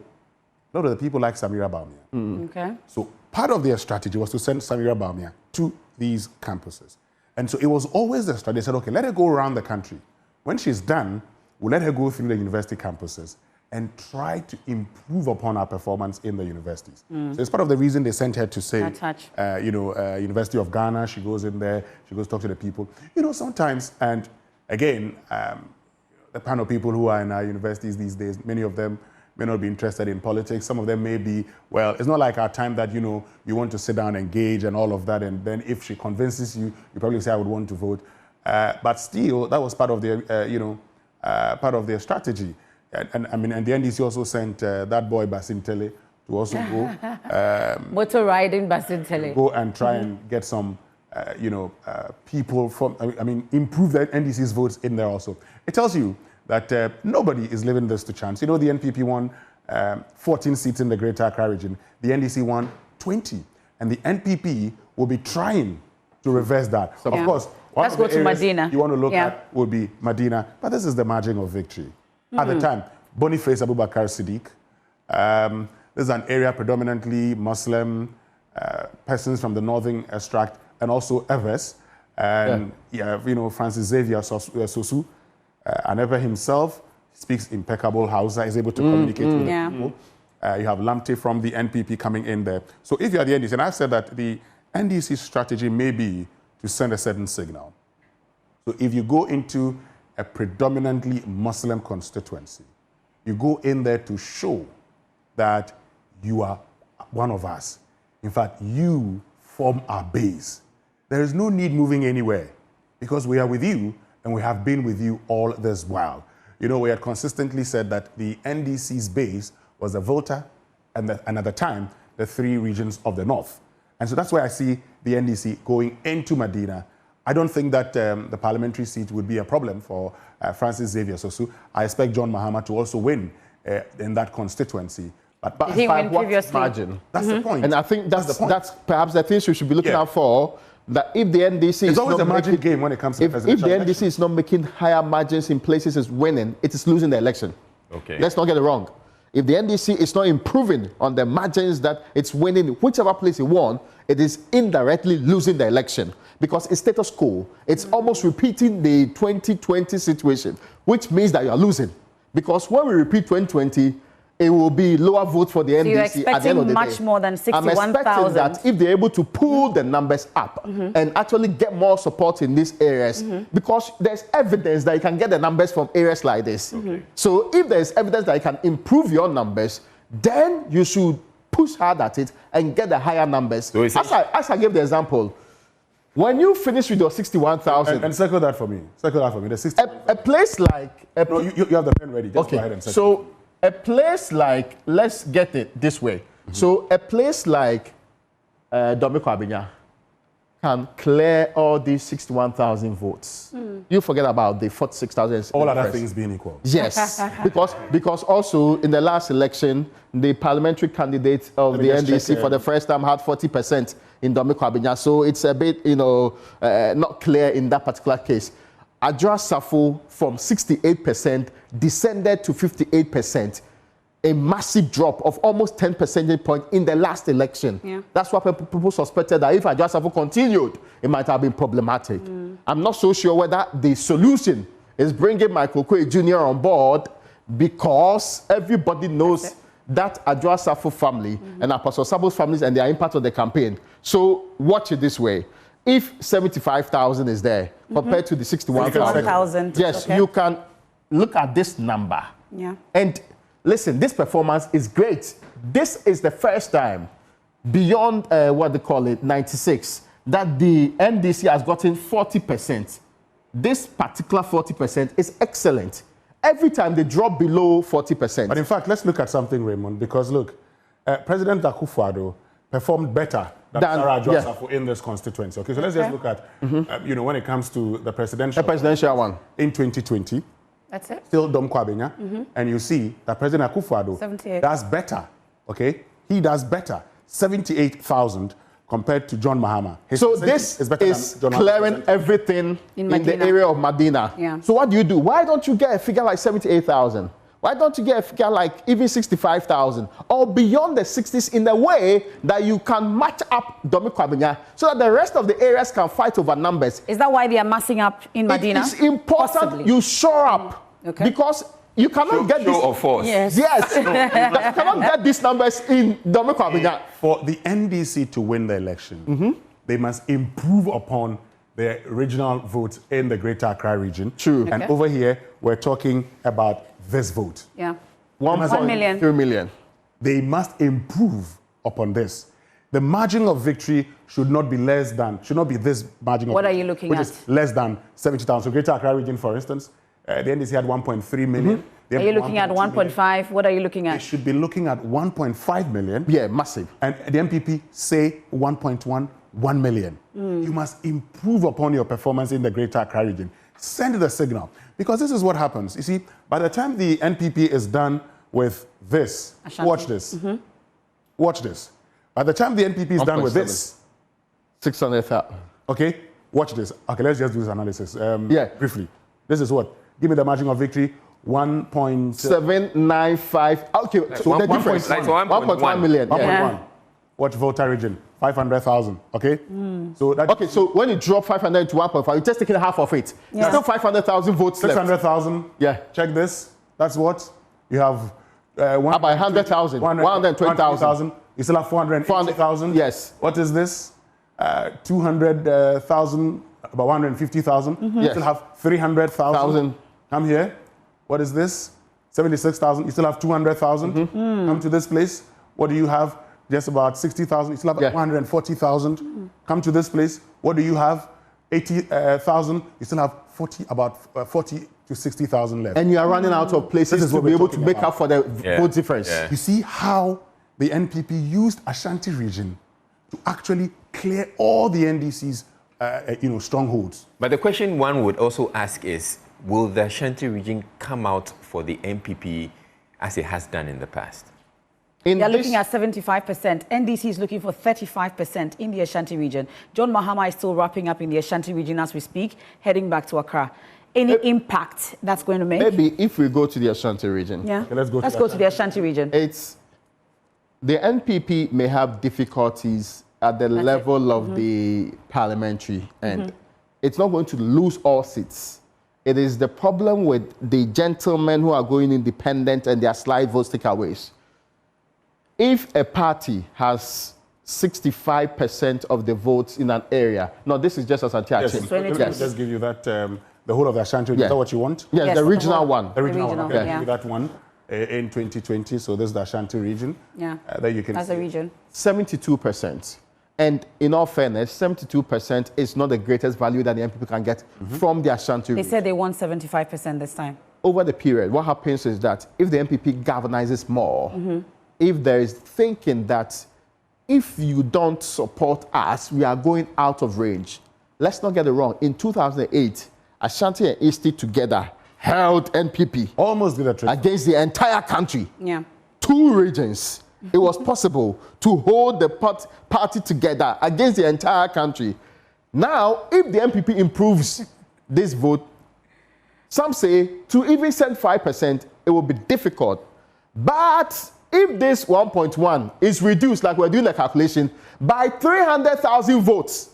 a lot of the people like Samira Baumia. Okay. So part of their strategy was to send Samira Baumia to these campuses. And so it was always the strategy. They said, okay, let her go around the country. When she's done, we'll let her go through the university campuses and try to improve upon her performance in the universities. So it's part of the reason they sent her to, say, University of Ghana. She goes in there, she goes talk to the people. You know, sometimes, and again, the panel of people who are in our universities these days, many of them may not be interested in politics. Some of them may be, well, it's not like our time that, you know, you want to sit down, engage and all of that. And then if she convinces you, you probably say, I would want to vote. But still, that was part of their, part of their strategy. And I mean, and the NDC also sent that boy Basintele to also go. Motor riding Basintele. Go and try and get some, people from, I mean, improve the NDC's votes in there also. It tells you that nobody is leaving this to chance. You know, the NPP won 14 seats in the Greater Accra region. The NDC won 20. And the NPP will be trying to reverse that. So, of course, let's go to Medina. You want to look at will be Medina, but this is the margin of victory. At the time, Boniface Abubakar Siddiq. This is an area predominantly Muslim. persons from the northern extract, and also Evers, and Francis Xavier Sosu, and Ever himself speaks impeccable Hausa, is able to communicate with the people. You have Lamte from the NPP coming in there. So if you are the NDC, and I've said that the NDC strategy may be to send a certain signal. So if you go into a predominantly Muslim constituency, you go in there to show that you are one of us. In fact, you form our base. There is no need moving anywhere because we are with you and we have been with you all this while. You know, we had consistently said that the NDC's base was the Volta and at the time, the 3 regions of the north. And so that's why I see the NDC going into Medina. I don't think that the parliamentary seat would be a problem for Francis Xavier Sosu. I expect John Mahama to also win in that constituency. But he win previously. Margin? That's the point. And I think that's perhaps the things we should be looking out for. That if the NDC is always a margin game when it comes to if the NDC is not making higher margins in places it's winning, it is losing the election. Okay. Let's not get it wrong. If the NDC is not improving on the margins that it's winning, whichever place it won, it is indirectly losing the election because it's status quo. It's almost repeating the 2020 situation, which means that you are losing. Because when we repeat 2020, it will be lower vote for the NDC you're at the end of the expecting day. much more than 61,000. I'm expecting that if they're able to pull the numbers up and actually get more support in these areas, because there's evidence that you can get the numbers from areas like this. So if there's evidence that you can improve your numbers, then you should push hard at it and get the higher numbers. So as I gave the example, when you finish with your 61,000... And circle that for me. Circle that for me. The 60, a place like... No, you have the pen ready. Just go ahead and circle. So a place like... Let's get it this way. So a place like Domiko Abinya can clear all these 61,000 votes. You forget about the 46,000. All other things being equal. Yes, because also in the last election, the parliamentary candidate of the NDC for the first time had 40% in Domiko Abinya. So it's a bit, not clear in that particular case. Adjoa Safo from 68% descended to 58%. A massive drop of almost 10 percentage points in the last election. Yeah. That's why people suspected that if Adjoa Safo continued, it might have been problematic. I'm not so sure whether the solution is bringing Michael Okoye Jr. on board because everybody knows that Adjoa Safo family and Apostle Sabo's families and their impact on the campaign. So watch it this way. If 75,000 is there compared to the 61,000, yes, you can look at this number. Yeah. And listen, this performance is great. This is the first time beyond, 96, that the NDC has gotten 40%. This particular 40% is excellent. Every time they drop below 40%. But in fact, let's look at something, Raymond, because look, President Akufo-Addo performed better than Sarah Adjoa Safo in this constituency. Okay, so let's just look at, when it comes to the presidential one in 2020. That's it. Still Domiko Abinya, and you see that President Akufo-Addo does better. Okay, he does better. 78,000 compared to John Mahama. So this is clearing everything in the area of Medina. Yeah. So what do? Why don't you get a figure like 78,000? Why don't you get a figure like even 65,000 or beyond the 60s in a way that you can match up Domiko Abinya so that the rest of the areas can fight over numbers? Is that why they are massing up in Medina? It's important you shore up because you cannot get this. Show of force. Yes. You cannot get these numbers in Domiko Abinya. For the NDC to win the election, they must improve upon their regional votes in the Greater Accra region. True. And over here, we're talking about this vote. Yeah. 1 million. 3 million. They must improve upon this. The margin of victory should not be this margin of What are you looking at? Which is less than 70,000. So Greater Accra region, for instance, the NDC had 1.3 million. Are you looking at 1.5? What are you looking at? They should be looking at 1.5 million. Yeah, massive. And the MPP say 1.1, 1 million. You must improve upon your performance in the Greater Accra region. Send the signal. Because this is what happens. You see, by the time the NPP is done with this, Ashanti. watch this. Watch this. By the time the NPP is done with this, 600,000. Okay, watch this. Okay, let's just do this analysis. Briefly. This is what? Give me the margin of victory. 1.795. Okay, so the difference. 1.1 million. 1.1. Watch Volta region, 500,000, okay? So that Okay, so when you drop 500 to 1.5, you're just taking half of it. Yeah. Still 500,000 votes left. 600,000. Yeah. Check this. That's what? You have About 100,000, 120,000. You still have 480,000. Yes. What is this? 200,000, about 150,000. You Yes. still have 300,000. Come here. What is this? 76,000. You still have 200,000. Come to this place. What do you have? Just about 60,000. You still have 140,000. Come to this place. What do you have? 80,000. You still have about 40 to 60,000 left. And you are running out of places to be able to make up for the vote difference. You see how the NPP used Ashanti region to actually clear all the NDC's strongholds. But the question one would also ask is, will the Ashanti region come out for the NPP as it has done in the past? They're looking at 75%. NDC is looking for 35% in the Ashanti region. John Mahama is still wrapping up in the Ashanti region as we speak, heading back to Accra. Any impact that's going to make? Maybe if we go to the Ashanti region. Yeah. Okay, let's go to the Ashanti region. The NPP may have difficulties at the level of the parliamentary end. It's not going to lose all seats. It is the problem with the gentlemen who are going independent and their slide votes takeaways. If a party has 65% of the votes in an area, no, this is just Ashanti. Yes. Let me just give you that, the whole of the Ashanti region. Is that what you want? Yes, the regional one. The regional one. Okay, I'll give you that one in 2020. So this is the Ashanti region. Yeah. There you can As a region. 72%. And in all fairness, 72% is not the greatest value that the NPP can get from the Ashanti region. They said they want 75% this time. Over the period, what happens is that if the NPP galvanizes more, if there is thinking that if you don't support us, we are going out of range. Let's not get it wrong. In 2008, Ashanti and East together held NPP almost did a trick against the entire country. Yeah. 2 regions. It was possible to hold the party together against the entire country. Now, if the NPP improves this vote, some say to even send 5%, it will be difficult. But if this 1.1 is reduced, like we're doing the calculation, by 300,000 votes,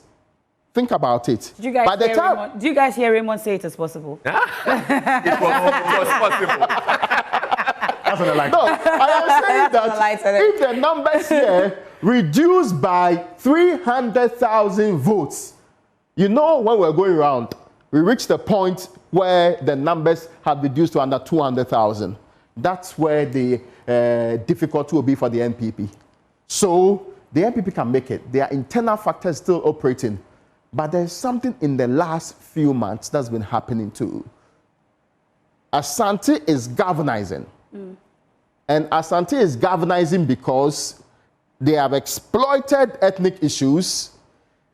think about it. Do you guys hear Raymond say it is possible? It was possible. No, I am saying that if the numbers here reduce by 300,000 votes, you know, when we're going around, we reach the point where the numbers have reduced to under 200,000. That's where the difficulty will be for the NPP. So the NPP can make it. Their internal factors still operating. But there's something in the last few months that's been happening too. Ashanti is galvanizing. And Ashanti is galvanizing because they have exploited ethnic issues.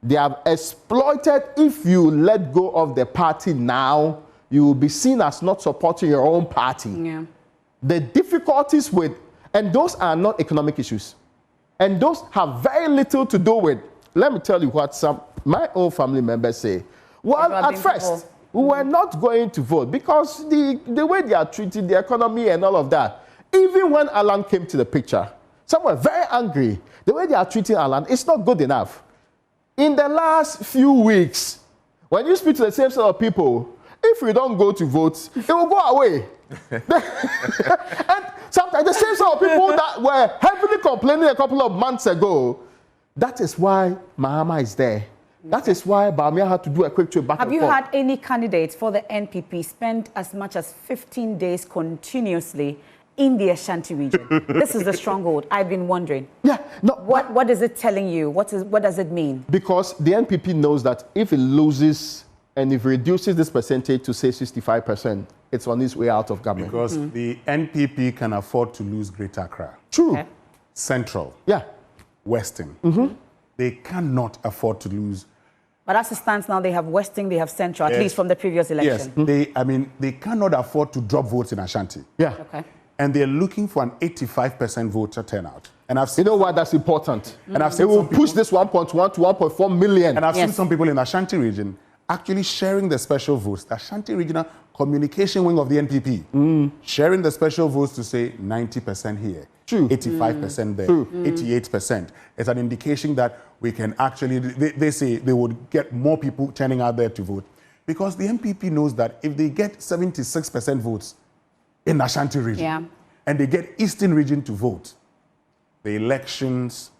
They have exploited, if you let go of the party now, you will be seen as not supporting your own party. Yeah. The difficulties with, and those are not economic issues. And those have very little to do with, let me tell you what my own family members say. Well, at first, we were not going to vote because the way they are treating the economy and all of that. Even when Alan came to the picture, some were very angry. The way they are treating Alan, it's not good enough. In the last few weeks, when you speak to the same set of people, if we don't go to vote, it will go away. And sometimes the same set of people that were heavily complaining a couple of months ago, that is why Mahama is there. That is why Bawumia had to do a quick trip back and forth. Have you had any candidates for the NPP spend as much as 15 days continuously in the Ashanti region? This is the stronghold. I've been wondering. Yeah. No. What is it telling you? What does it mean? Because the NPP knows that if it loses and if it reduces this percentage to say 65%, it's on its way out of government. Because the NPP can afford to lose Greater Accra. True. Okay. Central. Yeah. Western. They cannot afford to lose. But as it stands now, they have Western, they have Central, at least from the previous election. Yes. They cannot afford to drop votes in Ashanti. Yeah. Okay. And they're looking for an 85% voter turnout. And I've seen, you know why that's important? And I've seen it will push this 1.1 to 1.4 million. And I've seen some people in the Ashanti region actually sharing the special votes. The Ashanti Regional Communication Wing of the NPP, sharing the special votes to say 90% here, 85% there, 88%. It's an indication that we can actually, they say they would get more people turning out there to vote. Because the NPP knows that if they get 76% votes in the Ashanti region, and they get Eastern region to vote, the elections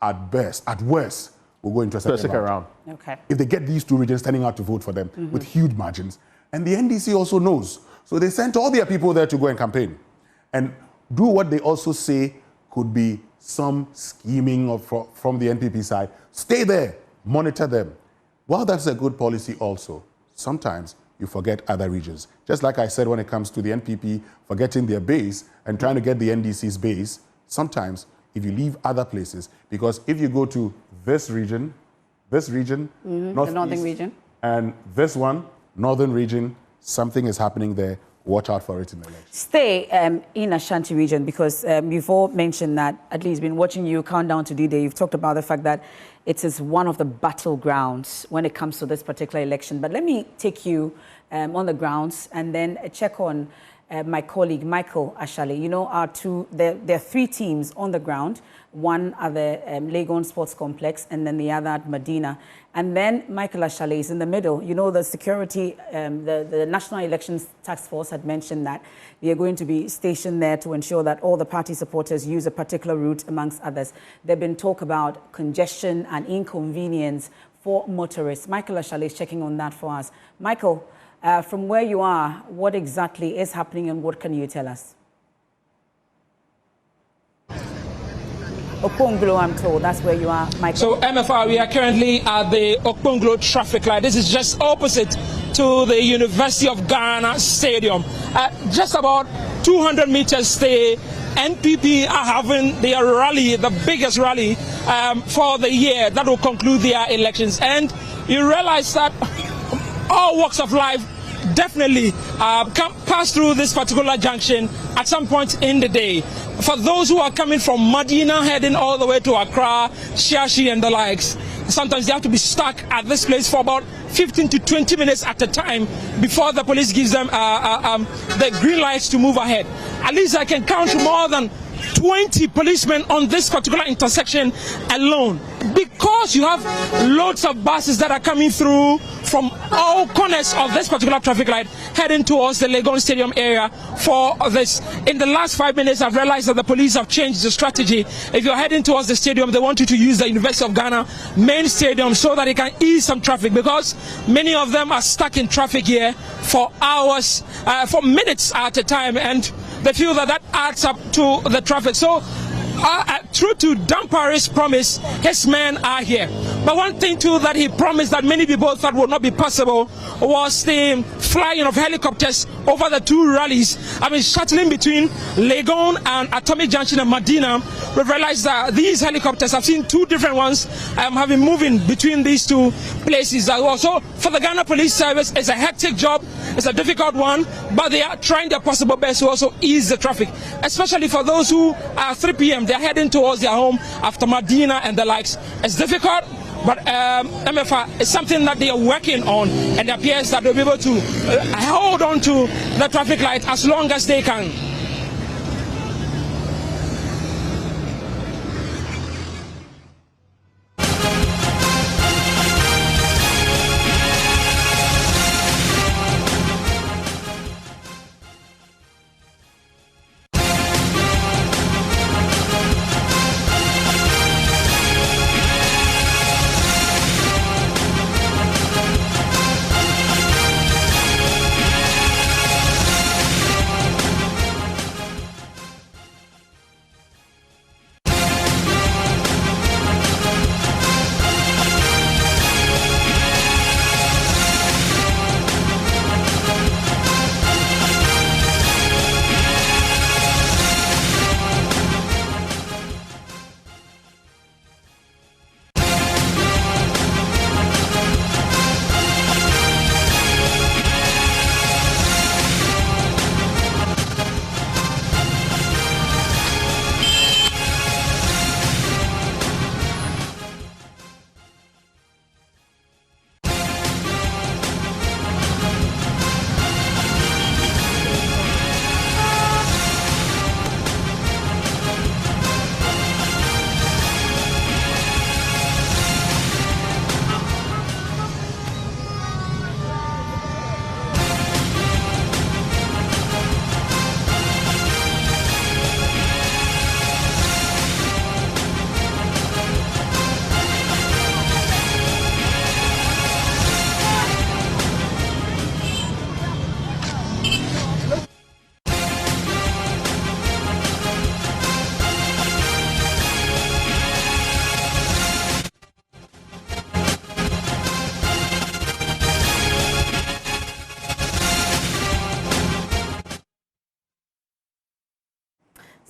at worst, will go into a second round. Okay. If they get these two regions turning out to vote for them with huge margins. And the NDC also knows. So they sent all their people there to go and campaign and do what they also say could be some scheming from the NPP side. Stay there, monitor them. While that's a good policy also, sometimes you forget other regions. Just like I said when it comes to the NPP forgetting their base and trying to get the NDC's base, sometimes if you leave other places, because if you go to this region, the northern region, and this one, northern region, something is happening there. Watch out for it in the election. Stay in Ashanti region, because you've all mentioned that, at least been watching you count down to D-Day, you've talked about the fact that it is one of the battlegrounds when it comes to this particular election. But let me take you on the grounds and then check on my colleague, Michael Ashale. You know, there are three teams on the ground, one at the Legon Sports Complex and then the other at Medina. And then Michael Ashale is in the middle. You know, the security, the National Elections Task Force had mentioned that they are going to be stationed there to ensure that all the party supporters use a particular route, amongst others. There's been talk about congestion and inconvenience for motorists. Michael Ashale is checking on that for us. Michael, from where you are, what exactly is happening and what can you tell us? Okponglo, I'm told. That's where you are, Michael. So, MFR, we are currently at the Okponglo traffic light. This is just opposite to the University of Ghana Stadium. Just about 200 meters stay. NPP are having their rally, the biggest rally for the year that will conclude their elections. And you realize that all walks of life definitely pass through this particular junction at some point in the day. For those who are coming from Medina heading all the way to Accra, Shashi and the likes, sometimes they have to be stuck at this place for about 15 to 20 minutes at a time before the police gives them the green lights to move ahead. At least I can count more than 20 policemen on this particular intersection alone, because you have loads of buses that are coming through from all corners of this particular traffic light heading towards the Legon Stadium area for this. In the last 5 minutes, I've realized that the police have changed the strategy. If you're heading towards the stadium, they want you to use the University of Ghana main stadium so that it can ease some traffic, because many of them are stuck in traffic here for hours, for minutes at a time, and they feel that that adds up to the traffic. So, true to Dampare's promise, his men are here. But one thing too that he promised that many people thought would not be possible was the flying of helicopters over the two rallies. I mean, shuttling between Legon and Atomic Junction and Medina. We've realized that these helicopters, I've seen two different ones, have been moving between these two places as well. So for the Ghana Police Service, it's a hectic job, it's a difficult one, but they are trying their possible best to also ease the traffic, especially for those who are 3 p.m. They're heading towards their home after Medina and the likes. It's difficult, but MFA is something that they are working on, and it appears that they'll be able to hold on to the traffic light as long as they can.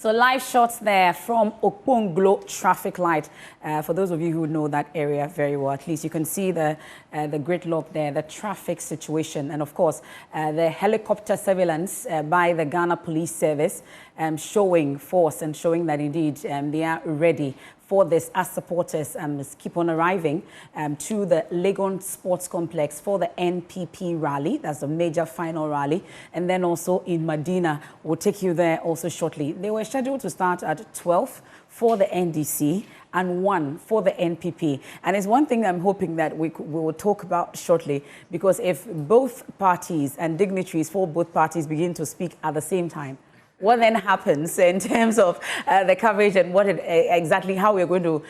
So live shots there from Okponglo traffic light. For those of you who know that area very well, at least you can see the gridlock there, the traffic situation, and of course the helicopter surveillance by the Ghana Police Service showing force and showing that indeed they are ready for this as supporters keep on arriving to the Legon Sports Complex for the NPP rally. That's the major final rally. And then also in Medina, we'll take you there also shortly. They were scheduled to start at 12 for the NDC and 1 for the NPP. And it's one thing I'm hoping that we will talk about shortly, because if both parties and dignitaries for both parties begin to speak at the same time, what then happens in terms of the coverage and what exactly how we're going to,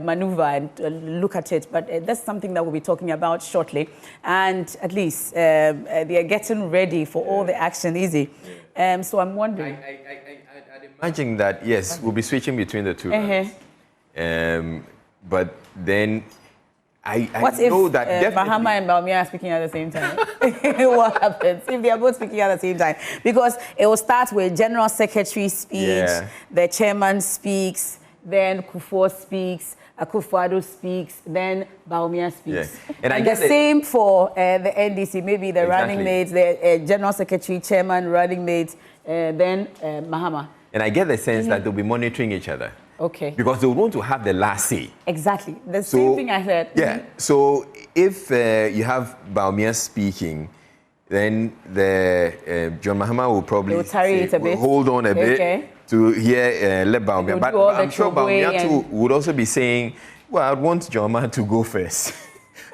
maneuver and look at it. But that's something that we'll be talking about shortly. And at least they are getting ready for all the action, easy. So I'm wondering. I'd imagine that, yes, we'll be switching between the two. But then I know that Bahama and Baumia are speaking at the same time? What happens if they are both speaking at the same time? Because it will start with General Secretary speech, the chairman speaks, then Kufuor speaks, Akufo-Addo speaks, then Baumia speaks. And I guess the same for the NDC, maybe the running mates, the General Secretary, chairman, running mates, then Mahama. And I get the sense that they'll be monitoring each other. Okay. Because they want to have the last say. Exactly. The same thing I said. Yeah. So if you have Baumia speaking, then the John Mahama will probably hold on a bit to hear let Baumia. But I'm sure Baumia too would also be saying, well, I want John Mahama to go first.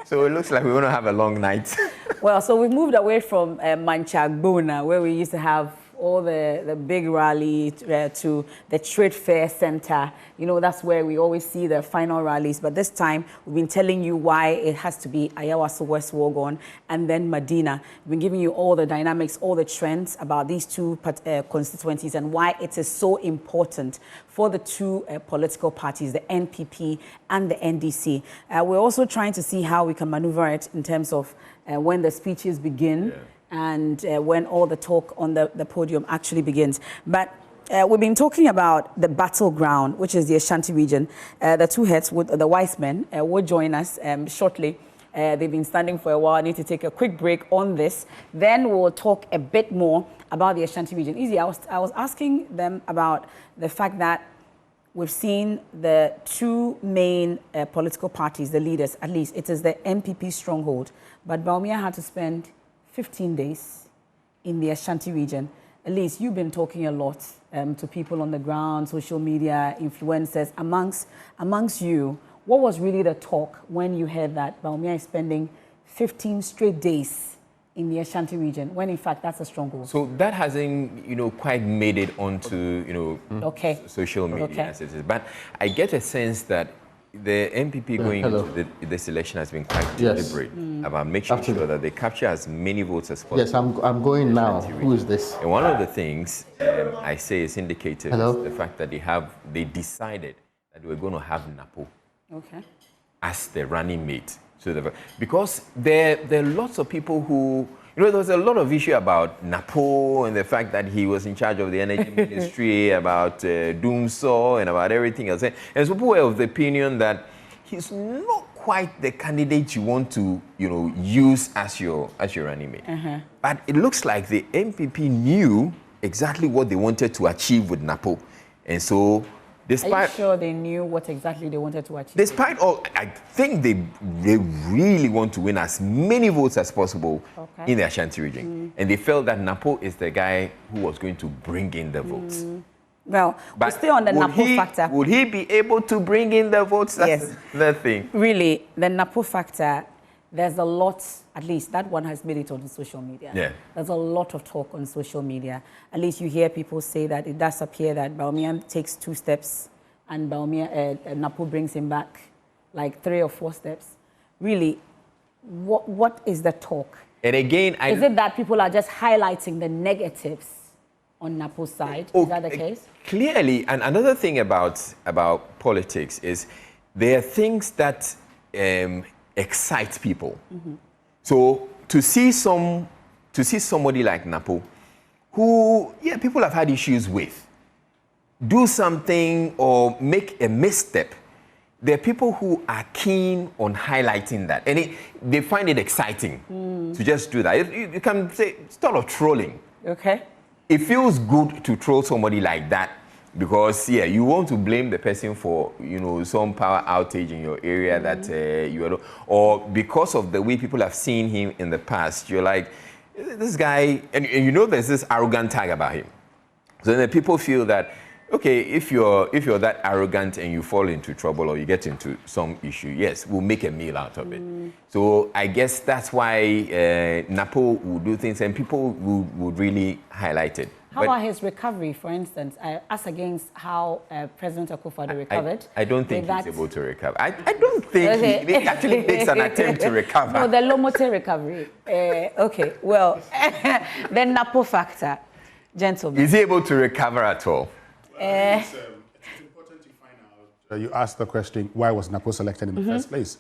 So it looks like we're going to have a long night. Well, so we've moved away from Manchagbona, where we used to have all the big rally to the Trade Fair Center. You know, that's where we always see the final rallies. But this time, we've been telling you why it has to be Ayawaso West Legon and then Medina. We've been giving you all the dynamics, all the trends about these two constituencies and why it is so important for the two political parties, the NPP and the NDC. We're also trying to see how we can maneuver it in terms of when the speeches begin. And when all the talk on the podium actually begins. But we've been talking about the battleground, which is the Ashanti region. The two heads, the wise men, will join us shortly. They've been standing for a while. I need to take a quick break on this. Then we'll talk a bit more about the Ashanti region. Easy, I was asking them about the fact that we've seen the two main political parties, the leaders, at least it is the NPP stronghold. But Baumia had to spend 15 days in the Ashanti region. At least you've been talking a lot to people on the ground, social media, influencers. Amongst you, what was really the talk when you heard that Baumia is spending 15 straight days in the Ashanti region, when in fact that's a stronghold? So that hasn't, quite made it onto, social media as it is. But I get a sense that the NPP going into this election has been quite deliberate about making sure that they capture as many votes as possible. Yes, I'm going now. Who is this? And one of the things I say is indicated is the fact that they decided that they were going to have Napo as the running mate. So because there are lots of people who, there was a lot of issue about Napo and the fact that he was in charge of the energy ministry, about Doomsaw and about everything else. And so people were of the opinion that he's not quite the candidate you want to, use as your running mate. But it looks like the NPP knew exactly what they wanted to achieve with Napo. And so are you sure they knew what exactly they wanted to achieve? Despite all, I think they really want to win as many votes as possible in the Ashanti region. And they felt that Napo is the guy who was going to bring in the votes. Well, we're still on the Napo factor. Would he be able to bring in the votes? That's the thing. Really, the Napo factor, there's a lot, at least that one has made it on social media. There's a lot of talk on social media. At least you hear people say that it does appear that Baumia takes 2 steps and Napo brings him back like 3 or 4 steps. Really, what is the talk? And again, is it that people are just highlighting the negatives on Napo's side? Is that the case? Clearly, and another thing about politics is there are things that excite people. So to see somebody like Napo, who people have had issues with, do something or make a misstep, there are people who are keen on highlighting that. And they find it exciting to just do that. You can say it's sort of trolling. Okay. It feels good to troll somebody like that because, yeah, you want to blame the person for, some power outage in your area that or because of the way people have seen him in the past, you're like, this guy, and there's this arrogant tag about him. So then people feel that, okay, if you're that arrogant and you fall into trouble or you get into some issue, yes, we'll make a meal out of it. So I guess that's why Napo will do things and people would really highlight it. How about his recovery, for instance, as against how President Akufo-Addo recovered? I don't think he's able to recover. I don't think he actually makes an attempt to recover. No, the Lomote recovery. Okay, well, then Napo factor, gentlemen. Is he able to recover at all? It's important to find out. You asked the question, why was Napo selected in the first place?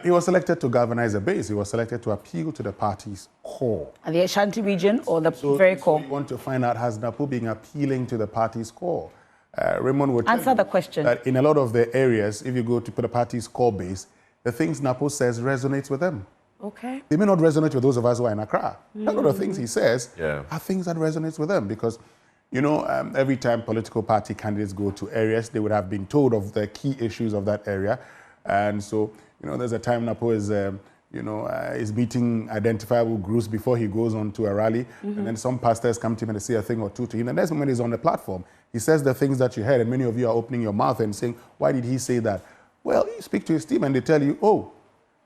He was selected to galvanize a base. He was selected to appeal to the party's core. The Ashanti region or the very core? We want to find out, has Napo been appealing to the party's core? Raymond would answer the question. That in a lot of the areas, if you go to the party's core base, the things Napo says resonates with them. Okay. They may not resonate with those of us who are in Accra. A lot of things he says are things that resonates with them because, every time political party candidates go to areas, they would have been told of the key issues of that area. And so, there's a time Napo is meeting identifiable groups before he goes on to a rally. And then some pastors come to him and they say a thing or two to him. And the next moment he's on the platform. He says the things that you heard, and many of you are opening your mouth and saying, why did he say that? Well, you speak to his team and they tell you, oh,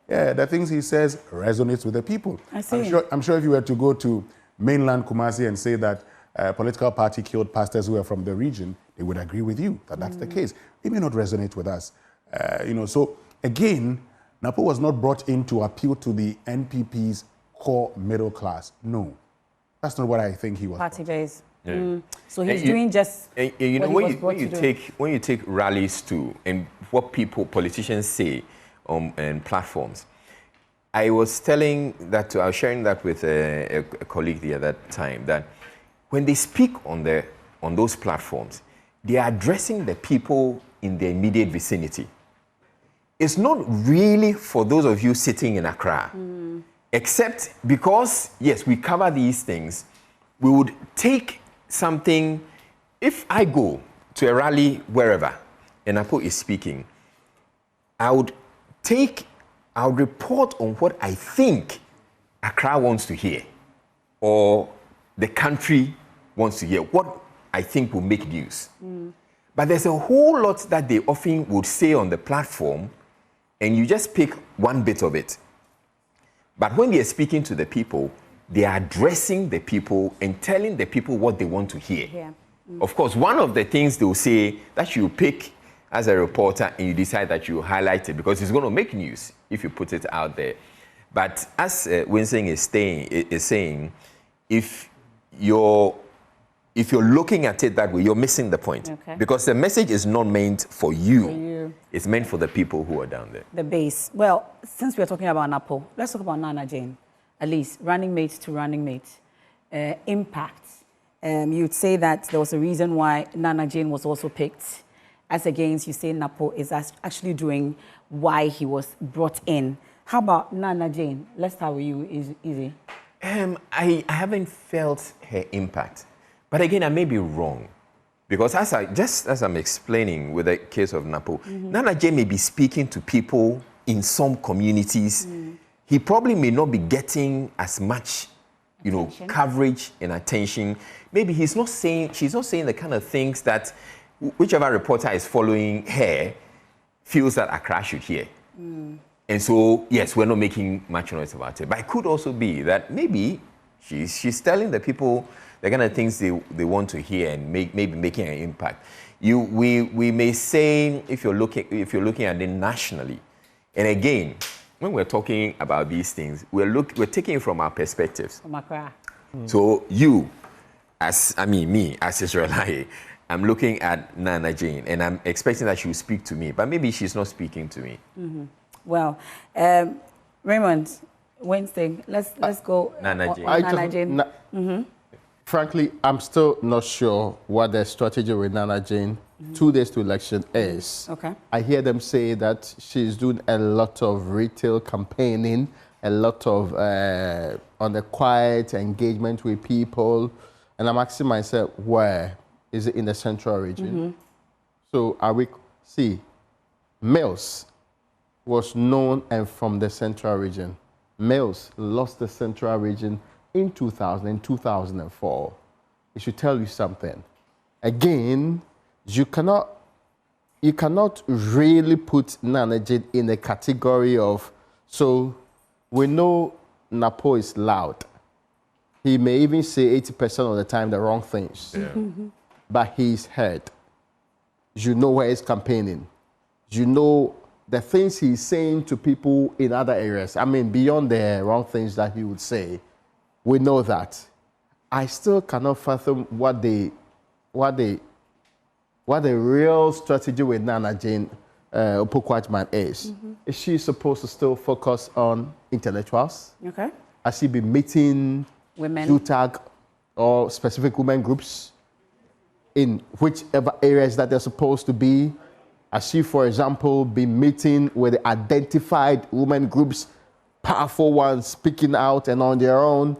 yeah, the things he says resonates with the people. I see. I'm sure if you were to go to mainland Kumasi and say that a political party killed pastors who are from the region, they would agree with you that that's the case. It may not resonate with us. So again, Napo was not brought in to appeal to the NPP's core middle class. No, that's not what I think he was. Party base. So he's doing just when you take rallies too, and what politicians say on platforms. I was sharing that with a colleague the other time that when they speak on those platforms, they are addressing the people in the immediate vicinity. It's not really for those of you sitting in Accra, except because, yes, we cover these things. We would take something, if I go to a rally wherever, and Napo is speaking, I would report on what I think Accra wants to hear, or the country wants to hear, what I think will make news. But there's a whole lot that they often would say on the platform, and you just pick one bit of it. But when they are speaking to the people, they are addressing the people and telling the people what they want to hear. Of course, one of the things they will say that you pick as a reporter and you decide that you highlight it because it's going to make news if you put it out there. But as Winston is saying, if you're looking at it that way, you're missing the point. Because the message is not meant for you. It's meant for the people who are down there. The base. Well, since we're talking about Napo, let's talk about Nana Jane. At least running mate to running mate. Impact. You'd say that there was a reason why Nana Jane was also picked. As against, you say Napo is actually doing why he was brought in. How about Nana Jane? Let's start with you, Easy. I haven't felt her impact. But again, I may be wrong. Because as I'm explaining with the case of Napo, Nana Jane may be speaking to people in some communities. He probably may not be getting as much, coverage and attention. Maybe she's not saying the kind of things that whichever reporter is following her feels that Accra should hear. And so, yes, we're not making much noise about it. But it could also be that maybe she's telling the people the kind of things they want to hear and maybe making an impact. We may say, if you're looking at it nationally, and again, when we're talking about these things, we're taking it from our perspectives. From Accra. So me, as Israeli, I'm looking at Nana Jane, and I'm expecting that she will speak to me, but maybe she's not speaking to me. Well, Raymond, Wednesday, let's go. Nana Jane. Frankly, I'm still not sure what their strategy with Nana Jane 2 days to election is. Okay. I hear them say that she's doing a lot of retail campaigning, a lot of on the quiet engagement with people. And I'm asking myself, where? Is it in the central region? So are we, see, Mills was known and from the central region. Mills lost the central region in 2000 and 2004. It should tell you something. Again, you cannot really put Nana Jane in a category of, so we know Napo is loud. He may even say 80% of the time the wrong things. Yeah. But he's heard. You know where he's campaigning. You know the things he's saying to people in other areas. I mean, beyond the wrong things that he would say. We know that. I still cannot fathom what the real strategy with Nana Jane Opoku-Agyeman is. Is she supposed to still focus on intellectuals? Okay. Has she been meeting women, UTAG or specific women groups in whichever areas that they're supposed to be? Has she, for example, been meeting with the identified women groups, powerful ones speaking out and on their own?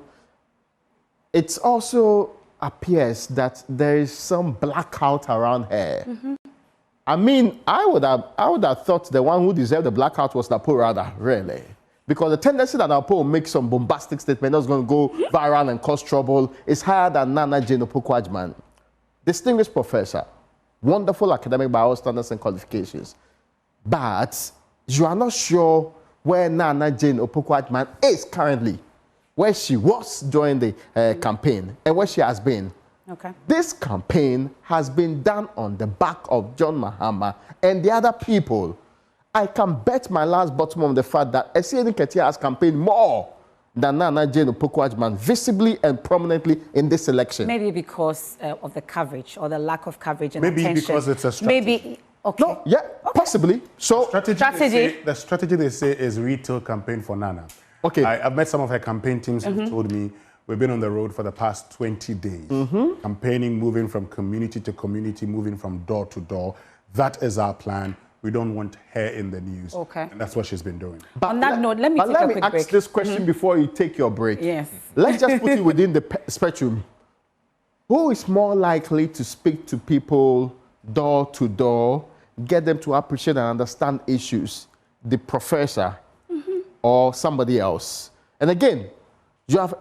It also appears that there is some blackout around her. I mean, I would have thought the one who deserved the blackout was Napo rather, really. Because the tendency that Napo makes some bombastic statement that's going to go viral and cause trouble is higher than Nana Jane Opoku-Agyeman. Distinguished professor, wonderful academic by all standards and qualifications. But you are not sure where Nana Jane Opoku-Agyeman is currently, where she was during the campaign and where she has been. Okay. This campaign has been done on the back of John Mahama and the other people. I can bet my last bottom on the fact that Esieni Ketia has campaigned more than Nana Jane Opoku-Agyeman visibly and prominently in this election. Maybe because of the coverage or the lack of coverage and maybe attention. Because it's a strategy. Maybe, okay. No, yeah, okay. Possibly. So the strategy they say is retail campaign for Nana. Okay. I've met some of her campaign teams who told me we've been on the road for the past 20 days, campaigning, moving from community to community, moving from door to door. That is our plan. We don't want her in the news. Okay. And that's what she's been doing. But on that note, let me take a quick break. Let me ask this question before you take your break. Yes. Let's just put it within the spectrum. Who is more likely to speak to people door to door, get them to appreciate and understand issues? The professor or somebody else? And again,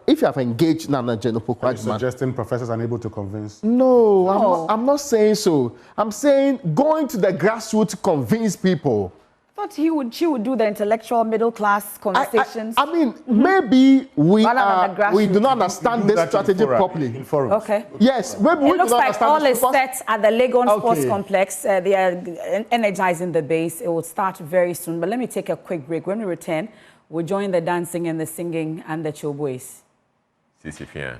if you have engaged Nana Jane Opoku-Agyeman, suggesting professors are unable to convince? No, I'm not saying so. I'm saying going to the grassroots to convince people. I thought she would do the intellectual middle class conversations. I mean, maybe we do not understand this strategy properly. Okay. Yes, maybe we do not understand. It looks like all is set at the Legon Sports Okay. Complex. They are energizing the base. It will start very soon. But let me take a quick break. When we return, we'll join the dancing and the singing and the chill boys. Sisifia.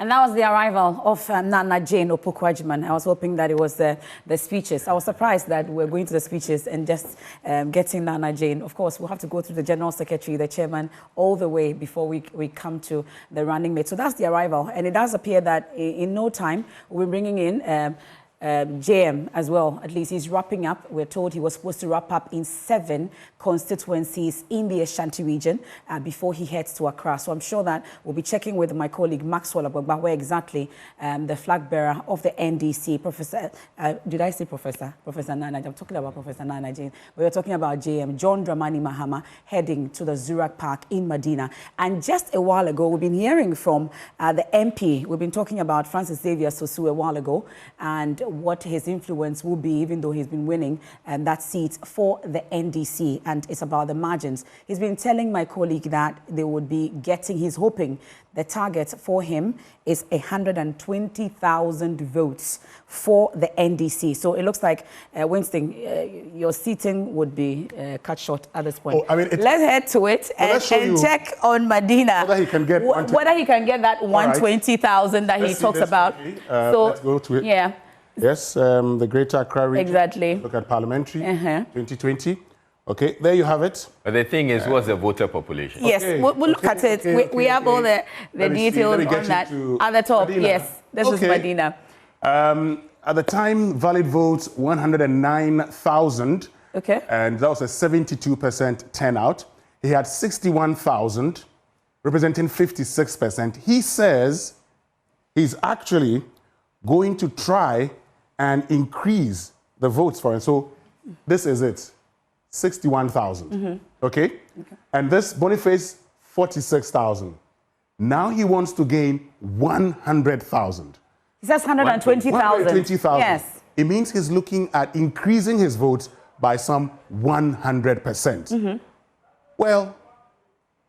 And that was the arrival of Nana Jane Opoku-Agyeman. I was hoping that it was the speeches. I was surprised that we're going to the speeches and just getting Nana Jane. Of course, we'll have to go through the General Secretary, the Chairman, all the way before we come to the running mate. So that's the arrival. And it does appear that in no time, we're bringing in JM as well. At least he's wrapping up. We're told he was supposed to wrap up in 7 constituencies in the Ashanti region before he heads to Accra. So I'm sure that we'll be checking with my colleague Maxwell about where exactly the flag bearer of the NDC, Professor, did I say Professor? Professor Nana, I'm talking about Professor Nana Jane. We're talking about JM, John Dramani Mahama, heading to the Zurich Park in Medina. And just a while ago, we've been hearing from the MP. We've been talking about Francis Xavier Sosu a while ago, and what his influence will be, even though he's been winning that seat for the NDC, and it's about the margins. He's been telling my colleague that they would be getting, he's hoping the target for him is 120,000 votes for the NDC. So it looks like, Winston, your seating would be cut short at this point. Oh, I mean, let's head to it and check on Medina. Whether he can get, that 120,000 that he talks about. So let's go to it. Yeah. Yes, the Greater Accra region. Exactly. Look at parliamentary 2020. Okay, there you have it. But the thing is, what's the voter population? Yes, we'll look at it. We have all the details on that at the top. Medina. Yes, this is Medina. At the time, valid votes 109,000. Okay. And that was a 72% turnout. He had 61,000, representing 56%. He says he's actually going to try and increase the votes for him. So this is it, 61,000, okay? And this Boniface, 46,000. Now he wants to gain 100,000. He says 120,000. 120,000. Yes. It means he's looking at increasing his votes by some 100%. Well,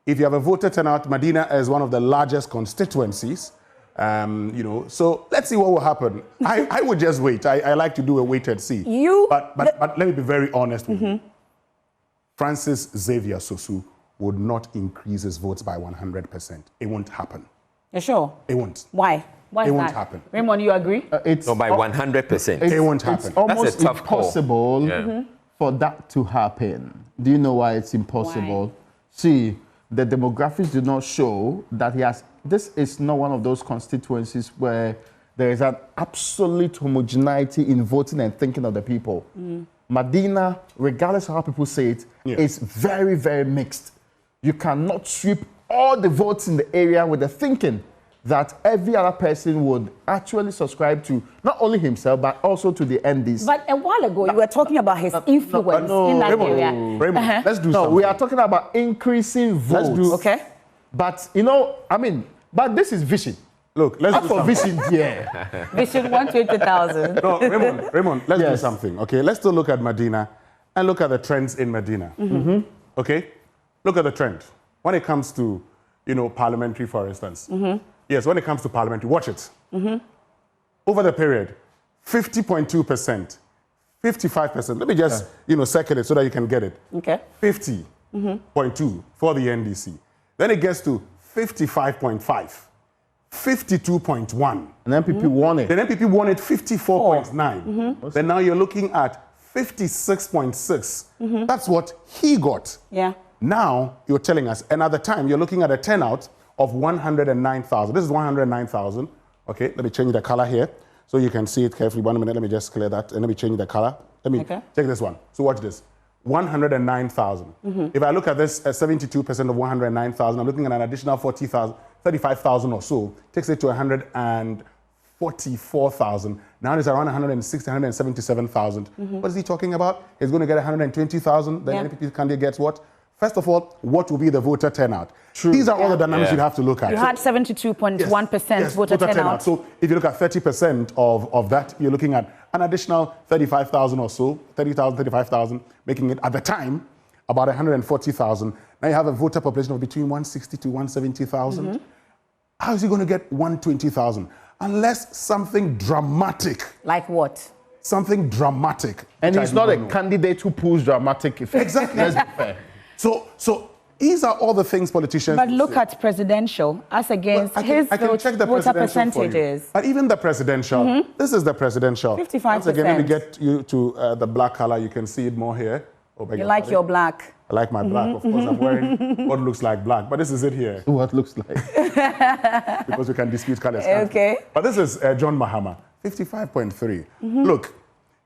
if you have a voter turnout, Medina is one of the largest constituencies. You know, so let's see what will happen. I would just wait. I like to do a wait and see. But let me be very honest with you. Francis Xavier Sosu would not increase his votes by 100%. It won't happen. You're sure? It won't. Why? Why it is won't that? happen. Raymond, you agree? No, by 100%. It won't happen. It's almost That's a tough impossible for that to happen. Do you know why it's impossible? Why? See, the demographics do not show that he has. This is not one of those constituencies where there is an absolute homogeneity in voting and thinking of the people. Medina, regardless of how people say it, is very, very mixed. You cannot sweep all the votes in the area with the thinking that every other person would actually subscribe to, not only himself, but also to the NDC. But a while ago, you were talking about his influence in that area. Raymond, let's do something. We are talking about increasing votes. Let's do. Okay. But, you know, I mean, but this is vision. Look, let's do something. Vision, yeah. Vision 120,000. No, Raymond, let's do something, okay? Let's still look at Medina and look at the trends in Medina. Okay? Look at the trend. When it comes to, you know, parliamentary, for instance. Yes, when it comes to parliamentary, watch it. Over the period, 50.2%, 55%. Let me just, you know, circle it so that you can get it. Okay. 50.2 for the NDC. Then it gets to 55.5, 52.1. And NPP won it. Then NPP won it 54.9. Then now you're looking at 56.6. That's what he got. Yeah. Now you're telling us, and at the time you're looking at a turnout of 109,000. This is 109,000. Okay, let me change the color here so you can see it carefully. 1 minute, let me just clear that and let me change the color. Let me take this one. So watch this. 109,000. If I look at this at 72% of 109,000, I'm looking at an additional 35,000 or so, takes it to 144,000. Now it's around 160, 177,000. What is he talking about? He's going to get 120,000. Then NPP candidate gets what? First of all, what will be the voter turnout? These are all the dynamics you'd have to look at. You had 72.1% voter turnout. So if you look at 30% of that, you're looking at an additional 35,000 or so, 30,000, 35,000, making it at the time about 140,000. Now you have a voter population of between 160 to 170,000. How is he going to get 120,000? Unless something dramatic. Like what? Something dramatic. And he's not a candidate who pulls dramatic effects. Exactly. Let's be fair. So these are all the things politicians. But look at presidential as against his voter percentages. But even the presidential, this is the presidential. 55%. Once again, let me get you to the black color. You can see it more here. You like your black? I like my black. Of course, I'm wearing what looks like black. But this is it here. What looks like? Because we can dispute colors. Okay. But this is John Mahama, 55.3. Look,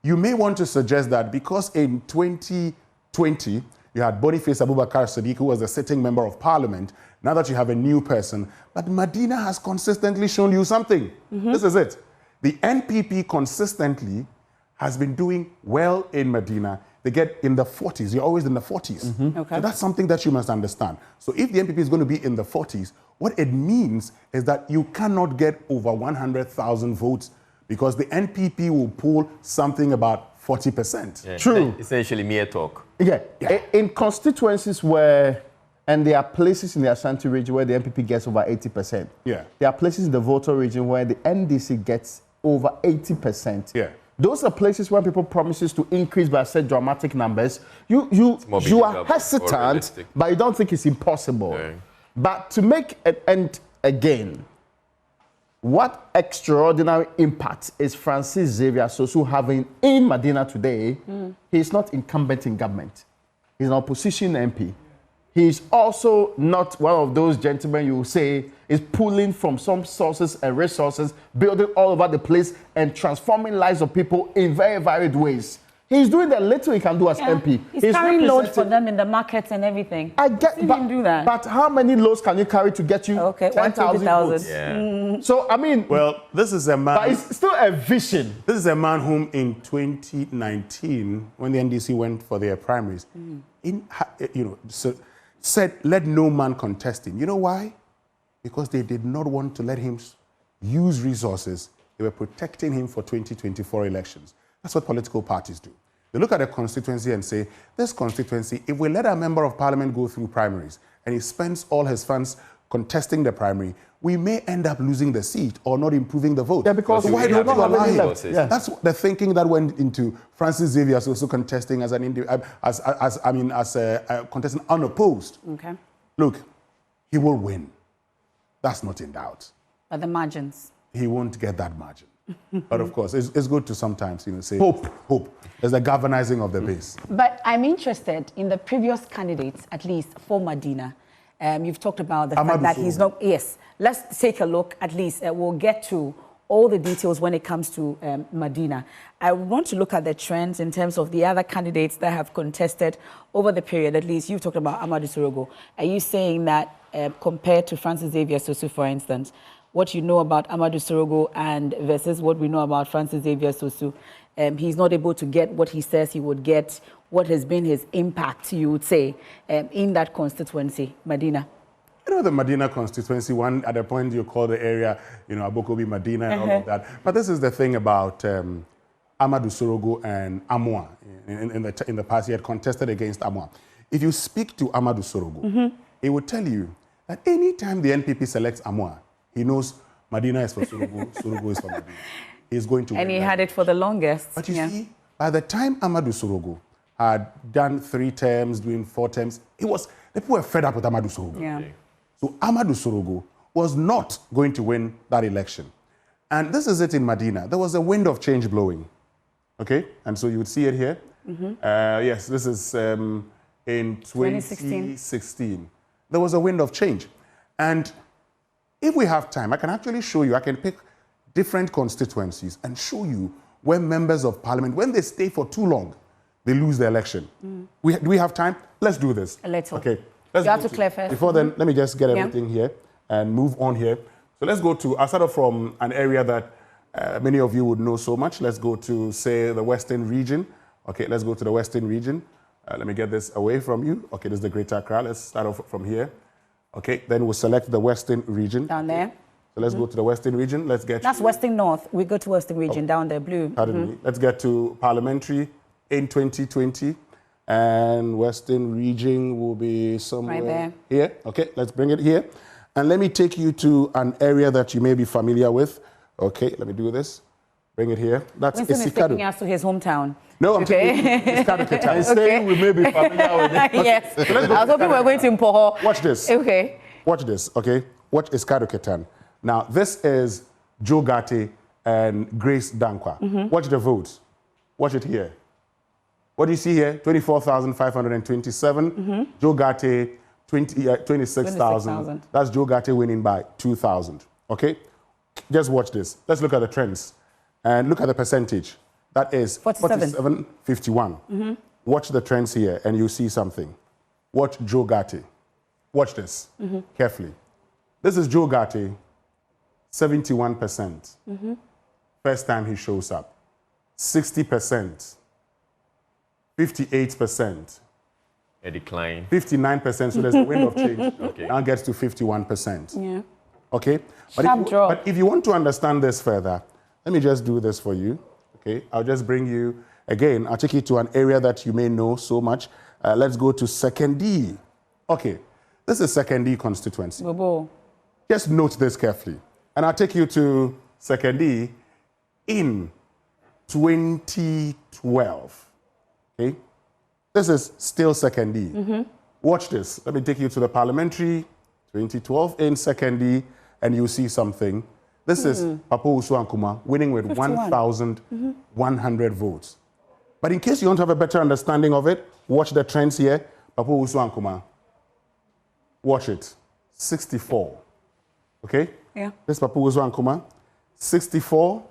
you may want to suggest that because in 2020, you had Boniface Abubakar Sadiq, who was the sitting member of parliament. Now that you have a new person, but Medina has consistently shown you something. This is it. The NPP consistently has been doing well in Medina. They get in the 40s. You're always in the 40s. Okay. So that's something that you must understand. So if the NPP is going to be in the 40s, what it means is that you cannot get over 100,000 votes because the NPP will poll something about 40%. Yeah, True. Essentially mere talk. Yeah. In constituencies where, and there are places in the Ashanti region where the NPP gets over 80%. Yeah. There are places in the Volta region where the NDC gets over 80%. Yeah. Those are places where people promises to increase by such dramatic numbers. You are hesitant, but you don't think it's impossible. Yeah. But to make it, and again, what extraordinary impact is Francis Xavier Sosu having in Medina today? He's not incumbent in government. He's an opposition MP. He's also not one of those gentlemen you say is pulling from some sources and resources, building all over the place and transforming lives of people in very varied ways. He's doing the little he can do as MP. He's carrying loads for them in the markets and everything. I get, but, do that. But how many loads can you carry to get you 10,000 votes? Yeah. So, I mean... Well, this is a man... But it's still a vision. This is a man whom in 2019, when the NDC went for their primaries, said, let no man contest him. You know why? Because they did not want to let him use resources. They were protecting him for 2024 elections. That's what political parties do. They look at a constituency and say, this constituency, if we let a member of parliament go through primaries and he spends all his funds contesting the primary, we may end up losing the seat or not improving the vote. Yeah, because so why don't you allow him? Yeah. That's the thinking that went into Francis Xavier also contesting as a contestant unopposed. Okay. Look, he will win. That's not in doubt. But the margins? He won't get that margin. But of course, it's good to sometimes say hope. There's a galvanizing of the base. But I'm interested in the previous candidates, at least for Medina. You've talked about the fact that he's not. Yes, let's take a look. At least we'll get to all the details when it comes to Medina. I want to look at the trends in terms of the other candidates that have contested over the period. At least you've talked about Amadou Sorogo. Are you saying that compared to Francis Xavier Sosu, for instance, what you know about Amadou Sorogo and versus what we know about Francis Xavier Sosu, he's not able to get what he says he would get? What has been his impact, you would say, in that constituency, Medina? You know, the Medina constituency, one at a point you call the area, Abokobi, Medina, and all of that. But this is the thing about Amadou Sorogo and Amwa. In the past, he had contested against Amwa. If you speak to Amadou Sorogo, he would tell you that anytime the NPP selects Amwa, he knows Medina is for Sorogo, Sorogo is for Medina. He's going to win. And he had it for the longest. But you see, by the time Amadou Sorogo had done 3 terms, doing 4 terms, people were fed up with Amadou Sorogo. Yeah. So Amadou Sorogo was not going to win that election. And this is it in Medina. There was a wind of change blowing. Okay? And so you would see it here. Yes, this is in 2016. There was a wind of change. And if we have time, I can actually show you, I can pick different constituencies and show you where members of parliament, when they stay for too long, they lose the election. Do we have time? Let's do this. A little. Okay. You have to clear first. Before then, let me just get everything here and move on here. So let's go to, I'll start off from an area that many of you would know so much. Let's go to, say, the Western region. Okay, let's go to the Western region. Let me get this away from you. Okay, this is the Greater Accra. Let's start off from here. Okay, then we'll select the Western region. Down there. So let's go to the Western region. Let's get That's Western North. We go to Western region, down there, blue. Pardon me. Let's get to parliamentary in 2020. And Western region will be somewhere right there. Here. Okay, let's bring it here. And let me take you to an area that you may be familiar with. Okay, let me do this. Bring it here. That's Winston is taking us to his hometown. No, I'm taking Iskadu I'm saying we may be familiar with it. Yes. I was hoping we were going to Mpoho. Watch this. Okay. Watch this, okay? Watch Iskadu Ketan. Now, this is Joe Gatti and Grace Dankwa. Watch the votes. Watch it here. What do you see here? 24,527. Joe Gatti, 26,000. That's Joe Gatti winning by 2,000. Okay? Just watch this. Let's look at the trends. And look at the percentage. That is 47.51. Watch the trends here and you'll see something. Watch Joe Gatti. Watch this carefully. This is Joe Gatti, 71%. First time he shows up. 60%. 58%. A decline. 59%, so there's a wind of change. Okay. Now gets to 51%. Yeah. Okay? But if you want to understand this further, let me just do this for you. Okay? I'll just bring you, again, I'll take you to an area that you may know so much. Let's go to Second D. Okay. This is Second D constituency. Bobo. Just note this carefully. And I'll take you to Second D in 2012. Okay? This is still Second D. Watch this. Let me take you to the parliamentary 2012 in Second D, and you'll see something. This is Papa Usu Ankuma winning with 1,100 votes. But in case you want to have a better understanding of it, watch the trends here. Papa Usu Ankuma. Watch it. 64. Okay? Yeah. This is Papa Usu Ankuma. 64.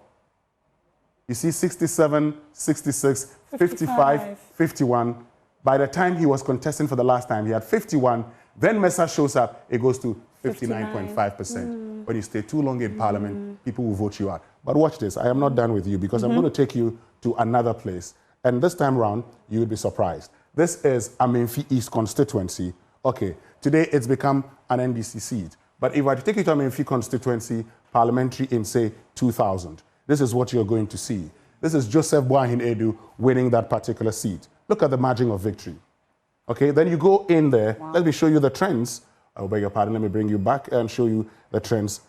You see 67, 66, 55, 51. By the time he was contesting for the last time, he had 51. Then Mesa shows up, it goes to 59.5%. When you stay too long in Parliament, people will vote you out. But watch this. I am not done with you because I'm going to take you to another place. And this time round, you will be surprised. This is Amenfi East constituency. Okay, today it's become an NDC seat. But if I take you to Amenfi constituency, parliamentary in, say, 2000, this is what you're going to see. This is Joseph Boahin Edu winning that particular seat. Look at the margin of victory. Okay, then you go in there. Let me show you the trends. I beg your pardon. Let me bring you back and show you the trends.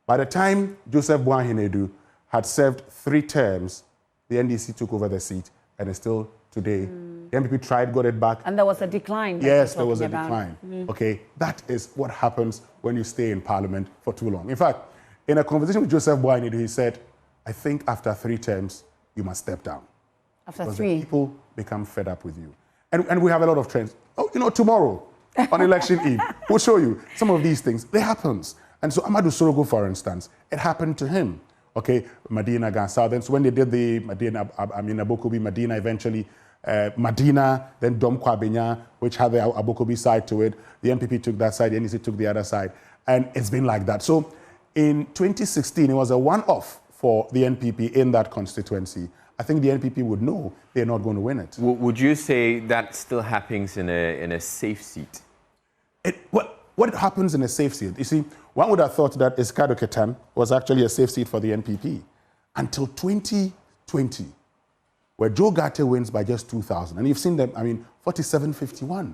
By the time Joseph Boahin Edu had served 3 terms, the NDC took over the seat, and it's still today. The MPP tried, got it back. And there was a decline. Yes, there was a decline. Okay, that is what happens when you stay in Parliament for too long. In fact, in a conversation with Joseph Boahin Edu, he said, I think after 3 terms, you must step down. After because 3. The people become fed up with you. And we have a lot of trends. Oh, you know, tomorrow, on election eve, we'll show you some of these things. They happens. And so Amadou Sorogo, for instance, it happened to him. Okay, Medina gone south. Then so when they did the Medina, Abokobi, Medina eventually, Medina, then Dom Kwabenya, which had the Abokobi side to it. The MPP took that side, the NDC took the other side. And it's been like that. So in 2016, it was a one-off for the NPP in that constituency. I think the NPP would know they're not going to win it. Would you say that still happens in a safe seat? What happens in a safe seat? You see, one would have thought that Iskadu Ketan was actually a safe seat for the NPP until 2020, where Joe Gatti wins by just 2,000. And you've seen them, 47-51.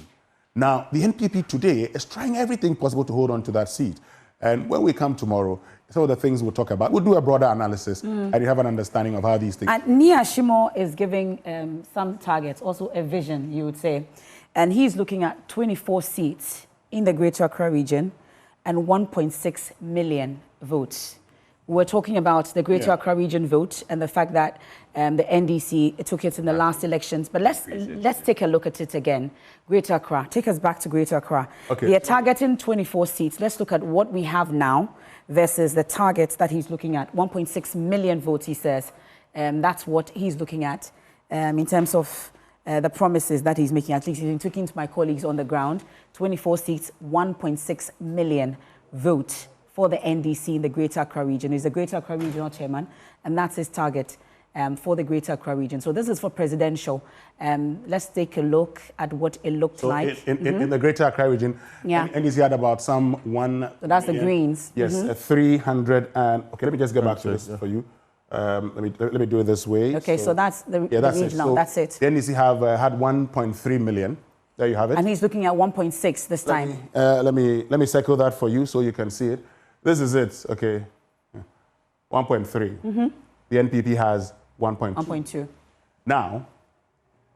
Now, the NPP today is trying everything possible to hold on to that seat. And when we come tomorrow, some of the things we'll talk about, we'll do a broader analysis and you have an understanding of how these things... And Nia Shimo is giving some targets, also a vision, you would say. And he's looking at 24 seats in the Greater Accra region and 1.6 million votes. We're talking about the Greater Accra region vote and the fact that the NDC took it in the last elections. But let's take a look at it again. Greater Accra. Take us back to Greater Accra. Okay. They are targeting 24 seats. Let's look at what we have now versus the targets that he's looking at. 1.6 million votes, he says. That's what he's looking at in terms of the promises that he's making. At least he's talking to my colleagues on the ground. 24 seats, 1.6 million votes for the NDC in the Greater Accra region. He's the Greater Accra Regional Chairman, and that's his target for the Greater Accra region. So this is for presidential. Let's take a look at what it looked like. In the Greater Accra region, NDC had about some 1... So that's the Greens. Yes, 300 and... Okay, let me just get back to this for you. Let me do it this way. Okay, so that's the regional. That's it. The NDC had 1.3 million. There you have it. And he's looking at 1.6 this time. Let me circle that for you so you can see it. This is it, okay. 1.3. the NPP has 1.2. 1.2. Now,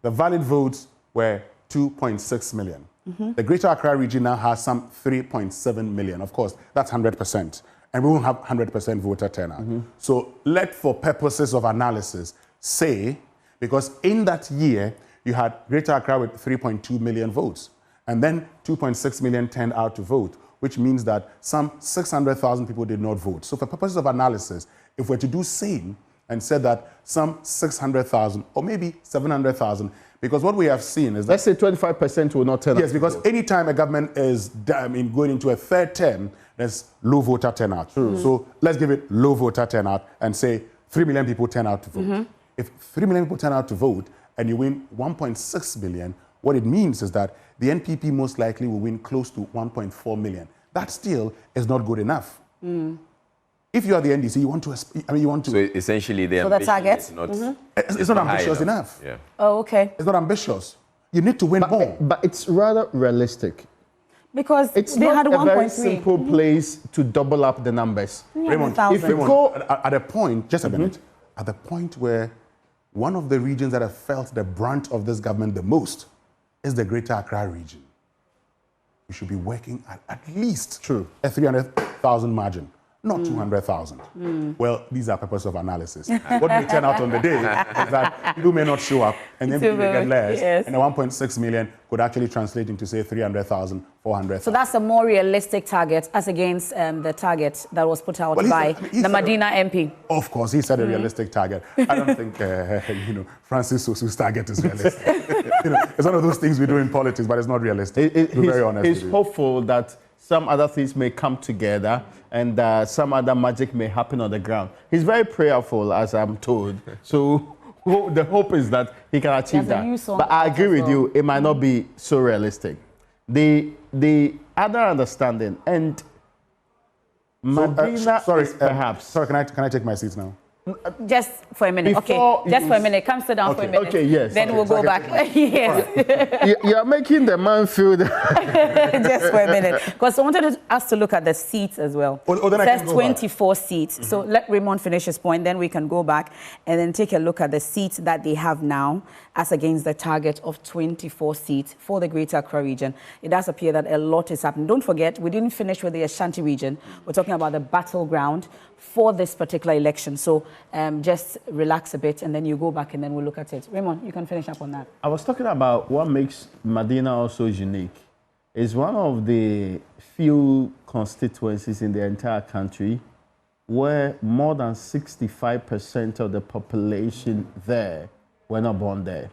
the valid votes were 2.6 million. Mm-hmm. The Greater Accra region now has some 3.7 million. Of course, that's 100%. And we won't have 100% voter turnout. Mm-hmm. So let, for purposes of analysis, say, because in that year, you had Greater Accra with 3.2 million votes. And then 2.6 million turned out to vote, which means that some 600,000 people did not vote. So for purposes of analysis, if we're to do same and said that some 600,000 or maybe 700,000, because what we have seen is that... Let's say 25% will not turn out. Yes, because anytime a government is going into a third term, there's low voter turnout. So let's give it low voter turnout and say 3 million people turn out to vote. Mm-hmm. If 3 million people turn out to vote and you win 1.6 billion, what it means is that the NPP most likely will win close to 1.4 million. That still is not good enough. If you are the NDC, you want to... So essentially, the ambition target is not... It's not ambitious enough. Yeah. Oh, okay. It's not ambitious. You need to win more. But it's rather realistic. Because it's they not had a 1.3. very simple place to double up the numbers. Raymond, if you go at a point, just a minute, at the point where one of the regions that have felt the brunt of this government the most is the Greater Accra region. We should be working at least a 300,000 margin, not 200,000. Well, these are purposes of analysis. What may turn out on the day is that people may not show up and then people may get less, and the 1.6 million could actually translate into, say, 300,000, 400,000. So that's a more realistic target as against the target that was put out by the Medina MP. Of course, he said a realistic target. I don't think, Francis Sosu's target is realistic. It's one of those things we do in politics, but it's not realistic, to be very honest. He's hopeful that some other things may come together and some other magic may happen on the ground. He's very prayerful, as I'm told. So the hope is that he can achieve that. But I agree with you, it might not be so realistic. The other understanding, and Medina is perhaps... Sorry, can I take my seat now? Just for a minute. Just for a minute. Come sit down for a minute. Okay, yes. Then we'll go back. Yes. You're making the man feel just for a minute. Because I wanted us to look at the seats as well. Then it says 24 seats. So let Raymond finish his point, then we can go back and then take a look at the seats that they have now as against the target of 24 seats for the Greater Accra region. It does appear that a lot is happening. Don't forget, we didn't finish with the Ashanti region. We're talking about the battleground for this particular election. So just relax a bit and then you go back and then we'll look at it. Raymond, you can finish up on that. I was talking about what makes Medina also unique. It's one of the few constituencies in the entire country where more than 65% of the population there were not born there.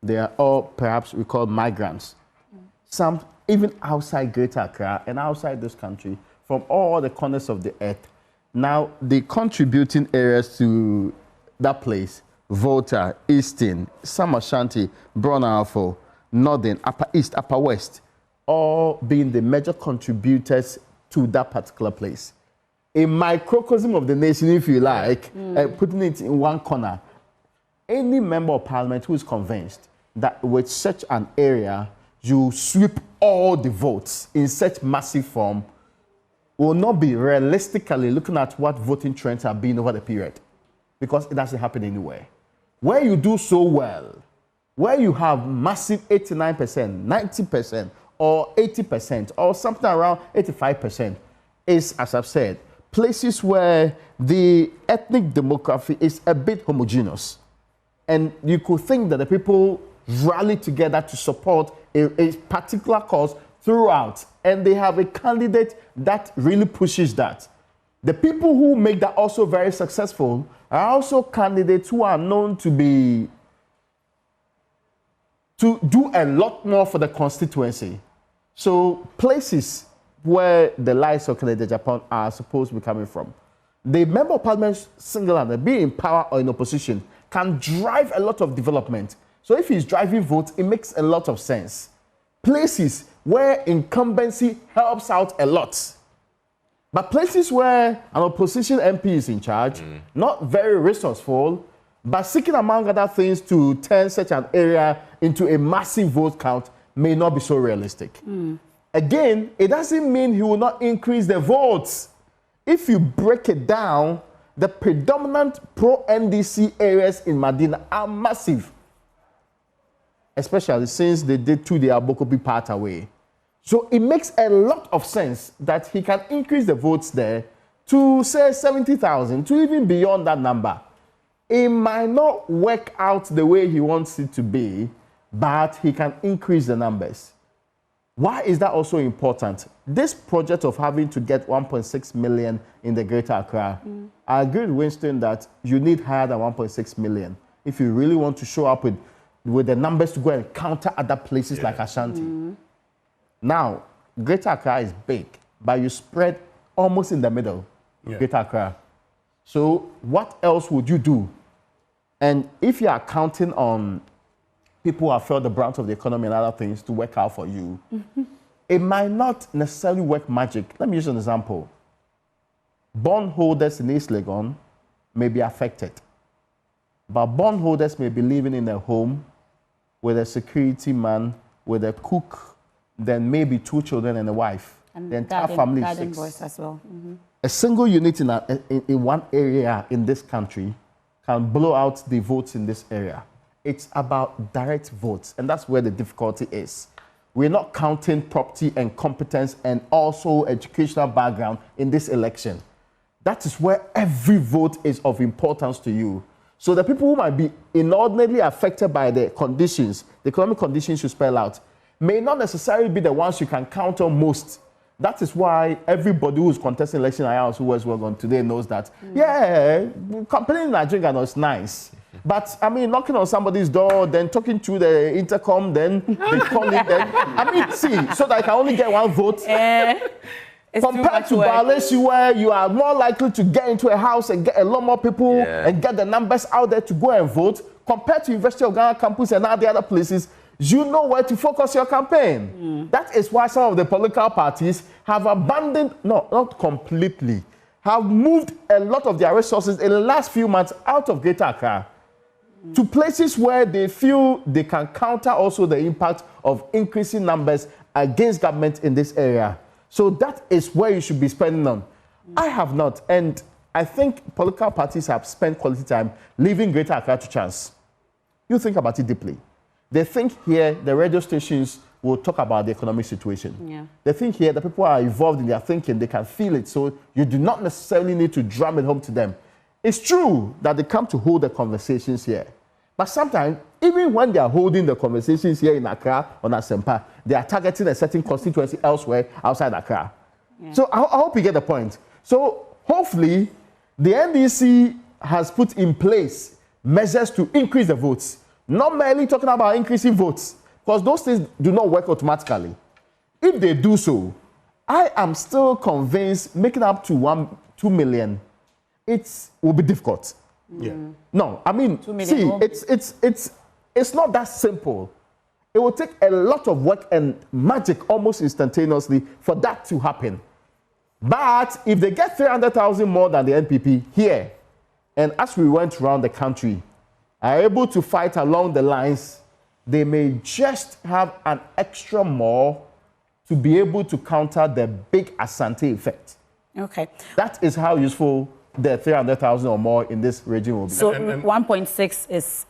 They are all, perhaps we call migrants. Some even outside Greater Accra and outside this country, from all the corners of the earth. Now, the contributing areas to that place, Volta, Eastern, some Ashanti, Brunalfo, Northern, Upper East, Upper West, all being the major contributors to that particular place. A microcosm of the nation, if you like, putting it in one corner. Any member of parliament who is convinced that with such an area, you sweep all the votes in such massive form, will not be realistically looking at what voting trends have been over the period, because it doesn't happen anywhere. Where you do so well, where you have massive 89%, 90%, or 80%, or something around 85%, is, as I've said, places where the ethnic demography is a bit homogeneous. And you could think that the people rally together to support a particular cause throughout, and they have a candidate that really pushes that. The people who make that also very successful are also candidates who are known to do a lot more for the constituency. So places where the likes of Canada, Japan are supposed to be coming from, the member of parliament single-handed, be in power or in opposition, can drive a lot of development. So if he's driving votes, it makes a lot of sense. Places where incumbency helps out a lot. But places where an opposition MP is in charge, not very resourceful, but seeking among other things to turn such an area into a massive vote count may not be so realistic. Again, it doesn't mean he will not increase the votes. If you break it down, the predominant pro-NDC areas in Medina are massive, especially since they did to the Abokobi part away. So it makes a lot of sense that he can increase the votes there to, say, 70,000, to even beyond that number. It might not work out the way he wants it to be, but he can increase the numbers. Why is that also important? This project of having to get 1.6 million in the Greater Accra, I agree with Winston that you need higher than 1.6 million if you really want to show up with the numbers to go and counter other places like Ashanti. Now, Greater Accra is big, but you spread almost in the middle, Greater Accra. So what else would you do? And if you are counting on people who have felt the brunt of the economy and other things to work out for you, it might not necessarily work magic. Let me use an example. Bondholders in East Legon may be affected, but bondholders may be living in a home with a security man, with a cook, then maybe 2 children and a wife. And the entire family is 6. Boys as well. A single unit in one area in this country can blow out the votes in this area. It's about direct votes, and that's where the difficulty is. We're not counting property and competence and also educational background in this election. That is where every vote is of importance to you. So the people who might be inordinately affected by the conditions, the economic conditions you spell out, may not necessarily be the ones you can count on most. That is why everybody who's contesting election who was on today knows that, campaigning in Nigeria is nice. But, I mean, knocking on somebody's door, then talking through the intercom, then they call it, then, I mean, see, so that I can only get 1 vote. Compared to violence, where you are more likely to get into a house and get a lot more people and get the numbers out there to go and vote, compared to University of Ghana campus and all the other places, you know where to focus your campaign. That is why some of the political parties have abandoned, no, not completely, have moved a lot of their resources in the last few months out of Greater Accra to places where they feel they can counter also the impact of increasing numbers against government in this area. So that is where you should be spending on. I have not, and I think political parties have spent quality time leaving Greater Accra to chance. You think about it deeply. They think here the radio stations will talk about the economic situation. They think here the people are involved in their thinking, they can feel it, so you do not necessarily need to drum it home to them. It's true that they come to hold the conversations here, but sometimes, even when they are holding the conversations here in Accra or Asempa, they are targeting a certain constituency elsewhere outside Accra. So I hope you get the point. So hopefully, the NDC has put in place measures to increase the votes. Not merely talking about increasing votes, because those things do not work automatically. If they do so, I am still convinced making up to 2 million, it will be difficult. No, I mean, see, it's not that simple. It will take a lot of work and magic almost instantaneously for that to happen. But if they get 300,000 more than the NPP here, and as we went around the country, are able to fight along the lines, they may just have an extra more to be able to counter the big Ashanti effect. Okay. That is how useful the 300,000 or more in this region will be. So 1.6 is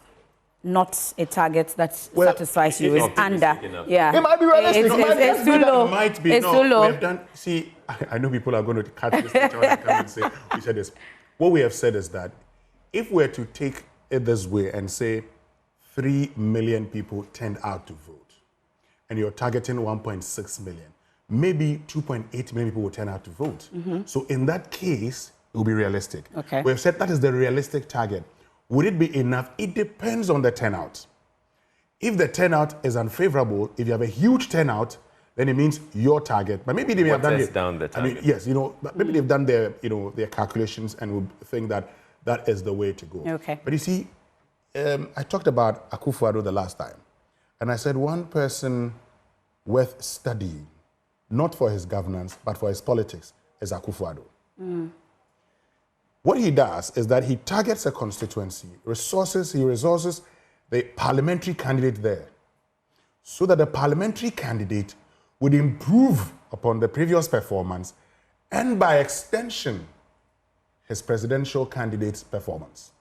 not a target that satisfies you. It's under. It might be realistic. It's too low. It might be. It's too low. We have done, see, I know people are going to catch this later on and come and say, we said this. What we have said is that if we're to take it this way and say 3 million people turned out to vote, and you're targeting 1.6 million, maybe 2.8 million people will turn out to vote. So in that case, it will be realistic. Okay. We have said that is the realistic target. Would it be enough? It depends on the turnout. If the turnout is unfavorable, if you have a huge turnout, then it means your target. But maybe they may have done the target. I mean, yes, but maybe they've done their, their calculations and would think that that is the way to go. Okay. But you see, I talked about Akufo-Addo the last time, and I said one person worth studying, not for his governance, but for his politics, is Akufo-Addo. What he does is that he targets a constituency, he resources the parliamentary candidate there, so that the parliamentary candidate would improve upon the previous performance, and by extension, his presidential candidate's performance.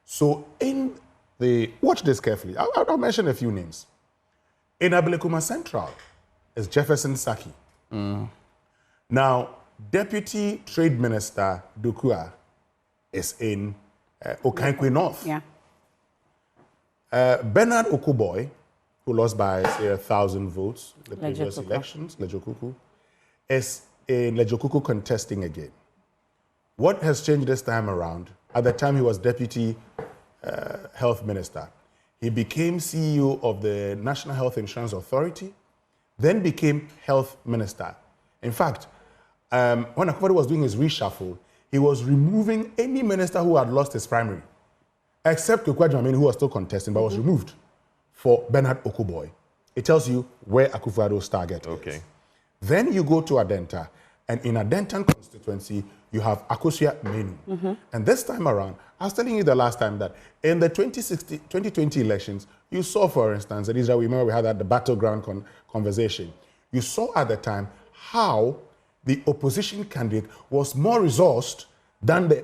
So watch this carefully. I'll mention a few names. In Ablekuma Central is Jefferson Saki. Now, Deputy Trade Minister Dukua is in Okankwe North. Yeah. Bernard Okuboy, who lost by, say, 1,000 votes in the previous elections, Lejokuku, is in Lejokuku contesting again. What has changed this time around? At the time he was Deputy Health Minister, he became CEO of the National Health Insurance Authority, then became Health Minister. In fact, when Akufo-Addo was doing his reshuffle, he was removing any minister who had lost his primary, except Kweku Adjumameni, who was still contesting, but was removed for Bernard Okuboy. It tells you where Akufo-Addo's target is. Then you go to Adenta, and in Adentan constituency, you have Akosua Menu. And this time around, I was telling you the last time that in the 2020 elections, you saw, for instance, that Israel, remember we had the battleground conversation. You saw at the time how the opposition candidate was more resourced than the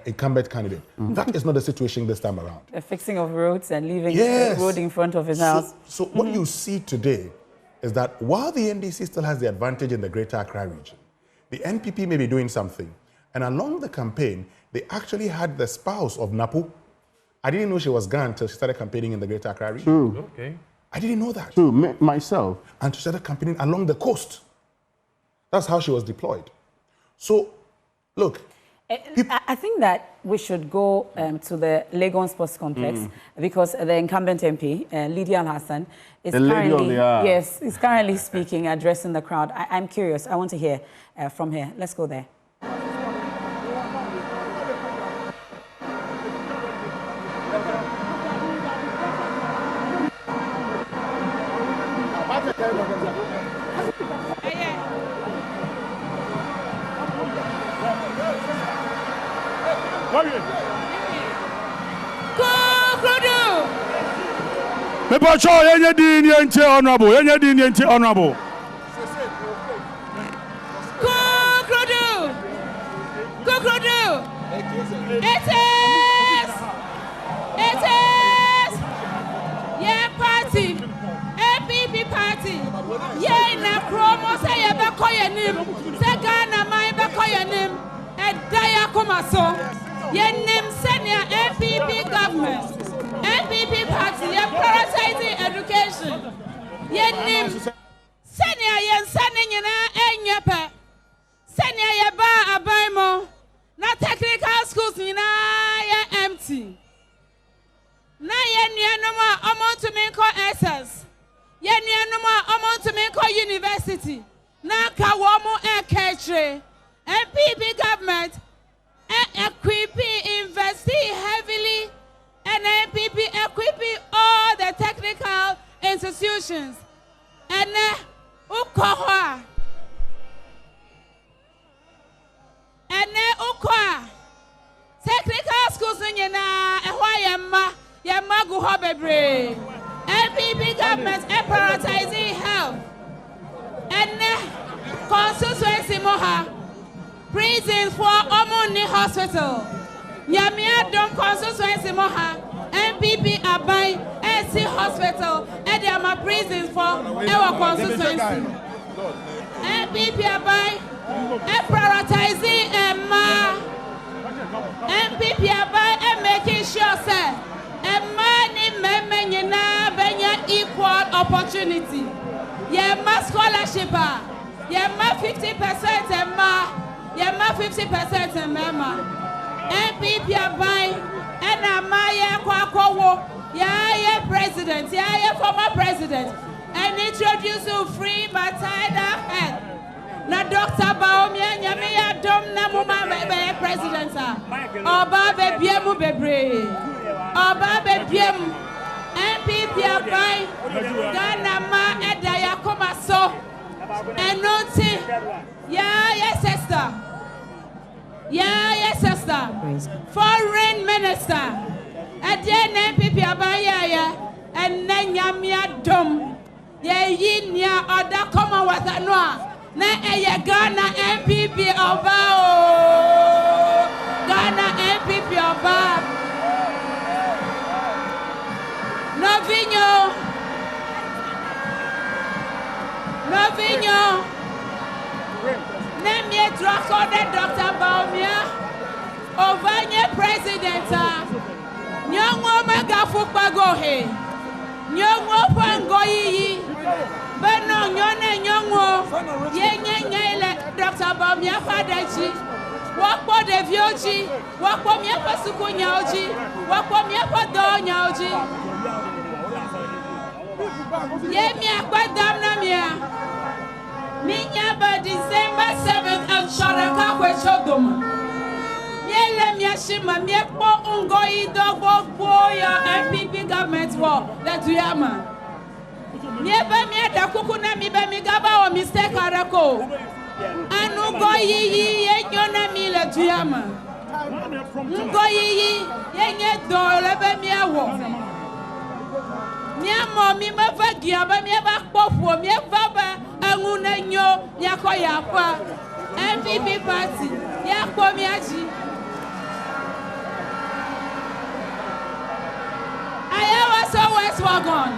incumbent candidate. That is not the situation this time around. A fixing of roads and leaving the road in front of his house. So what you see today is that while the NDC still has the advantage in the Greater Accra region, the NPP may be doing something. And along the campaign, they actually had the spouse of Napo. I didn't know she was gone until she started campaigning in the Greater Accra region. True. Okay. I didn't know that. True, myself. And she started campaigning along the coast. That's how she was deployed. So, look. I think that we should go to the Legon Sports Complex because the incumbent MP, Lydia Al-Hassan, is currently speaking, addressing the crowd. I'm curious. I want to hear from her. Let's go there. Mepacho yenye dini yenti honorable, yenye dini yenti honorable. Kukrudu. It is yeah party, APP party. Yeah na promo say ye be koye nim, say Ghana mai be koye nim, e daya komaso. Ye nim senior APP government. NPP party, you're prioritizing education. Yenim senior yen sending enyepe. Senior yeba abaimo. Na technical schools nina ye empty. Na yen numa amount to make SS. Yen numa amount to make university. Na kawomu ketre. NPP government equipping investing heavily. And NPP equipping all the technical institutions. And Ukoha. And Ukoha. Technical schools in Yana, and why Yamagu Hobebre. NPP government is prioritizing health. And constituency Moha. Prisons for Omuni Hospital. Nyamia Dom constituency Moha, NPP Abai, SC Hospital, and they are prisons for our constituency. NPP Abai, and prioritizing Emma. NPP Abai, and making sure, sir, Emma ni memenina benya equal opportunity. Yema scholarship, Yema 50% Emma, Yema 50% Emma. NPP abai and Amaya Kwakowo, yeah, president, yeah, former president, and introduce you free maternal health. Na Dr. Baomia, Yamia Dom Namuma president, Oba Bebiemu Bebre, Oba Bebiemu, NPP abai, Ganama Edaya Komaso, and Noti, yeah, sister. Yeah, sister. Foreign minister. At the NPP abaya and Nanyamia Dom. Yeah, Yinya or da Commonwealth Noa. Na Ghana NPP Obao. Novinho. Name ye Dr. Baumia. Ovanye President. Nyongo Magafupa Gohe. Nyongo Pangoyi. Beno Nyone Nyongo. Yenye Dr. Baumia Fadaji. Wakpo Devioji. Wakpo Miapa Suku Nyaoji. Wakpo Miapa Do Nyaoji. Yemi Akwadam Namia. Minyaba December 7th at Sharaka Kweshodum. Yele Miashima Miepo Ungoi Dogo Boya MPP government war. Let's do Yama. Mieba Mieta Kukuna Miba Migaba or Mistake Harako. Anugoyi Yona Mila Tuyama. Ngoyi Yenye Do Lebe Miawo. Miamo mi mavagia ba mi ba popo mi baba anguna nyo yakoya pa MPP party yakpo mi aji Ayawa so West Wagon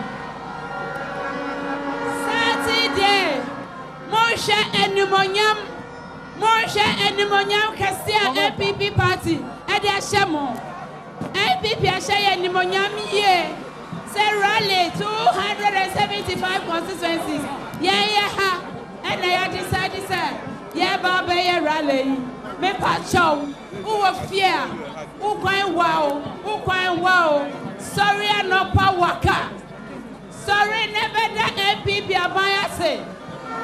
Saturday Moshe enimonyam kasia MPP party ade ahyemo MPP ahye enimonyam ye Rally 275 constituencies. Yeah. And I decided, sir. Yeah, Baba, rally. Me pacho. Who of fear? Who crying wow? Sorry, I no power. Sorry, never that MPP abaya say.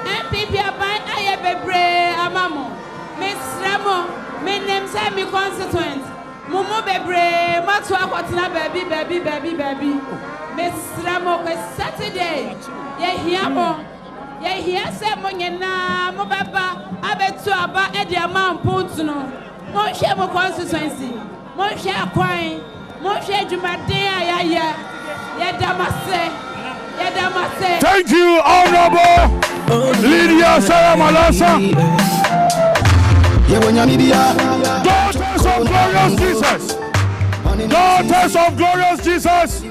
MPP abaya aye bebre amamo. Miss Ramo, me name say me constituent. Mumu bebre, matwa kwatina baby. Miss Ramo, Saturday. Ye hear say Monyana, Mobaba, Abetu Aba, Ediaman Puntuno. Monshe mo constituency. Monshe Aquine. Monshe Jumadea, Yedamase. Thank you, Honorable Lydia Sarah Malasa. Daughters of glorious Jesus. Daughters of glorious Jesus.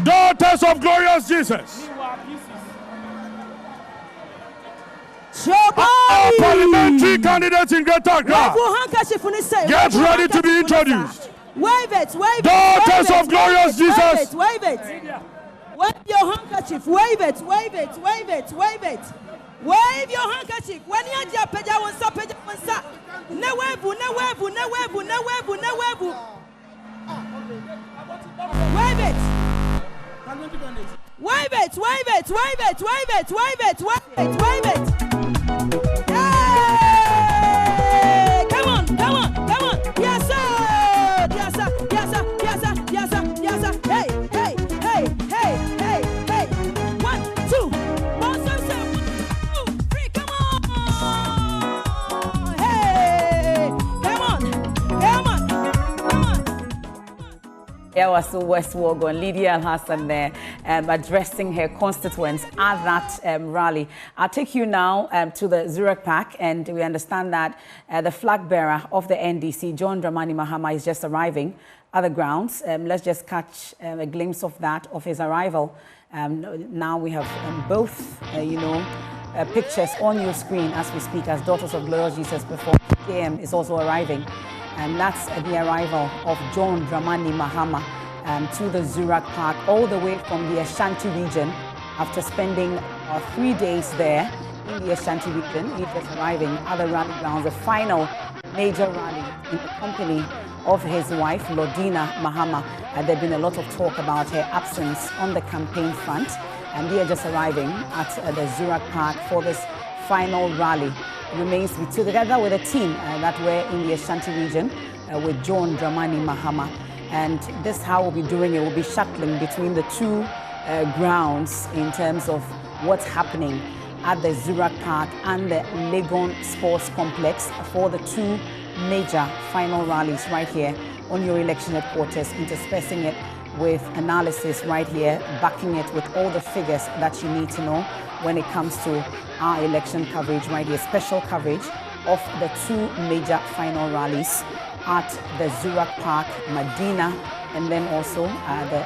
Daughters of glorious Jesus. Our parliamentary candidates in Greater Accra. Get ready to be introduced. Wave it. Daughters of glorious Jesus. Wave it. Wave your handkerchief. Wave it. Wave your handkerchief. When you have peja wansa. Ne wave. Wave it. Hey! Come on. Yes, sir. Hey. 1, 2. 1, 3. Come on. Hey. Come on. There was the West Wagon, Lydia Al-Hassan there, addressing her constituents at that rally. I'll take you now to the Zurich Park, and we understand that the flag bearer of the NDC, John Dramani Mahama, is just arriving at the grounds. Let's just catch a glimpse of that, of his arrival. Now we have both, pictures on your screen as we speak, as Daughters of Glorious Jesus perform. KM is also arriving. And that's the arrival of John Dramani Mahama to the Zurich Park, all the way from the Ashanti region. After spending 3 days there in the Ashanti region, he's just arriving at the rally grounds, the final major rally in the company of his wife, Lodina Mahama. There's been a lot of talk about her absence on the campaign front, and they are just arriving at the Zurich Park for this final rally. Remains to be together with a team that were in the Ashanti region with John Dramani Mahama. And this is how we'll be doing it. We'll be shuttling between the two grounds in terms of what's happening at the Zurich Park and the Legon Sports Complex for the two major final rallies right here on your election headquarters, interspersing it with analysis right here, backing it with all the figures that you need to know when it comes to our election coverage right here, special coverage of the two major final rallies at the Zurich Park, Medina, and then also the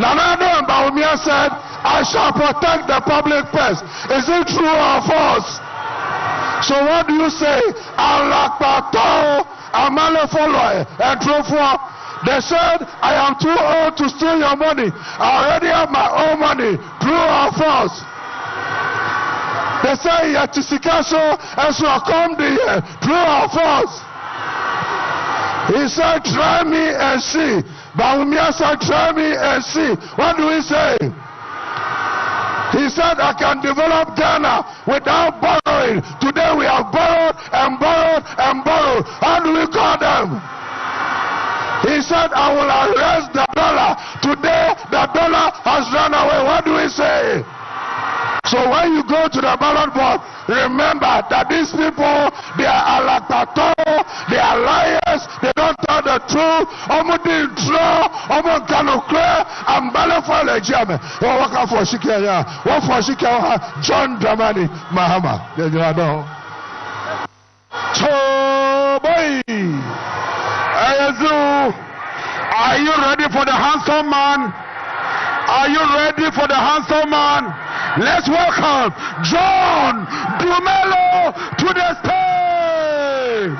Nana Baumia said, I shall protect the public purse. Is it true or false? So what do you say? Alakpato, Amale follow, and true for. They said, I am too old to steal your money. I already have my own money. True or false? They say, Yatisikaso, and so come here. True or false? He said, try me and see. Baumia said, try me and see. What do we say? He said, I can develop Ghana without borrowing. Today we have borrowed and borrowed and borrowed. How do we call them? He said, I will arrest the dollar. Today, the dollar has run away. What do we say? So when you go to the ballot box, remember that these people, they are alakpato, they are liars, they don't tell the truth. Omo didn't draw, omo kanokre, and ballot for the German. Oh, what for Shikaya? What for Shikaya? John Dramani Mahama. Then you know. So, boy. Are you ready for the handsome man? Are you ready for the handsome man? Let's welcome John Dumelo to the stage.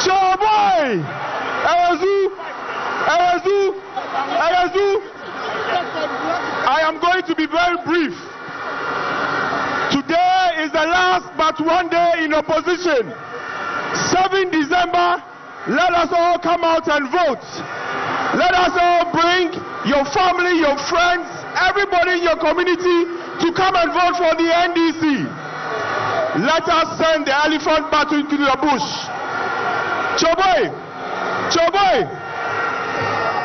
Choboy, Ayazu. I am going to be very brief. Today is the last but one day in opposition. 7 December, let us all come out and vote. Let us all bring your family, your friends, everybody in your community to come and vote for the NDC. Let us send the elephant battle into the bush. Choboy,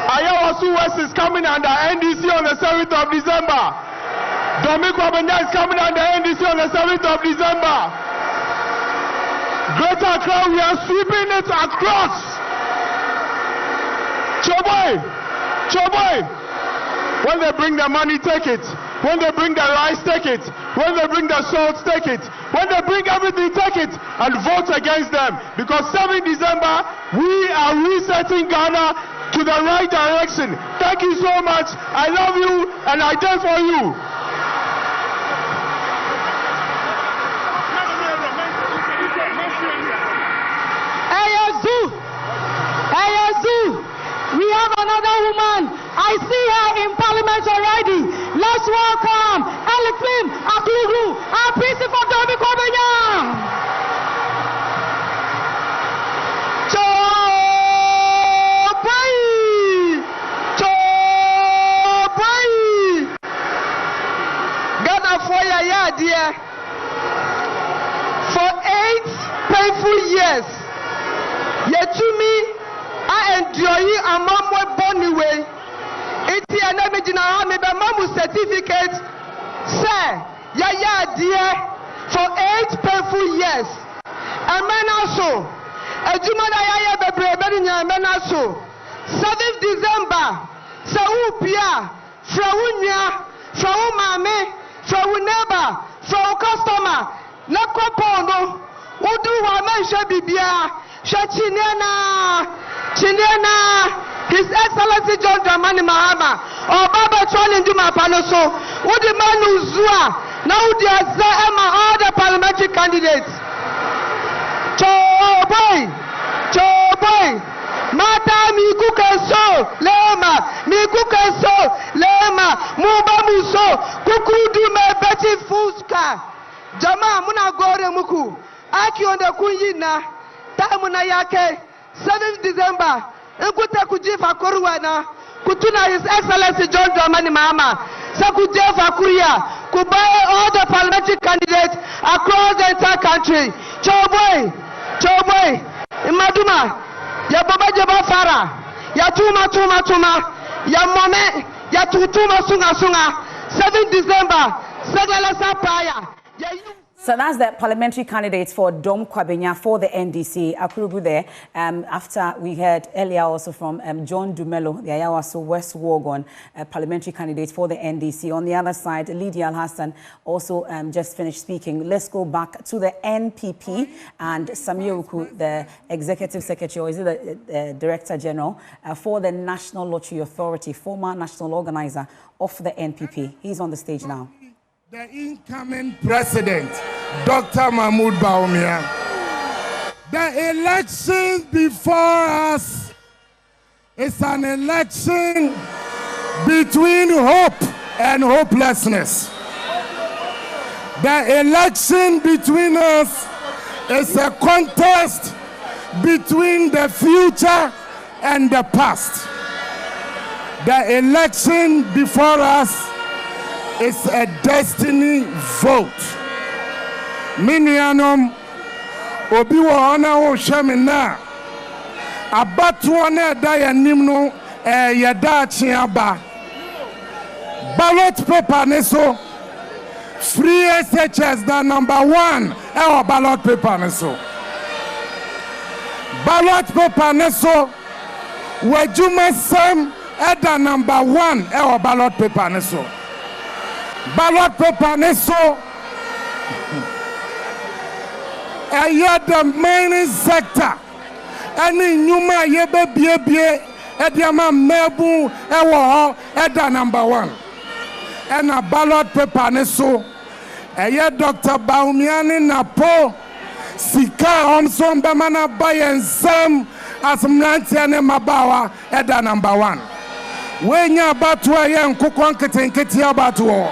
Ayawasu West is coming under NDC on the 7th of December. Dominic Wabenya is coming under NDC on the 7th of December. Greater Accra, we are sweeping it across. Choboy, when they bring the money, take it. When they bring the rice, take it. When they bring the salt, take it. When they bring everything, take it and vote against them. Because 7 December, we are resetting Ghana to the right direction. Thank you so much. I love you and I die for you. Ayazu, we have another woman. I see her in parliament already. Let's welcome Eliklim Akulu, our principal Dominic Wabenya. Ghana for ya dear. For 8 painful years, Yetumi I enjoy a mamwe born away. Iti and Medina me the mamu certificate. Sir, ya dear for 8 painful years. And men also, a Jumana ya bebre men also. 7th December, Saupia, Fraunya, Frau Mame, Frau neighbor, Frau customer, Nakopono, Udu Wamensha Bibia, Shachinena, His Excellency John Dramani Mahama, or Baba Tron Duma Panoso, Udi Manu Zua, now the Emma, all the parliamentary candidates. Choboy, Mata Mikukenso, Lema, Muba Muso, Kukudu me Betty Fuska, Jama Muna Gore Muku, Aki on the Kuyina, Tamuna Yake, 7th December, Nkuta Kujifa Koruana, Kutuna His Excellency John Dramani Mahama, Sakujefa Kuria, Kubai all the parliamentary candidates across the entire country. Choboy, Imaduma, ya baba jaba fara, ya tuma, ya mome, ya tutuma sunga, 7th December, Segalasa Paya. So that's the parliamentary candidates for Dom Kwabenya for the NDC. Akurubu there. After we heard earlier also from John Dumelo, the Ayawaso West Legon parliamentary candidate for the NDC. On the other side, Lydia Al-Hassan also just finished speaking. Let's go back to the NPP and Samir Uku, the executive secretary, or is it the director general for the National Lottery Authority, former national organizer of the NPP. He's on the stage now. The incoming president, Dr. Mahmoud Bawumia. The election before us is an election between hope and hopelessness. The election between us is a contest between the future and the past. The election before us is a destiny vote. Minianum obi wa ona wo hwemina abatu na da yanim no yeda chiaba ballot paper ne so free SHS the number 1 our ballot paper ne so ballot paper ne so wajuma sam the number 1 our ballot paper ne so ballot paper ne so the mining sector any nyuma yebe bie ediama mebu ewo the number 1 and a ballot paper ne so Dr. Bawumia na po sika omso mbamana bayen sam as mnantia ne mabawa the number 1 wenya batwa ye nkukon ketenketi abatuo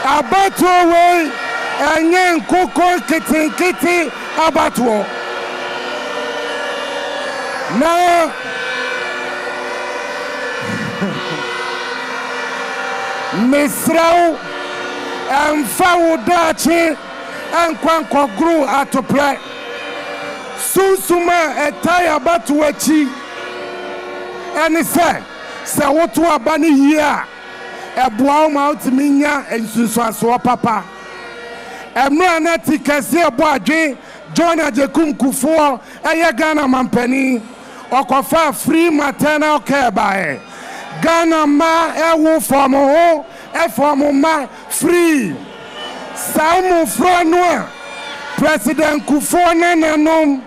abatuo we enye nkukon ketenketi abatuo na Misrau Mfawudachi Nkwankogru atopre Sunsuma etaya batuwachi eni se wotu abani yia ebua ma otiminya ensunsuaso papa emra na tikase ebo adwen John Ajekum Kufuor eye Ghana mampani okofa free maternal care bae Ghana ma ewu formu ho formu ma free Samu Franua President Kufuor nanom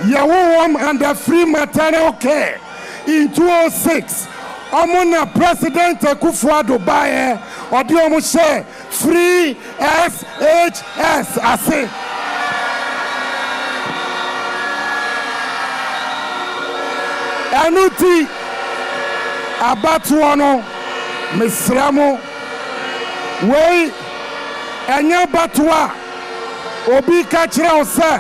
yawom under free maternal care in 2006 Omuna President Kufuor Dubai odi omu share free SHS ase anuti abatuono misramo wei enya batua obi ka kire o se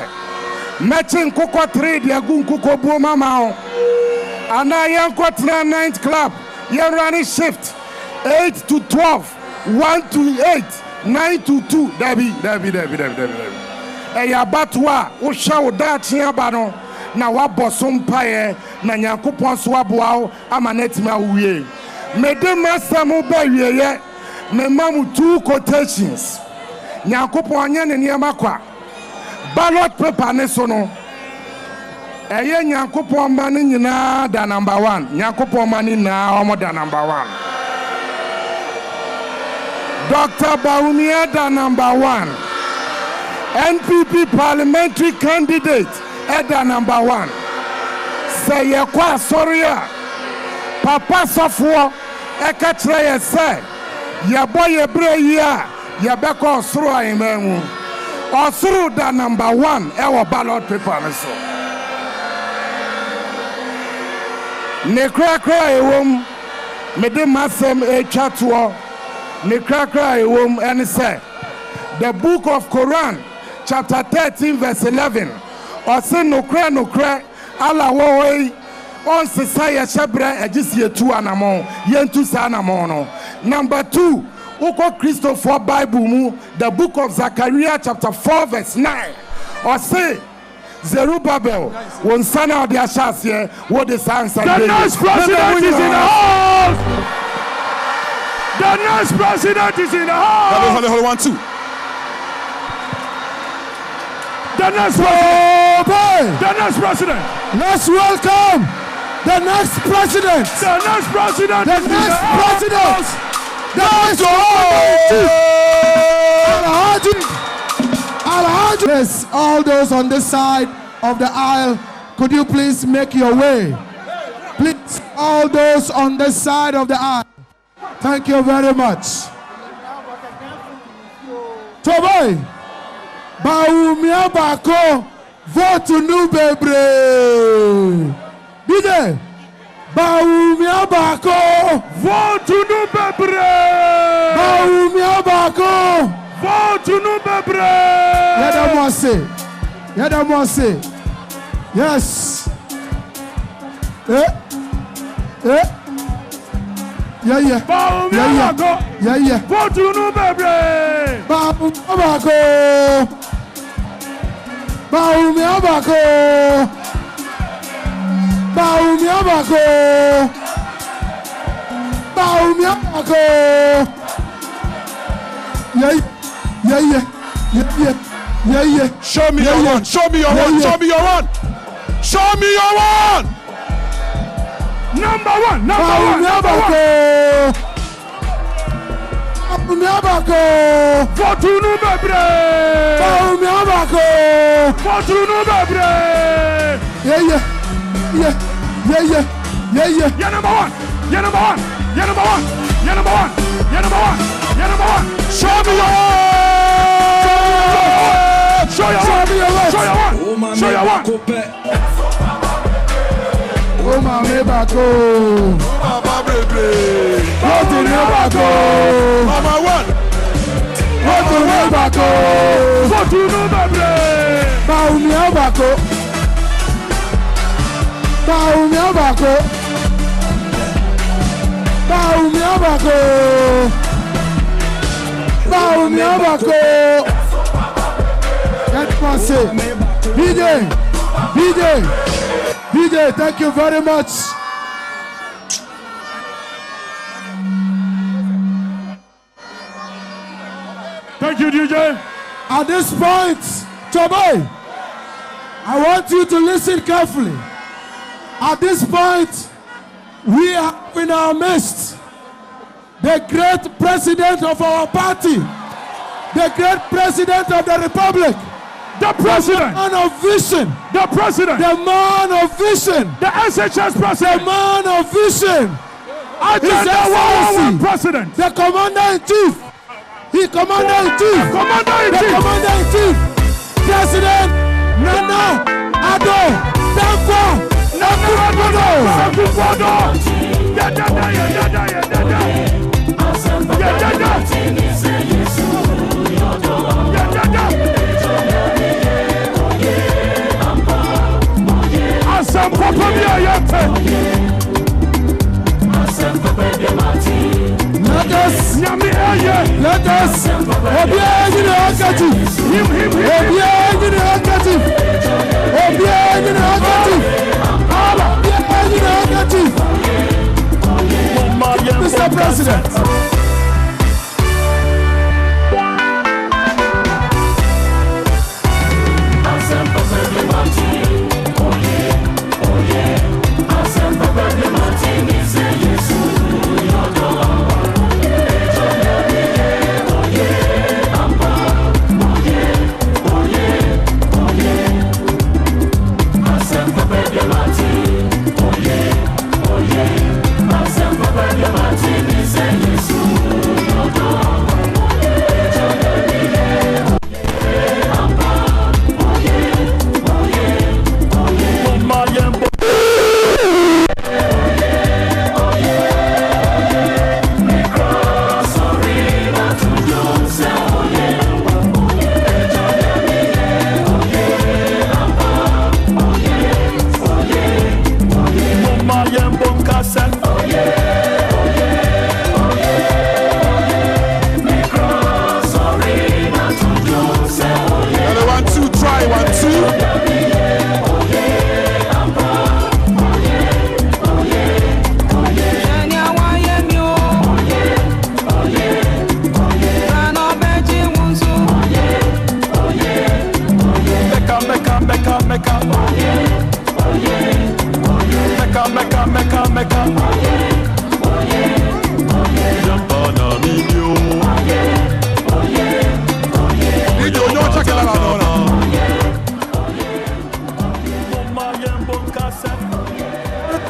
mechi nkukọ 3 de agu nkukọ buo mama o ana yanko 9th club yen running shift 8 to 12 1 to 8 9 to 2 dabi eya batua wo hwa wo da chia ba no na wabosom paye na Nyankopon so aboa amanetime awie medema samu ba wieye memamu 2 quotations Nyankopon anya ne niam akwa ballot paper ne so no eye Nyankopon ma ne nyina da number 1 Nyankopon ma ne na omo da number 1 Dr. Bawumia da number 1 NPP parliamentary candidate Eda number 1. Say ye kwa sorry Papa Sofo eka kire ye say ye boy ye bre ya ye beko osuru ayememu. Osuru da number 1 ewo ballot paper ne so. Ne kra ewom mede masem etwa to ne kra ewom and say the book of Quran chapter 13 verse 11 or say no cry ala wo on society shebre agisie tu anamon yentu sa anamon no. Number 2 uko Christopher Bible mu the book of Zechariah chapter 4 verse 9 or say Zerubbabel won sana of the Ashas what the answer the next president is in the house. The next president is in the house. Hold on 1 2 The next president. The next president. Let's welcome the next president. The next president. The next president. The next Alhaji. Yes, all those on this side of the aisle, could you please make your way? Please, all those on this side of the aisle. Thank you very much. Toboy, Baumia Bako, vote to New Bebre. Bide, Baumia Bako, vote to New Bebre. Baumia Bako, vote to New Bebre. Yadamose. Yes. Yeah. Vote to New Bebre. Baumia Bako. Yeah. Show me your one. Show me your one. Show me your one. Show me your one. Number one. Fortune Bebre. Fortune Bebre. Yeah. You're number one. Show me your one. Show your one. Oh, my Bako. What to Bako? Number one. What to Bako? Fortune Bebre. Baumia Bako. Let me say, BJ, thank you very much. Thank you, DJ. At this point, Toboy, I want you to listen carefully. At this point, we are in our midst the great president of our party, the great president of the republic, the president, the man of vision, the president, the man of vision, the SHS president, the man of vision, His Excellency, president, the commander-in-chief, the commander-in-chief, President Nana Addo Dankwa Let us Mr. President.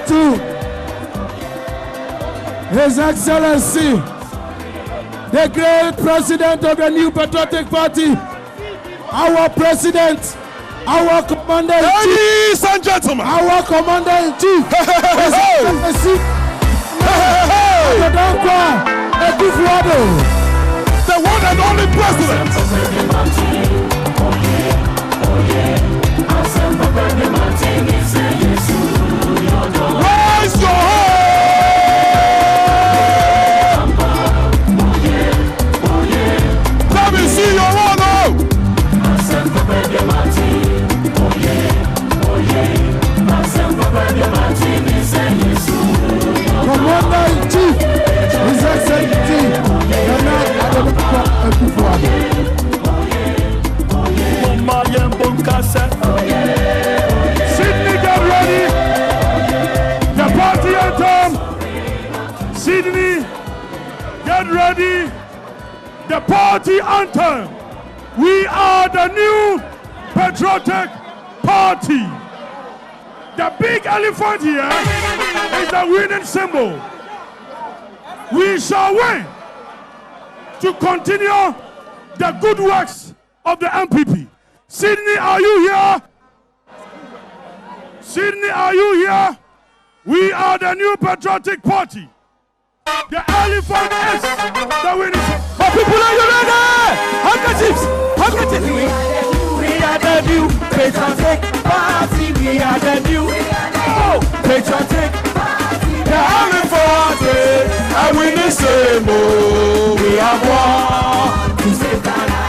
To His Excellency, the great president of the New Patriotic Party, our president, our commander-in-chief, ladies and gentlemen, our commander-in-chief, His Excellency, the one and only president. Raise your hand. Let me see your honor. Commander-in-chief, His Excellency, Sydney, get ready. The party anthem. Sydney, get ready. The party anthem. We are the New Patriotic Party. The big elephant here is the winning symbol. We shall win to continue the good works of the MPP. Sydney, are you here? Sydney, are you here? We are the New Patriotic Party. The elephant is the winning symbol. But people, are you ready? Handkerchiefs! Handkerchiefs! We are the New Patriotic Party. We are the New Patriotic Party. The elephant is a winning symbol. We have won to save Ghana.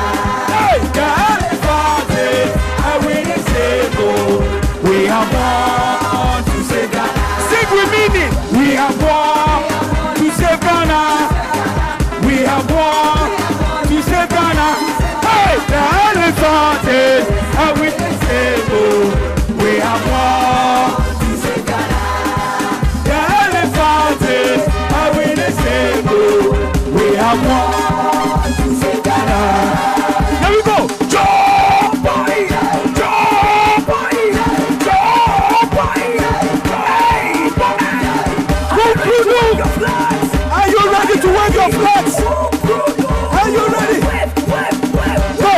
Hey, the elephant is a winning symbol. We have won to save Ghana. Sing with me. We have won to save Ghana. We have won to save Ghana. Hey, the elephant is a winning symbol. We have won to save Ghana. The elephant is a winning symbol. We have won to save Ghana. Here we go. Joe boy, Joe boy, Joe boy. Are you ready to wave your flags? Are you ready? Go.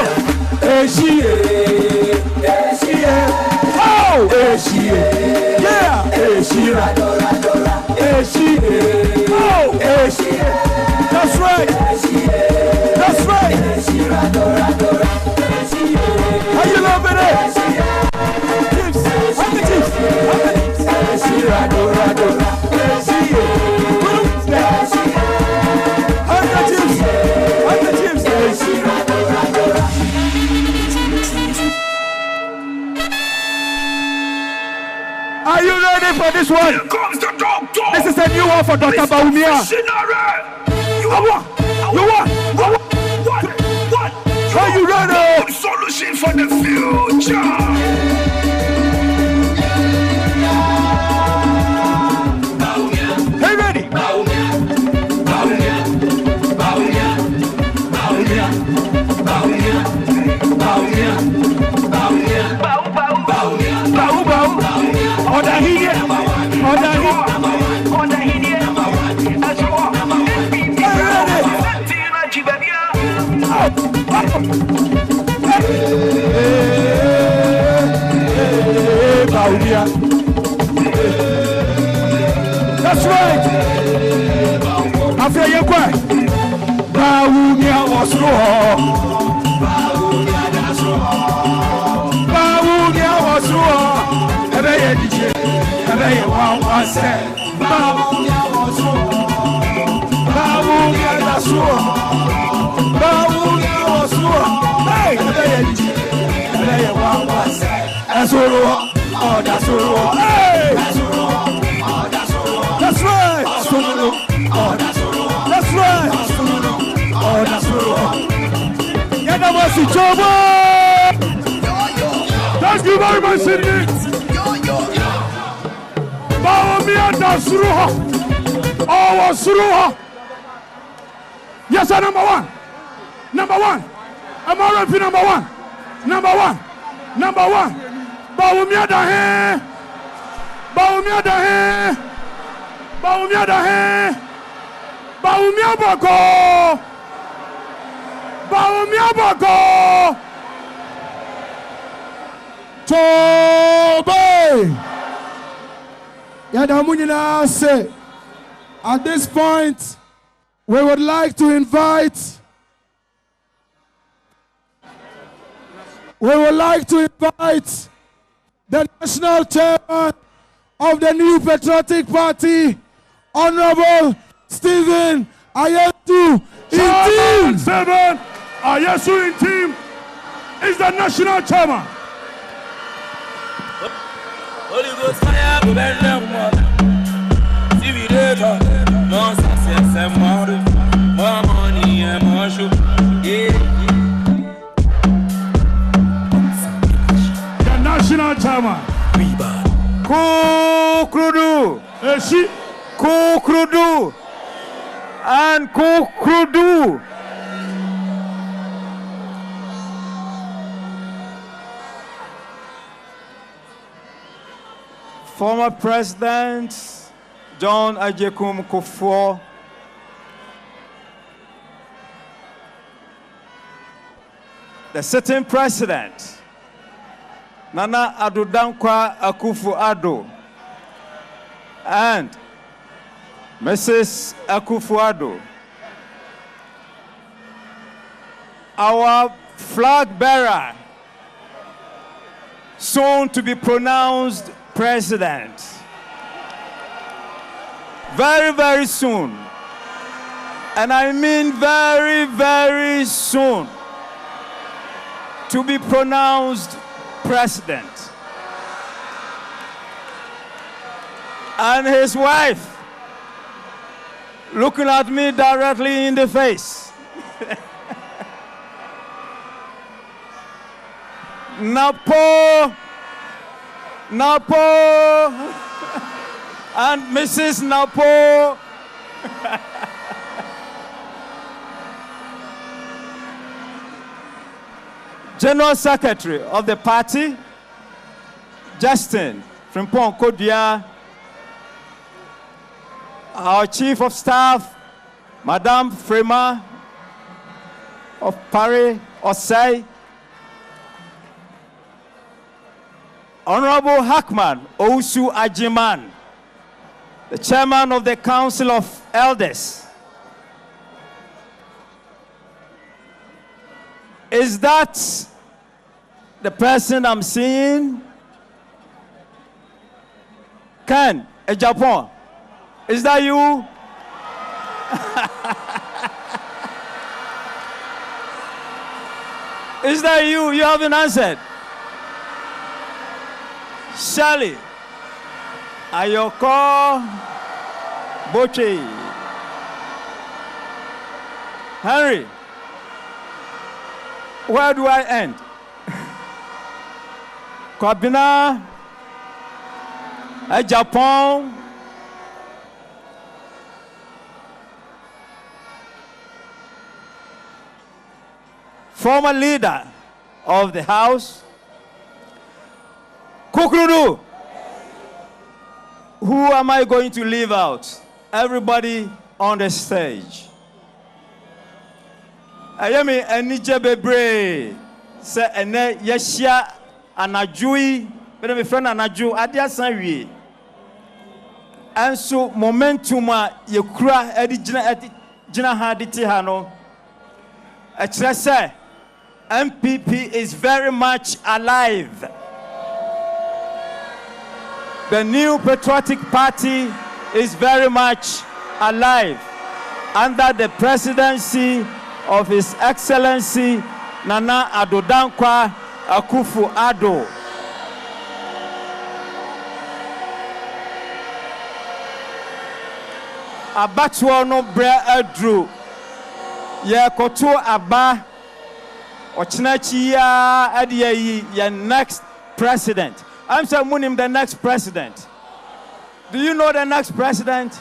Oh, yeah. Oh, that's right. That's right. Are you loving it? Are you ready for this one? Here comes the doctor. This is a new one for Dr. Baumia. Are you ready? Solution for the future. Hey, ready? That's right. After you quit, Baumia was wrong. Baumia was wrong. And I said, Baumia was wrong. Baumia was wrong. Baumia was wrong. Hey, that's wrong. Oh, that's wrong. Hey, that's wrong. Oh, that's wrong. That's right. Oh, that's wrong. That's right. Oh, that's wrong. Yeah, that was the job. Thank you very much, Sydney. Baumia Suruha. Oh, Suruha. Yes, sir, number one. Number one. MRF number one. Number one. Number one. Baumia Dahe. Baumia Dahe. Baumia Dahe. Baumia Bako. Baumia Bako. Tobe. Yadamunina say, at this point, we would like to invite the national chairman of the New Patriotic Party, Honorable Stephen Ayesu Intim. 7, Ayesu Intim is the national chairman. Holy Ghost fire, burn them more. See we later, more success and more money and more show. The national chairman. Kukrudu, Kukrudu, and Kukrudu. Former President John Ajekum Kufuor, the sitting President Nana Addo Dankwa Akufo-Addo, and Mrs. Akufo-Addo, our flag bearer, soon to be pronounced President. Very, very soon. And I mean very, very soon. To be pronounced President. And his wife, looking at me directly in the face. Napo, and Mrs. Napo. General Secretary of the party, Justin Frimpong Kodia. Our Chief of Staff, Madame Frema of Paris, Osei. Honorable Hackman Ousu Ajiman, the Chairman of the Council of Elders. Is that the person I'm seeing? Ken, Japan. Is that you? Is that you? You haven't answered. Shally, Ayoko, Boche, Henry, where do I end? Kwabina, Japan, former leader of the House, Kukrudu. Who am I going to leave out? Everybody on the stage. Ayemi enije bebre se ene yeshia anajui bene me friend anaju adia sanwie. Enso momentum a yekura edi gina ha diti ha no. E kire se MPP is very much alive. The New Patriotic Party is very much alive under the presidency of His Excellency Nana Addo Dankwa Akufo-Addo. Abatuo no bre adru ye koto aba ochinachi ya adiye ye next president. I'm saying Munim the next president. Do you know the next president?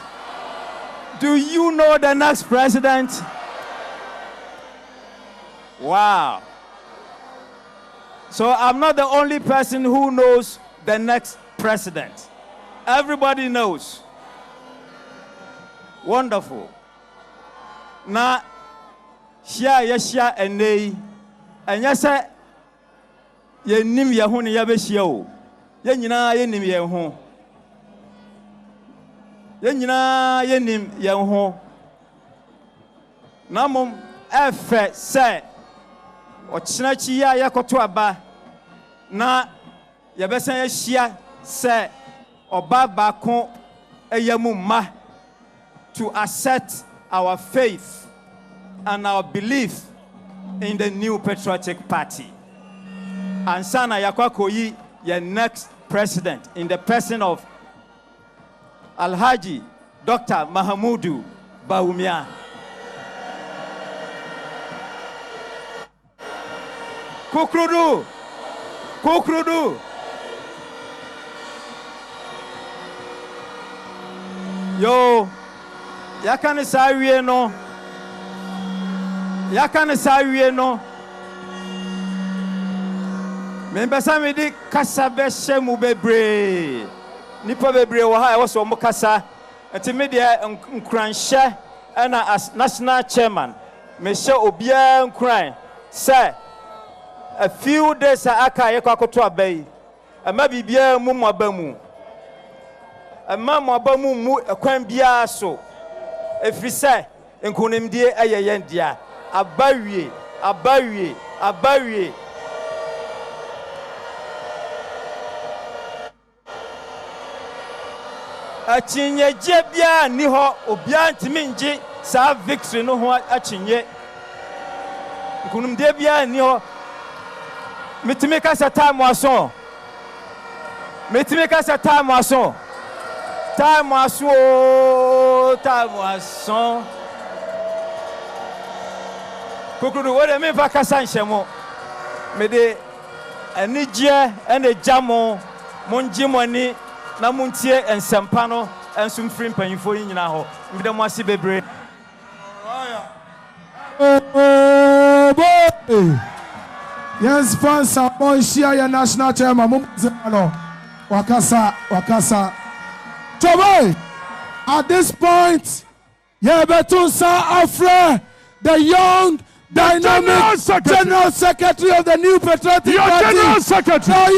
Do you know the next president? Wow. So I'm not the only person who knows the next president. Everybody knows. Wonderful. Now, share yeshia enei, and yes, ye nim yahun yabeshio. Ye nyina ye nim yehu. Ye nyina ye nim yehu. Namum efe se ochinachi ya yakoto aba na yebesa yeshia se oba bako eyemu ma to accept our faith and our belief in the new patriotic party. And Sana Yakwakoyi, your next president, in the person of Alhaji Dr. Mahamudu Bawumia. Kukrudu! Kukrudu! Yo, yakane sawie no. Yakane sawie no. Membesa me di kasa be shemu bebre. Nipa bebre wo ha e wo so mo kasa. Enti me de nkranhye na as national chairman. Me hye obia nkran say a few days aka ye kwakoto abai. Ama bibia mu mabamu. Ama mabamu mu ekwan bia so. Efrise nkonimdie ayeye ndia. Abawie, abawie, abawie. Achinye jebia ni ho obia ntimi nje sa victory no ho achinye. Nkonimdie bia ni ho. Mitimi kasa time waso. Mitimi kasa time waso. Time waso, time waso. Kukuru wode me fa kasa nhyemo. Me de anigye ene jamo monjimoni na muntie ensempa no ensum free mpanyifo yi nyina ho. Me de mo ase bebre. Yes, sponsor boy share your national chairman Mumzano. Wakasa. Toby, at this point, Yebetunsa Afre, the young, dynamic general secretary of the new patriotic party. General secretary.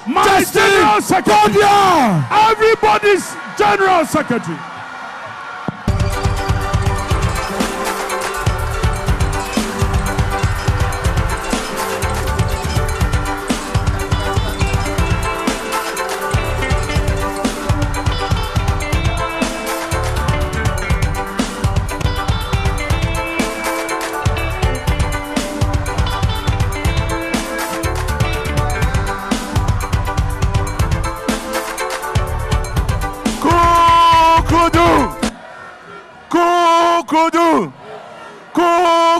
My general secretary. Everybody's general secretary.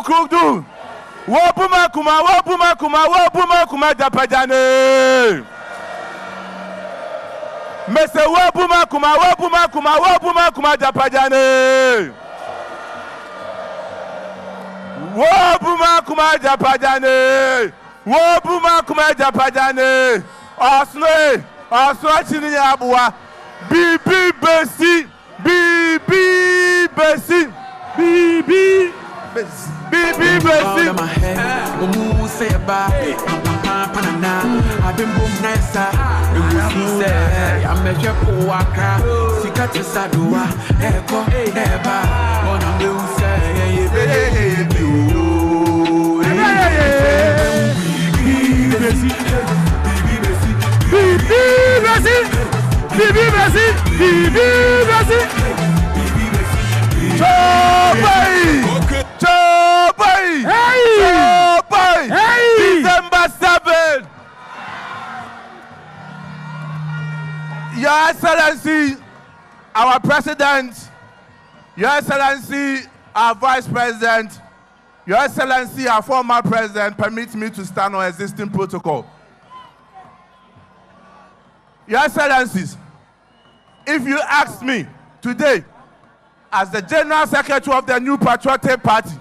Kudu. Wapuma kuma japajane. Mese wapuma kuma japajane. Wapuma kuma japajane. Osno chini abuwa. Bibi besi. Bibi besi. Say about I've been boom nessa. You say I'm a japo Accra. Sikati Sadua. Echo never. On a new say December 7th. Your Excellency, our President, Your Excellency, our Vice President, Your Excellency, our former President, permit me to stand on existing protocol. Your Excellencies, If you ask me today, as the General Secretary of the New Patriotic Party,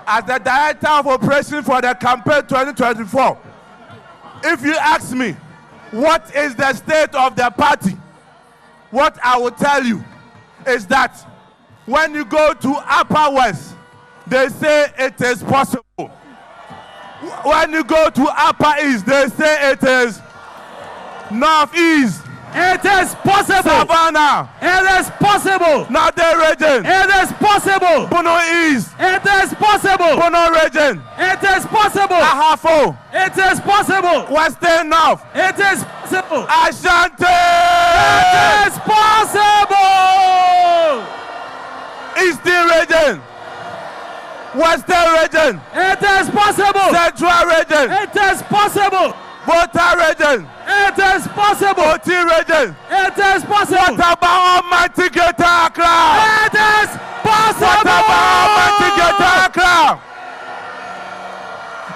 as the Director of Operations for the campaign 2024, if you ask me what is the state of the party, what I will tell you is that when you go to Upper West, they say it is possible. When you go to Upper East, they say it is Northeast. It is possible. Savannah. It is possible. Northern region. It is possible. Bono East. It is possible. Bono region. It is possible. Ahafo. It is possible. Western North. It is possible. Ashanti. It is possible. Eastern region. Western region. It is possible. Central region. It is possible. Volta region. It is possible. Oti region. It is possible. What about Almighty Greater Accra? It is possible. What about Almighty Greater Accra?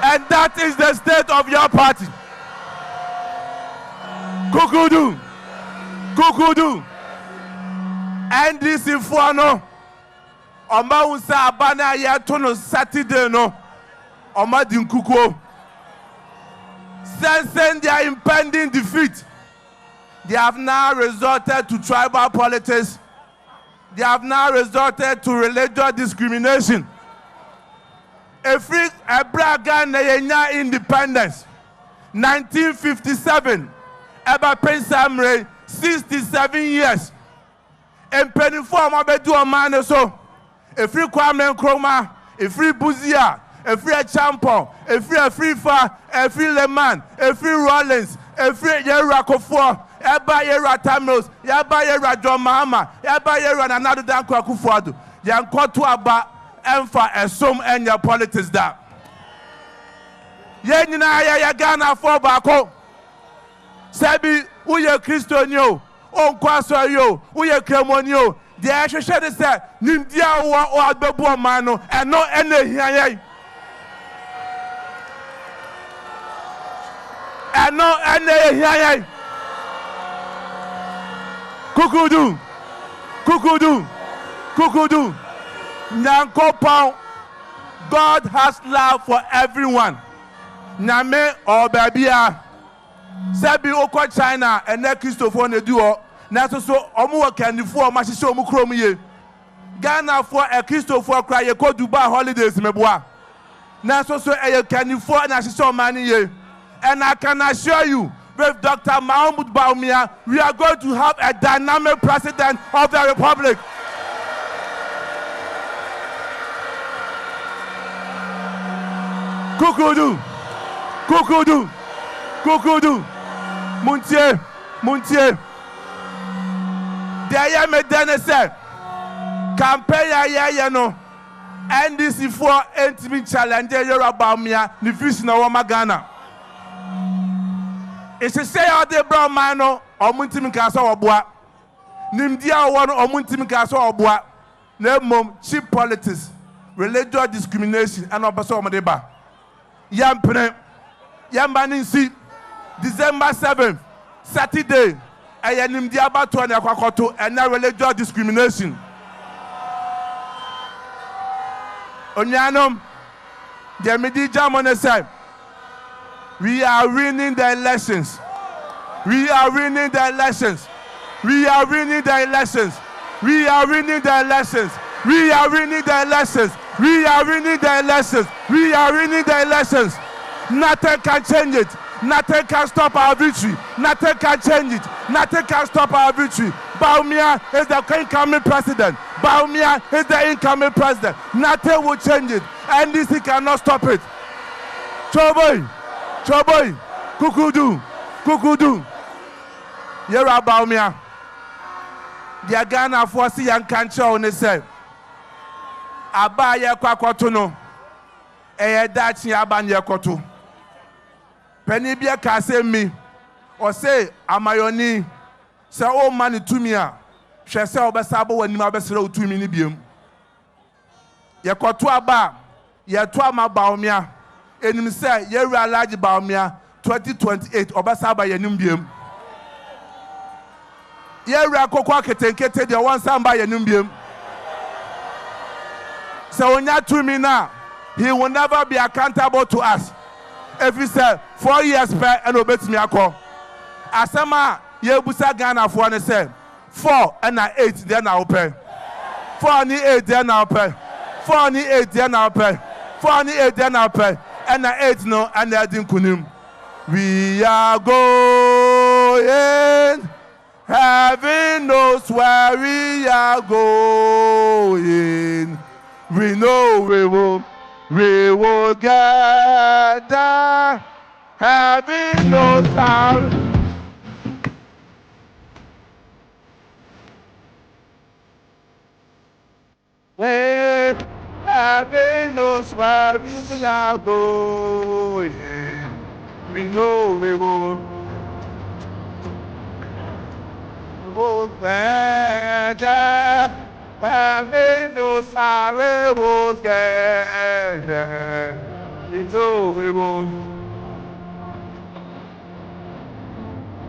And that is the state of your party. Kukudu. Kukudu. NDC Fuano. Oma unsa abana ya tono Saturday no. Oma dinkuko. Sensing their impending defeat, they have now resorted to tribal politics. They have now resorted to religious discrimination. Ebraga Neyenya independence, 1957, Eba Pensamre, 67 years. And penny form of a dual man so. Efri Kwame Nkrumah, Efri Buzia, Efri Champo, Efri Fa, Efri Leman, Efri Rollins, Efri Yera Kofo, Eba Yera Tamilos, Yaba Yera John Mahama, Yaba Yera Nanado Danko Akufuado, Yankotu Aba, Emfa, and some and your politics that. Yenina ya Ghana for Bako. Sabi, Uye Christonio, Onkwaso yo, Uye Cremonio, the Ashanti is that Nimdia or Bebu Mano, and no any here. And no any here. Kukudu, Kukudu, Kukudu. Nyankopon, God has love for everyone. Nyame or Babia. Sabi Oko China and ne Christopher ne duo. Naso so omu wakanifo ma hihye omu krom ye. Ghana for a Christopher cry ye ko Dubai holidays meboa. Naso so e kanifo na hihye omani ye. And I can assure you, with Dr. Mahmoud Bawumia, we are going to have a dynamic president of the Republic. Kukudu, Kukudu, Kukudu, Muntie, Muntie. There ya Medina said, campaign ya no, NDC for intimate challenge about me, the fish na wama Ghana. It's a say out there, brown man, or Muntim Castle or Bois. Nimdia one or Muntim Castle or Bois. No mom, cheap politics, religious discrimination, and Obasoma. Yampene, Yambaninsi, December 7th, Saturday, Ayanim Diabato and Yakwakoto, and now religious discrimination. Onyanom, the Medi Jamon said, we are winning the elections. We are winning the elections. We are winning the elections. We are winning the elections. We are winning the elections. We are winning the elections. We are winning the elections. Nothing can change it. Nothing can stop our victory. Nothing can change it. Nothing can stop our victory. Bawumia is the incoming president. Bawumia is the incoming president. Nothing will change it. NDC cannot stop it. Choboy, Choboy, Kukudu, Kukudu. Yera Bawumia. The Ghana force young country on the side. Abaya kwakoto no dachi abanye koto pani bia ka se mi o se amayoni se o mani tumi a hwe se obesabo wani ma obesere otumi ni biem ye koto aba ye to ama Bawumia enim se ye Rallies Bawumia 2028 obesaba ye nim biem Yera kokwa ketenkete de one samba yenumbium. So when you to me now, he will never be accountable to us. If he said 4 years back and obey me ako. Asama ye busa Ghana for one say 4 and 8 then I'll pay. 4 and 8 then I'll pay. 4 and 8 then I'll pay. 4 and 8 then I'll pay. And 8 no and I didn't kunim. We are going. Heaven knows where we are going. We know we will get there. Heaven knows how. Heaven knows where we are going. We know we will. Heaven knows how we will get there. We know we will.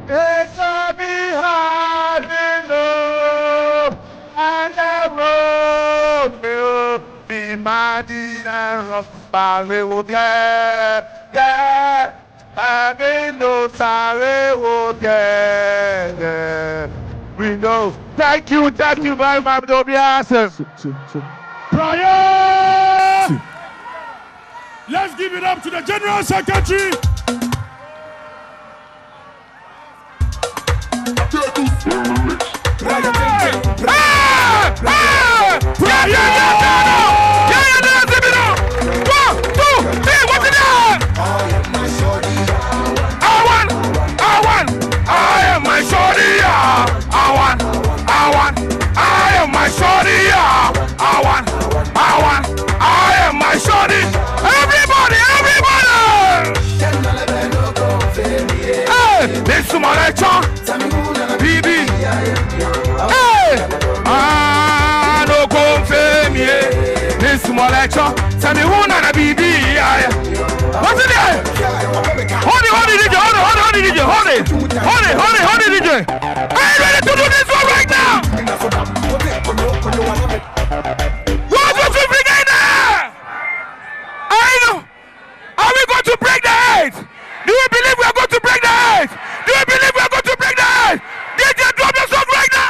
It's a be hard enough, and the road will be mighty and rough, but we will get there. Heaven knows how we will get there. We know. Thank you very much, Dobias. Prior! Let's give it up to the General Secretary. Tell me who na BB. What's it there? Hold it, DJ. Hold it, DJ. Hold it, DJ. Are you ready to do this one right now? What was we bringing there? Are we going to break the eight? Do you believe we are going to break the eight? Do you believe we are going to break the eight? DJ, drop your song right now.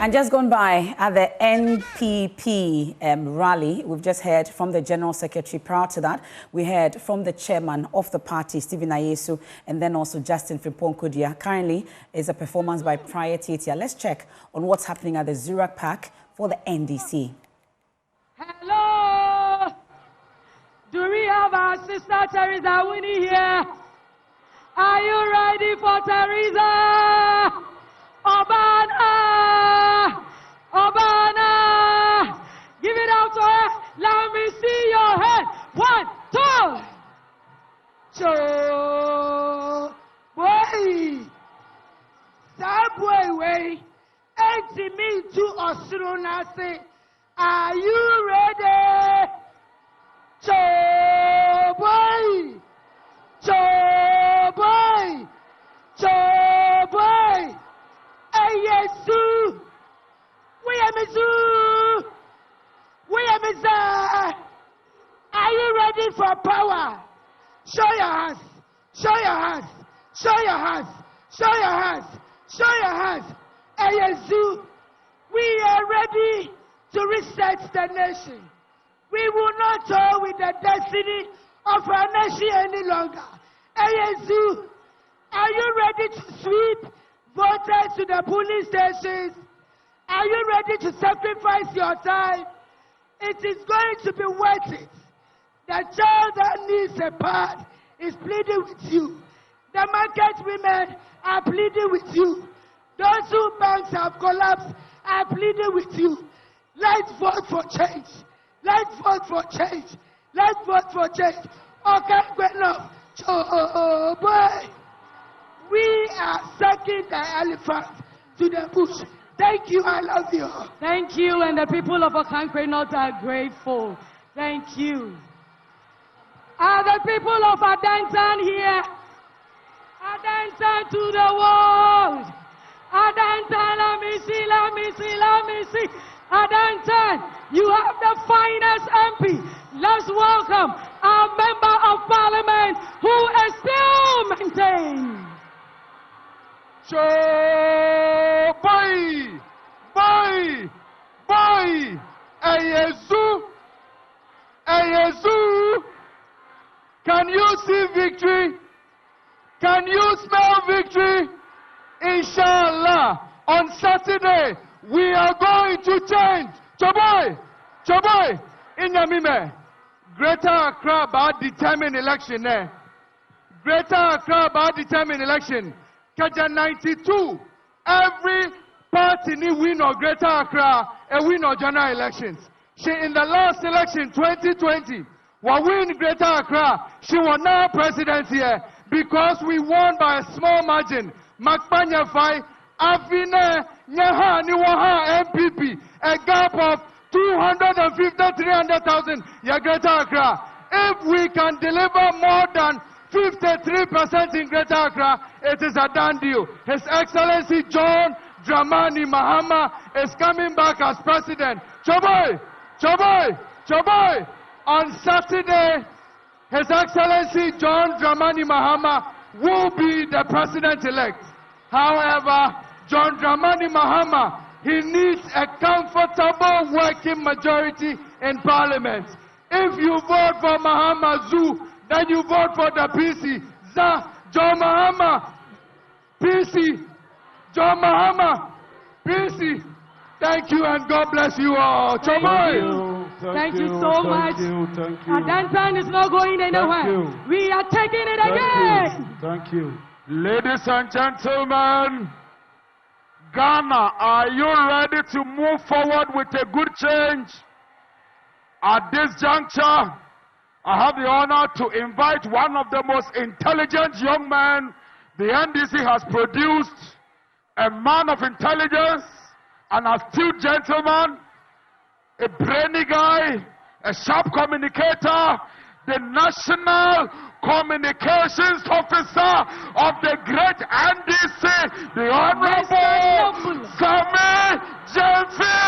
And just gone by at the NPP rally, we've just heard from the General Secretary. Prior to that, we heard from the chairman of the party, Stephen Ayesu, and then also Justin Frimpong-Kodia. Currently, is a performance by Prior Titia. Let's check on what's happening at the Zurich Park for the NDC. Hello! Do we have our sister Teresa Winnie here? Are you ready for Teresa? Obana! Obana! Give it out to her. Let me see your head. 1, 2. Cho. Boy. Subway way. Enti me to Osurunase. Are you ready? Cho boy. Cho boy. Cho boy. Yesu, we are Mizu. Are you ready for power? Show your hands. Show your hands. Show your hands. Show your hands. Show your hands. Yesu, we are ready to reset the nation. We will not toy with the destiny of our nation any longer. Yesu, are you ready to sweep voters to the police stations? Are you ready to sacrifice your time? It is going to be worth it. The child that needs a pad is pleading with you. The market women are pleading with you. Those whose banks have collapsed are pleading with you. Let's vote for change. Let's vote for change. Let's vote for change. Okay, good enough. Oh boy. We are sucking the elephant to the bush. Thank you, I love you. Thank you, and the people of Accra North are grateful. Thank you. Are the people of Adantan here? Adantan to the world. Adantan, let me see. Adantan, you have the finest MP. Let's welcome our Member of Parliament who is still maintained. Boy, Ayezu, can you see victory? Can you smell victory? Inshallah, on Saturday, we are going to change. Choboy, Inyamime, Greater Accra about determined election. Greater Accra about determined election. Kaja 92, every party need win or Greater Accra and win or general elections. She in the last election 2020 will win Greater Accra. She won now presidency here because we won by a small margin. Makpanya Fai, Afine, Nyaha, Niwaha, MPP, a gap of 250,000-300,000 ya Greater Accra. If we can deliver more than 53% in Greater Accra, it is a done deal. His Excellency John Dramani Mahama is coming back as president. Choboy, on Saturday, His Excellency John Dramani Mahama will be the president-elect. However, John Dramani Mahama, he needs a comfortable working majority in Parliament. If you vote for Mahama Zoo, then you vote for the PC. John Mahama, PC. John Mahama, PC. Thank you and God bless you all. Thank you so much. Adantan is not going anywhere. We are taking it again. Thank you. Ladies and gentlemen, Ghana, are you ready to move forward with a good change? At this juncture, I have the honor to invite one of the most intelligent young men the NDC has produced, a man of intelligence, an astute gentleman, a brainy guy, a sharp communicator, the National Communications Officer of the great NDC, the Honorable Sami Jemfi.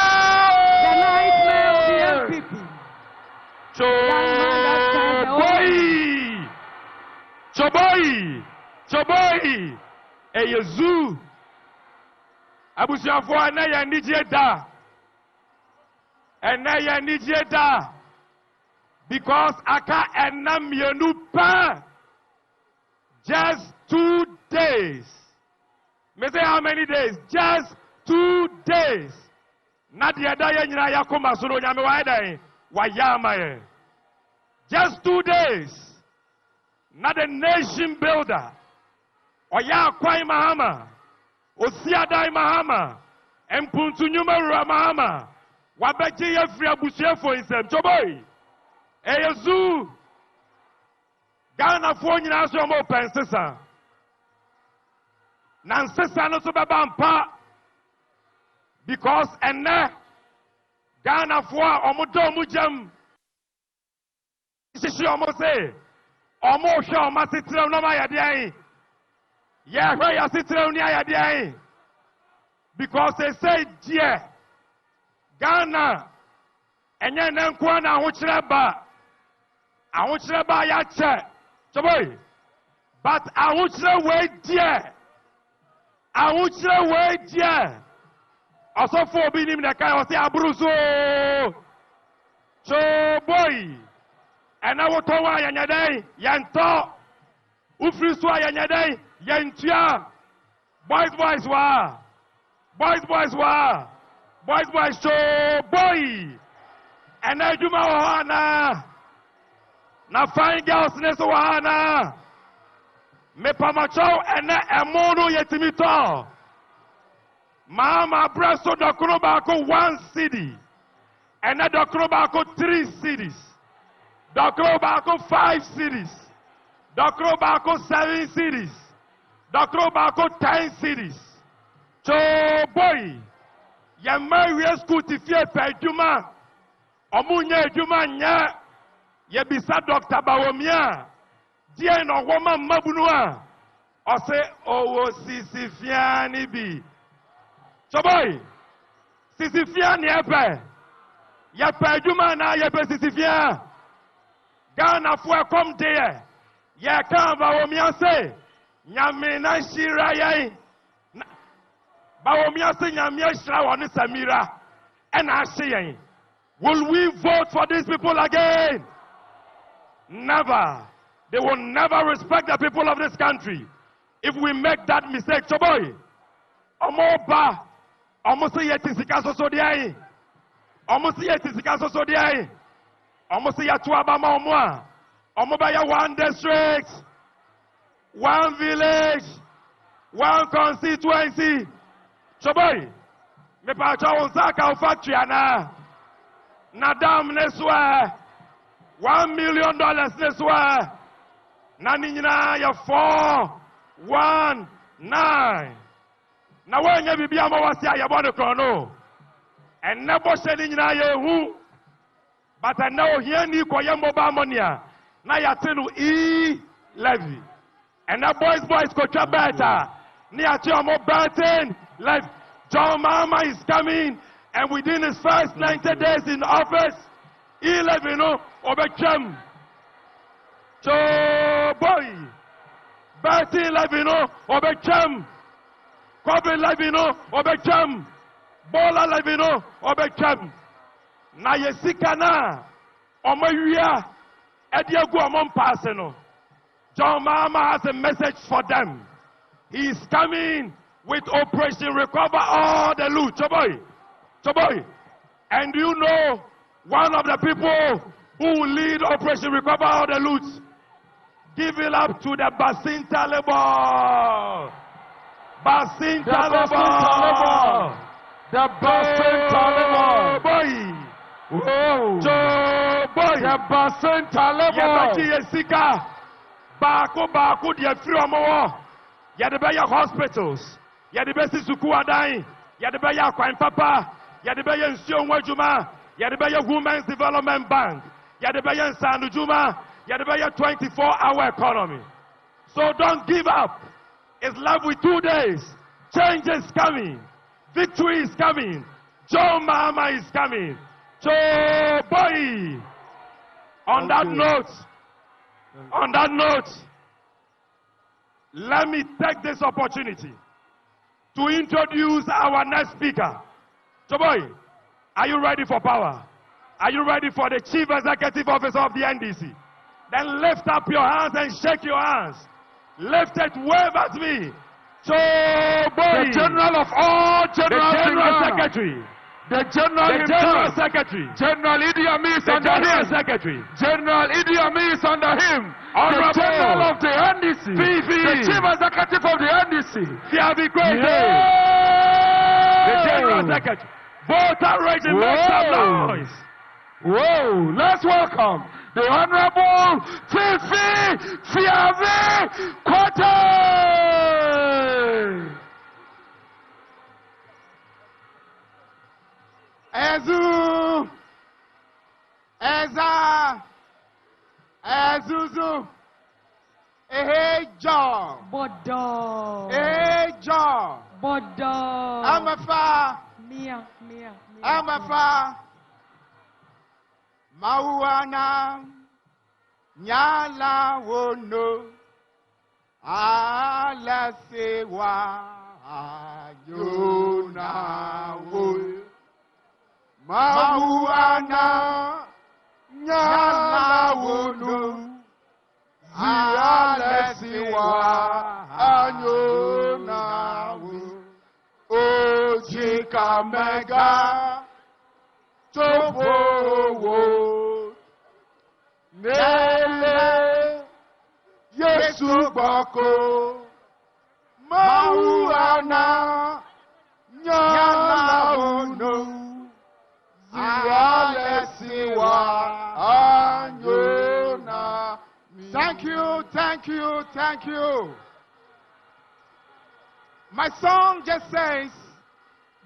The nightmare of the NPP. Choboy, Eyezu, Abusiafo anaya nijeda, because aka enam yenu pa, just 2 days. Me say how many days? Just 2 days. Nadia daya nyina yakoma soro nyame waida wayama. Just 2 days. Not a nation builder. Oya Kwai Mahama. Osiadai Mahama. Empuntu Nyuma Mahama. Wabeji Yefri Abusia for himself. Choboy. Eyezu. Ghana for nyina so mo pensesa. Nansesa no so baba mpa. Because enne Ghana for omodo omujam. Shishi omo say. Omo hwe omo sitire no ma yade an. Yeah, where you sitire ni ayade an. Because they say dear Ghana enye nankwa na ahokyere ba. Ahokyere ba ya che. Choboy. But ahokyere we dear. Ahokyere we dear. Asofo obi nim na kai o say abruso. Choboy. And I will tell you, Yanyaday, Yanto, Ufriswa Yanyaday, Yantia, boys, so boy, and I do my Ohana, na fine girls, Nesohana, me pamacho, and a mono yetimito, Mama Brasso Dokrobako 1 city, and a Dokrobako 3 cities. Dokro Bako 5 cities. Dokro Bako 7 cities. Dokro Bako 10 cities. So boy, Yamari school to fear per Juma. Omunye Juma nya. Yebisa Dr. Bawomia, dear no woman Mabunua, or say, oh, Sisifiani bi. So, boy, Sisifiani Epe, Yepe Jumana, Yepe Sisifia, Ghana for come there, Yakan Bawomia say, Yamina Shiraye, Bawomia say, Yamia Shrawan Samira, and I say, will we vote for these people again? Never. They will never respect the people of this country if we make that mistake. So boy, Omoba, almost yeti sikaso so diai, almost yeti sikaso so diai, almost yatuaba maumwa, Omoba ya 1 district, 1 village, 1 constituency. So boy, me pa cha Osaka factory ana, nadam neswa. $1 million neswa. Naninina ya 419. Na wenye bibia mawasia ya bwana krono. And nebo sheninina ye hu. But I know here ni kwa yambo ba monia. Na ya tenu levy. And that boys kocha better. Ni ati omo Burton levy. John Mahama is coming, and within his first 90 days in office, 11 Obechem. So boy, Betty Levino, Obechem, Kobe Levino, Obechem, Bola Levino, Obechem. Na yesikana, Omayuya, Ediago Amon Paseno. John Mahama has a message for them. He is coming with Operation Recover All the Loot. Choboy. And you know, one of the people who will lead Operation Recover All the Loot, give it up to the Basin Taliban. Basin Taliban. The Basin Taliban. Boy. Whoa. Boy. The Basin Taliban. Yesika. Baku the free omo. Yadebaya hospitals. Yadebesi suku adai. Yadebaya kwai papa. Yadebaya nsuo nwajuma. Yadebaya Women's Development Bank. Yadebaya Sanujuma. Yadebaya 24-hour economy. So don't give up. It's left with 2 days. Change is coming. Victory is coming. Joe Mahama is coming. Joe boy. On that note, let me take this opportunity to introduce our next speaker. So boy, are you ready for power? Are you ready for the Chief Executive Officer of the NDC? Then lift up your hands and shake your hands. Lift it, wave at me. So boy, the General of all generals, the General Secretary. The General Secretary. General Idi Amin is under him. Secretary. General Idi Amin is under him. Honorable. The General of the NDC. The Chief Executive of the NDC. The General Secretary. Both are raising make some noise. Whoa, let's welcome the Honorable Fifi Fiave Kwate. Ezuzu, John, Bodo, John, Bodo, Amafa, Mia, Amafa, Mauana, Nyala wono, Alasewa, Yona wo, Mauana, Nyala wono, Alasewa, Yona wo, Ojika mega, Tobo wo. Nele Yesu bako Mauana Nyala uno Zialesiwa Anyona. Thank you. My song just says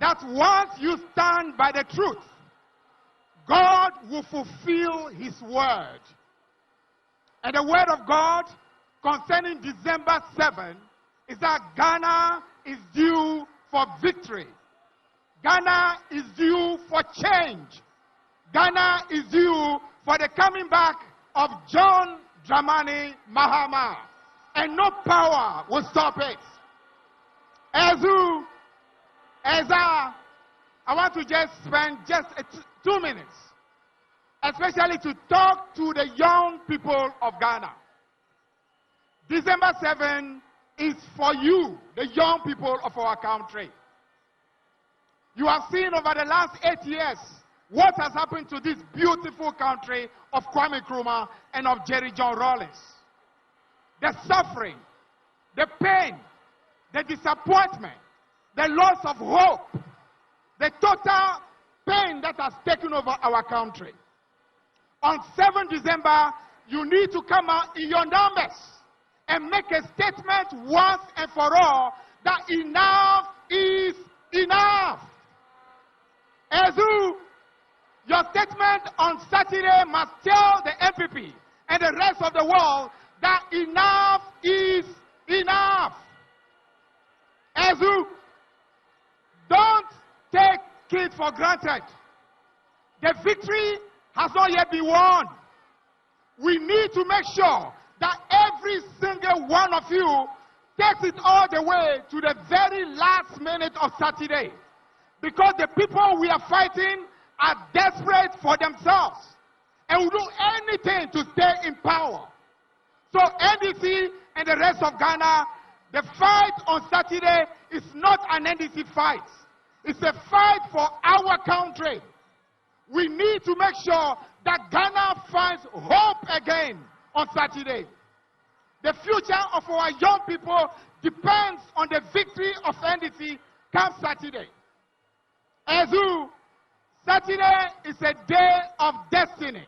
that once you stand by the truth, God will fulfill his word. And the word of God concerning December 7 is that Ghana is due for victory. Ghana is due for change. Ghana is due for the coming back of John Dramani Mahama. And no power will stop it. I want to just spend just 2 minutes, especially to talk to the young people of Ghana. December 7 is for you, the young people of our country. You have seen over the last 8 years what has happened to this beautiful country of Kwame Nkrumah and of Jerry John Rawlings. The suffering, the pain, the disappointment, the loss of hope, the total pain that has taken over our country. On 7 December, you need to come out in your numbers and make a statement once and for all that enough is enough. Ezu, your statement on Saturday must tell the MPP and the rest of the world that enough is enough. Ezu, don't take it for granted. The victory has not yet been won. We need to make sure that every single one of you takes it all the way to the very last minute of Saturday. Because the people we are fighting are desperate for themselves and will do anything to stay in power. So NDC and the rest of Ghana, the fight on Saturday is not an NDC fight. It's a fight for our country. We need to make sure that Ghana finds hope again on Saturday. The future of our young people depends on the victory of NDC come Saturday. Ezu, Saturday is a day of destiny.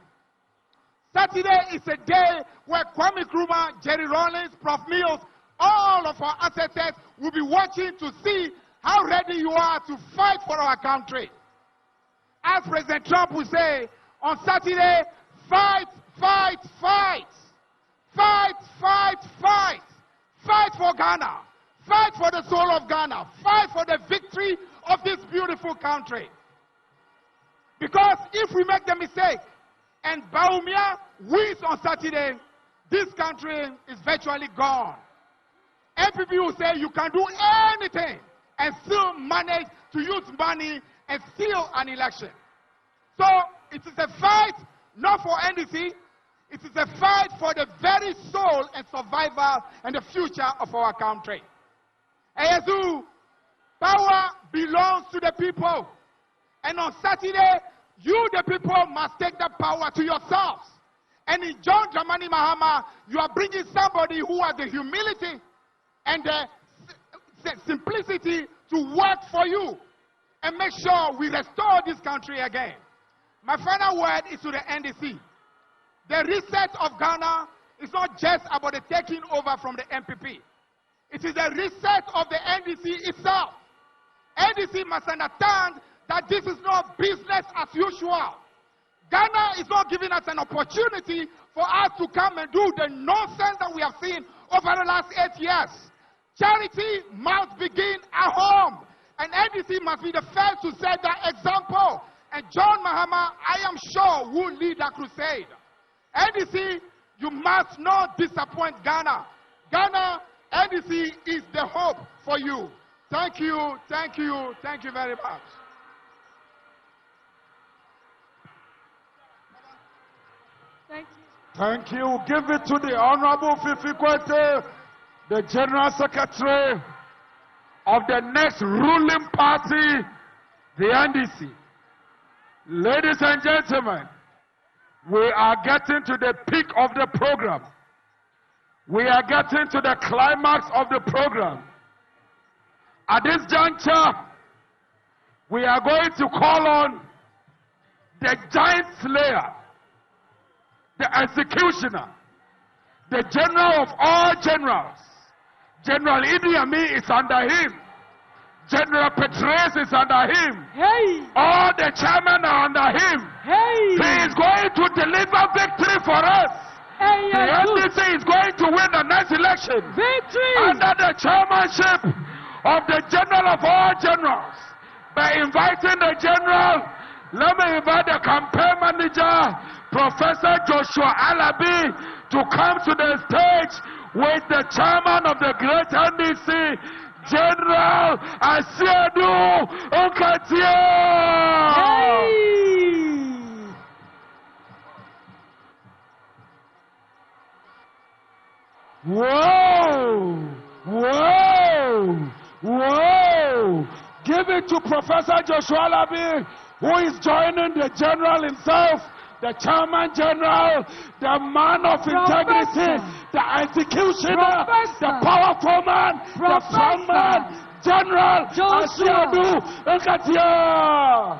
Saturday is a day where Kwame Nkrumah, Jerry Rawlings, Prof. Mills, all of our ancestors will be watching to see how ready you are to fight for our country. As President Trump will say, on Saturday, fight, fight, fight. Fight, fight, fight. Fight for Ghana. Fight for the soul of Ghana. Fight for the victory of this beautiful country. Because if we make the mistake and Baumia wins on Saturday, this country is virtually gone. MPP will say you can do anything and still manage to use money and steal an election. So it is a fight not for NDC, it is a fight for the very soul and survival and the future of our country. Ezu, power belongs to the people. And on Saturday, you the people must take the power to yourselves. And in John Dramani Mahama, you are bringing somebody who has the humility and the simplicity to work for you and make sure we restore this country again. My final word is to the NDC. The reset of Ghana is not just about the taking over from the MPP. It is the reset of the NDC itself. NDC must understand that this is not business as usual. Ghana is not giving us an opportunity for us to come and do the nonsense that we have seen over the last 8 years. Charity must begin at home. And NDC must be the first to set that example. And John Mahama, I am sure, will lead that crusade. NDC, you must not disappoint Ghana. Ghana, NDC is the hope for you. Thank you, thank you, thank you very much. Thank you. Thank you. Give it to the Honorable Fifi Kwete, the General Secretary of the next ruling party, the NDC. Ladies and gentlemen, we are getting to the peak of the program. We are getting to the climax of the program. At this juncture, we are going to call on the giant slayer, the executioner, the general of all generals. General Idi Amin is under him. General Petraeus is under him. Hey. All the chairmen are under him. Hey. He is going to deliver victory for us. The NDC is going to win the next election. Victory! Under the chairmanship of the general of all generals. By inviting the general, let me invite the campaign manager, Professor Joshua Alabi, to come to the stage with the chairman of the great NDC, General Asiedu Nkatia. Whoa! Whoa! Whoa! Give it to Professor Joshua Alabi, who is joining the general himself, the chairman general, the man of integrity, the executioner, the powerful man, the strong man, General Asiedu Nkatia.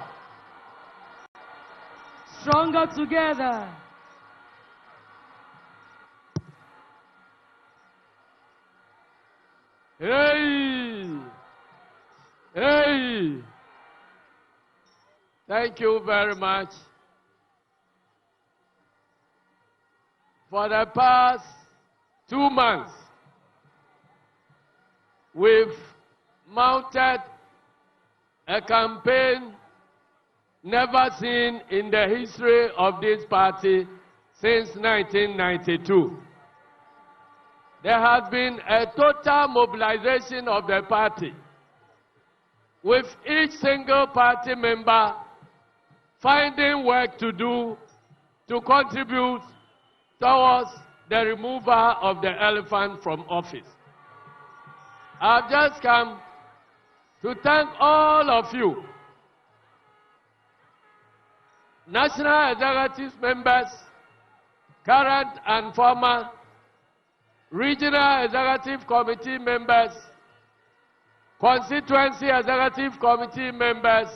Stronger together. Hey! Hey! Thank you very much. For the past 2 months, we've mounted a campaign never seen in the history of this party since 1992. There has been a total mobilization of the party, with each single party member finding work to do to contribute towards the removal of the elephant from office. I've just come to thank all of you, national executive members, current and former, regional executive committee members, constituency executive committee members,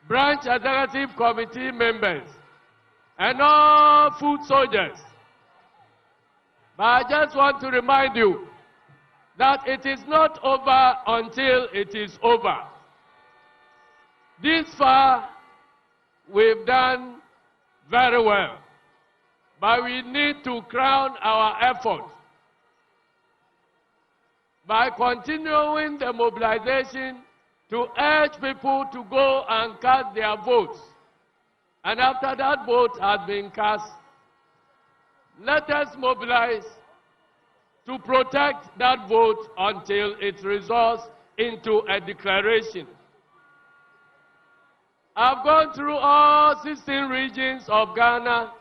branch executive committee members, and all foot soldiers. But I just want to remind you that it is not over until it is over. This far, we've done very well, but we need to crown our effort by continuing the mobilization to urge people to go and cast their votes. And after that vote has been cast, let us mobilize to protect that vote until it results into a declaration. I've gone through all 16 regions of Ghana,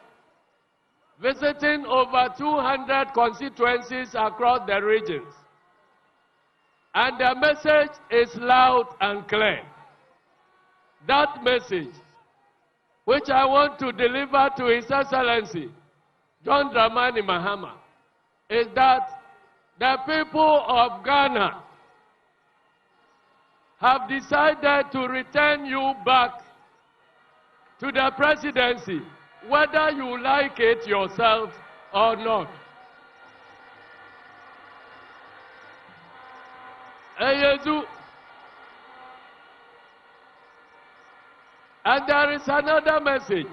visiting over 200 constituencies across the regions. And the message is loud and clear. That message, which I want to deliver to His Excellency, John Dramani Mahama, is that the people of Ghana have decided to return you back to the presidency, whether you like it yourself or not. And there is another message,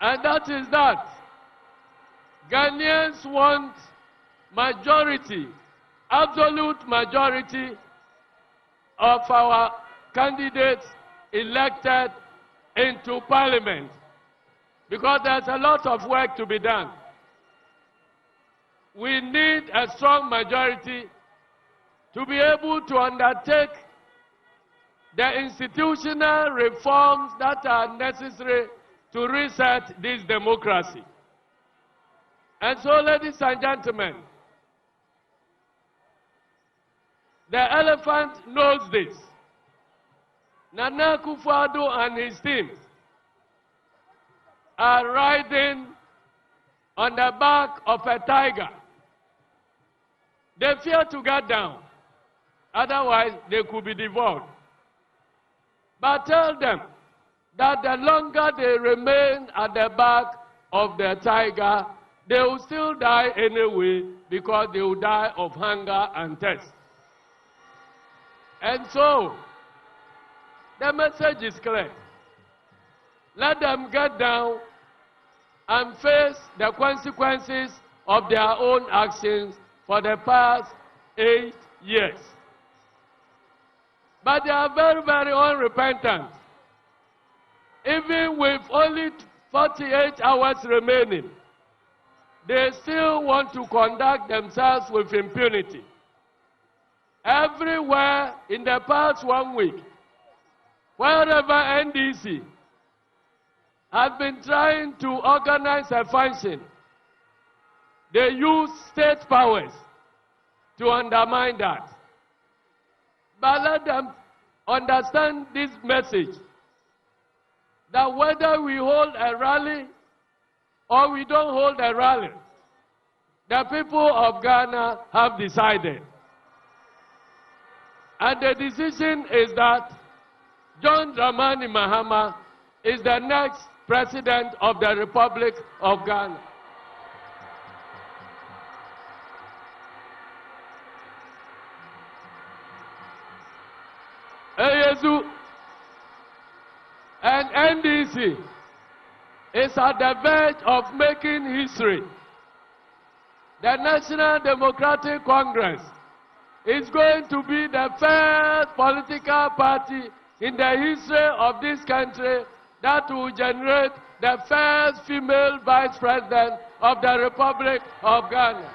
and that is that Ghanaians want majority, absolute majority of our candidates elected into parliament, because there's a lot of work to be done. We need a strong majority to be able to undertake the institutional reforms that are necessary to reset this democracy. And so, ladies and gentlemen, the elephant knows this. Nana Akufo-Addo and his team are riding on the back of a tiger. They fear to get down, otherwise they could be devoured. But tell them that the longer they remain at the back of the tiger, they will still die anyway, because they will die of hunger and thirst. And so, the message is clear. Let them get down and face the consequences of their own actions for the past 8 years. But they are very, very unrepentant. Even with only 48 hours remaining, they still want to conduct themselves with impunity. Everywhere in the past 1 week, wherever NDC has been trying to organize a function, they use state powers to undermine that. But let them understand this message, that whether we hold a rally or we don't hold a rally, the people of Ghana have decided. And the decision is that John Dramani Mahama is the next President of the Republic of Ghana. ASU and NDC is at the verge of making history. The National Democratic Congress is going to be the first political party in the history of this country that will generate the first female vice president of the Republic of Ghana.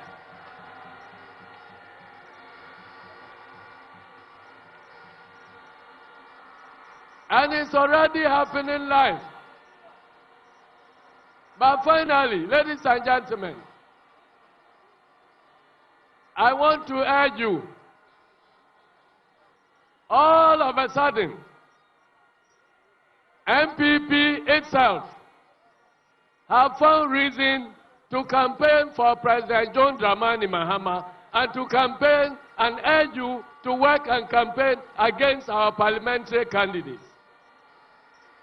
And it's already happening live. But finally, ladies and gentlemen, I want to urge you, all of a sudden, MPP itself have found reason to campaign for President John Dramani Mahama and to campaign and urge you to work and campaign against our parliamentary candidates.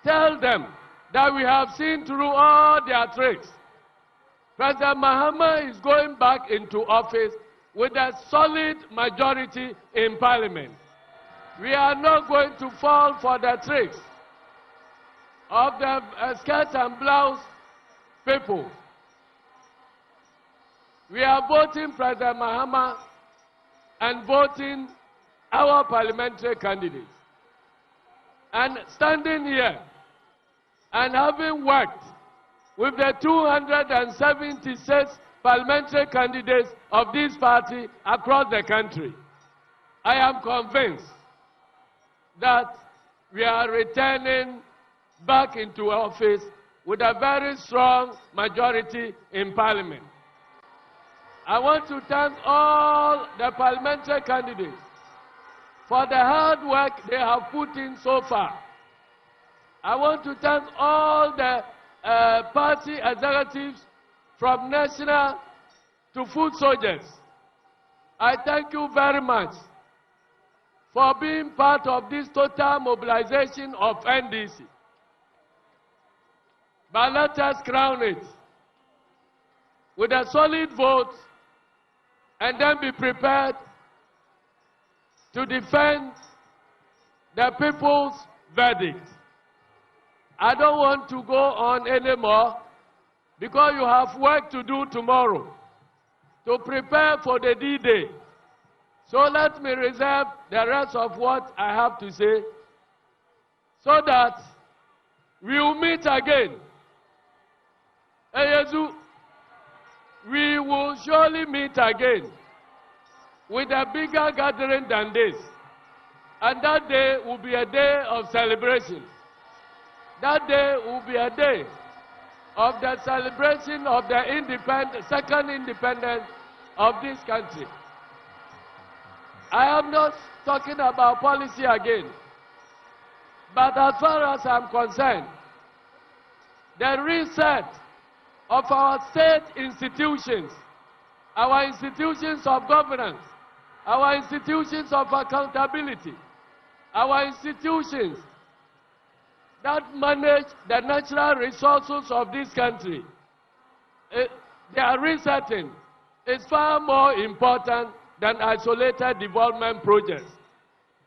Tell them that we have seen through all their tricks. President Mahama is going back into office with a solid majority in Parliament. We are not going to fall for the tricks of the skirt and blouse people. We are voting President Mahama and voting our parliamentary candidates. And standing here and having worked with the 276 parliamentary candidates of this party across the country, I am convinced that we are returning back into office with a very strong majority in Parliament. I want to thank all the parliamentary candidates for the hard work they have put in so far. I want to thank all the party executives from national to foot soldiers. I thank you very much for being part of this total mobilization of NDC. But let us crown it with a solid vote and then be prepared to defend the people's verdict. I don't want to go on anymore because you have work to do tomorrow to prepare for the D-Day. So let me reserve the rest of what I have to say so that we will meet again. Eyezu, we will surely meet again with a bigger gathering than this. And that day will be a day of celebration. That day will be a day of the celebration of the second independence of this country. I am not talking about policy again, but as far as I'm concerned, the reset of our state institutions, our institutions of governance, our institutions of accountability, our institutions that manage the natural resources of this country, their resetting is far more important than isolated development projects.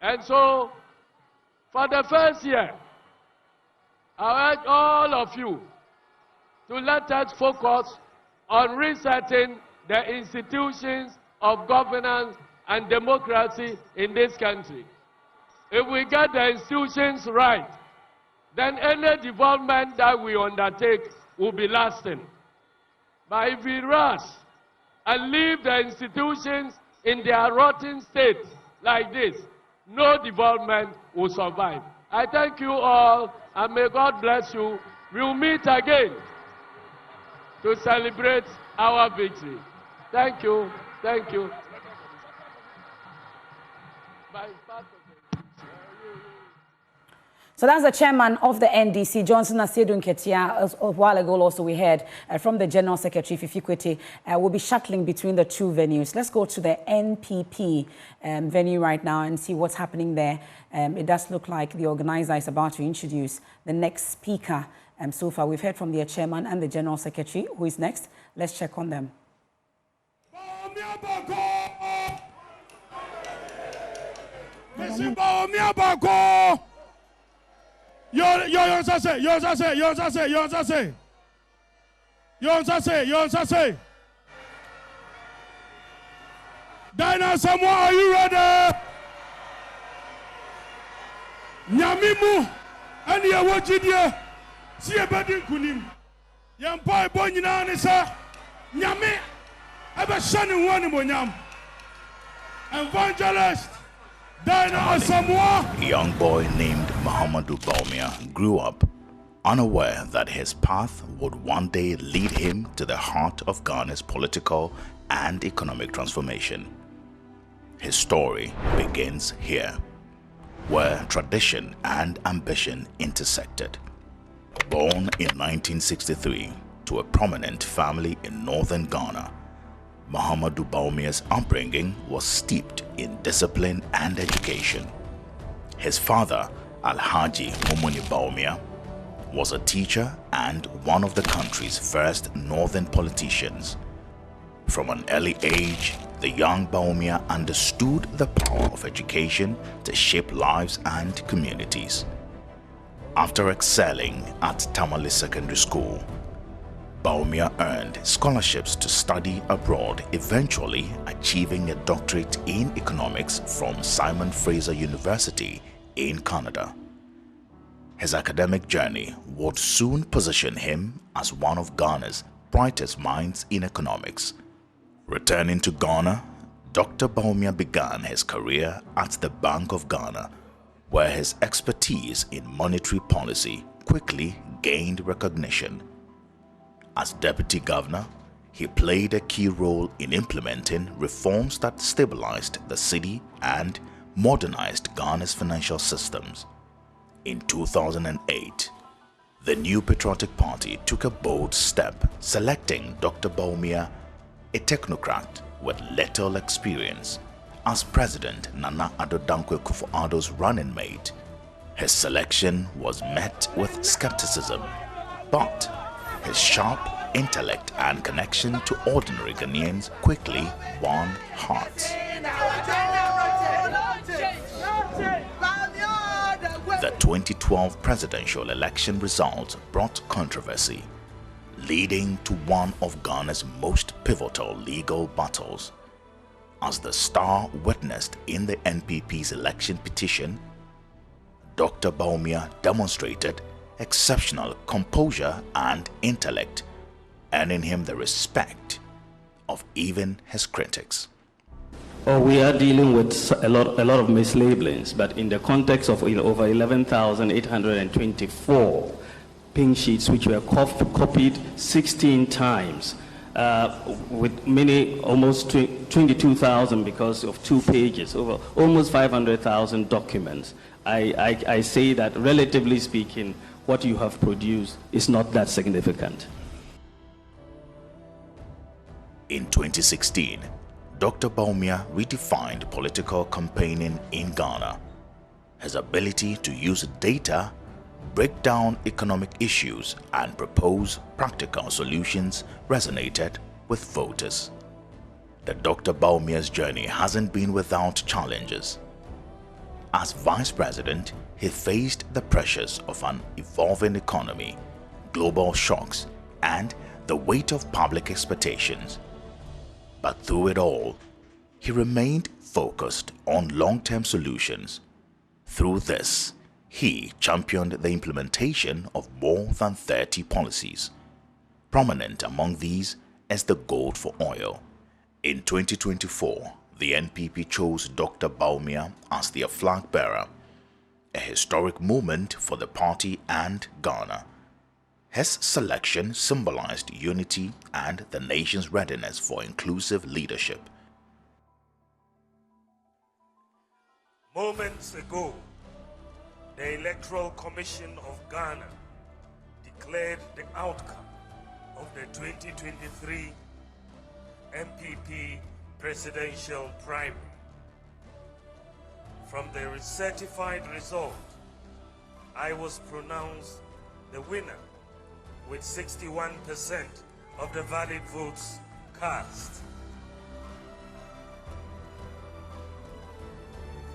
And so, for the first year, I urge all of you to let us focus on resetting the institutions of governance and democracy in this country. If we get the institutions right, then any development that we undertake will be lasting. But if we rush and leave the institutions in their rotten state like this, no development will survive. I thank you all, and may God bless you. We'll meet again to celebrate our victory. Thank you. Thank you. So that's the chairman of the NDC, Johnson Asiedu Nketia. A while ago also we heard from the General Secretary, Fifi Kwete, will be shuttling between the two venues. Let's go to the NPP venue right now and see what's happening there. It does look like the organizer is about to introduce the next speaker. So far we've heard from the chairman and the General Secretary. Who is next? Let's check on them. Dinah Samoa, are you ready? Nyamimu, and you watch it here. See a bedding kunim. Young boy, Bonina, and sir. Nyami, ever shining one in Bonyam. Evangelist. A young boy named Muhammadu Bawumia grew up unaware that his path would one day lead him to the heart of Ghana's political and economic transformation. His story begins here, where tradition and ambition intersected. Born in 1963 to a prominent family in northern Ghana, Muhammadu Bawumia's upbringing was steeped in discipline and education. His father, Alhaji Mumuni Bawumia, was a teacher and one of the country's first northern politicians. From an early age, the young Bawumia understood the power of education to shape lives and communities. After excelling at Tamale Secondary School, Bawumia earned scholarships to study abroad, eventually achieving a doctorate in economics from Simon Fraser University in Canada. His academic journey would soon position him as one of Ghana's brightest minds in economics. Returning to Ghana, Dr. Bawumia began his career at the Bank of Ghana, where his expertise in monetary policy quickly gained recognition. As Deputy Governor, he played a key role in implementing reforms that stabilized the city and modernized Ghana's financial systems. In 2008, the New Patriotic Party took a bold step, selecting Dr. Bawumia, a technocrat with little experience, as President Nana Addo Dankwa Akufo-Addo's running mate. His selection was met with skepticism, but his sharp intellect and connection to ordinary Ghanaians quickly won hearts. The 2012 presidential election results brought controversy, leading to one of Ghana's most pivotal legal battles. As the Star witnessed in the NPP's election petition, Dr. Bawumia demonstrated exceptional composure and intellect, earning him the respect of even his critics. Oh, we are dealing with a lot of mislabelings, but in the context of over 11,824 pink sheets which were copied 16 times, with many, almost 22,000 because of 2 pages, over almost 500,000 documents. I say that, relatively speaking, what you have produced is not that significant. In 2016, Dr. Bawumia redefined political campaigning in Ghana. His ability to use data, break down economic issues, and propose practical solutions resonated with voters. The Dr. Bawumia's journey hasn't been without challenges. As Vice President, he faced the pressures of an evolving economy, global shocks, and the weight of public expectations. But through it all, he remained focused on long-term solutions. Through this, he championed the implementation of more than 30 policies. Prominent among these is the Gold for Oil. In 2024, the NPP chose Dr. Bawumia as their flag bearer, a historic moment for the party and Ghana. His selection symbolized unity and the nation's readiness for inclusive leadership. Moments ago, the Electoral Commission of Ghana declared the outcome of the 2023 MPP presidential primary. From the certified result, I was pronounced the winner with 61% of the valid votes cast.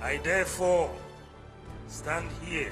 I therefore stand here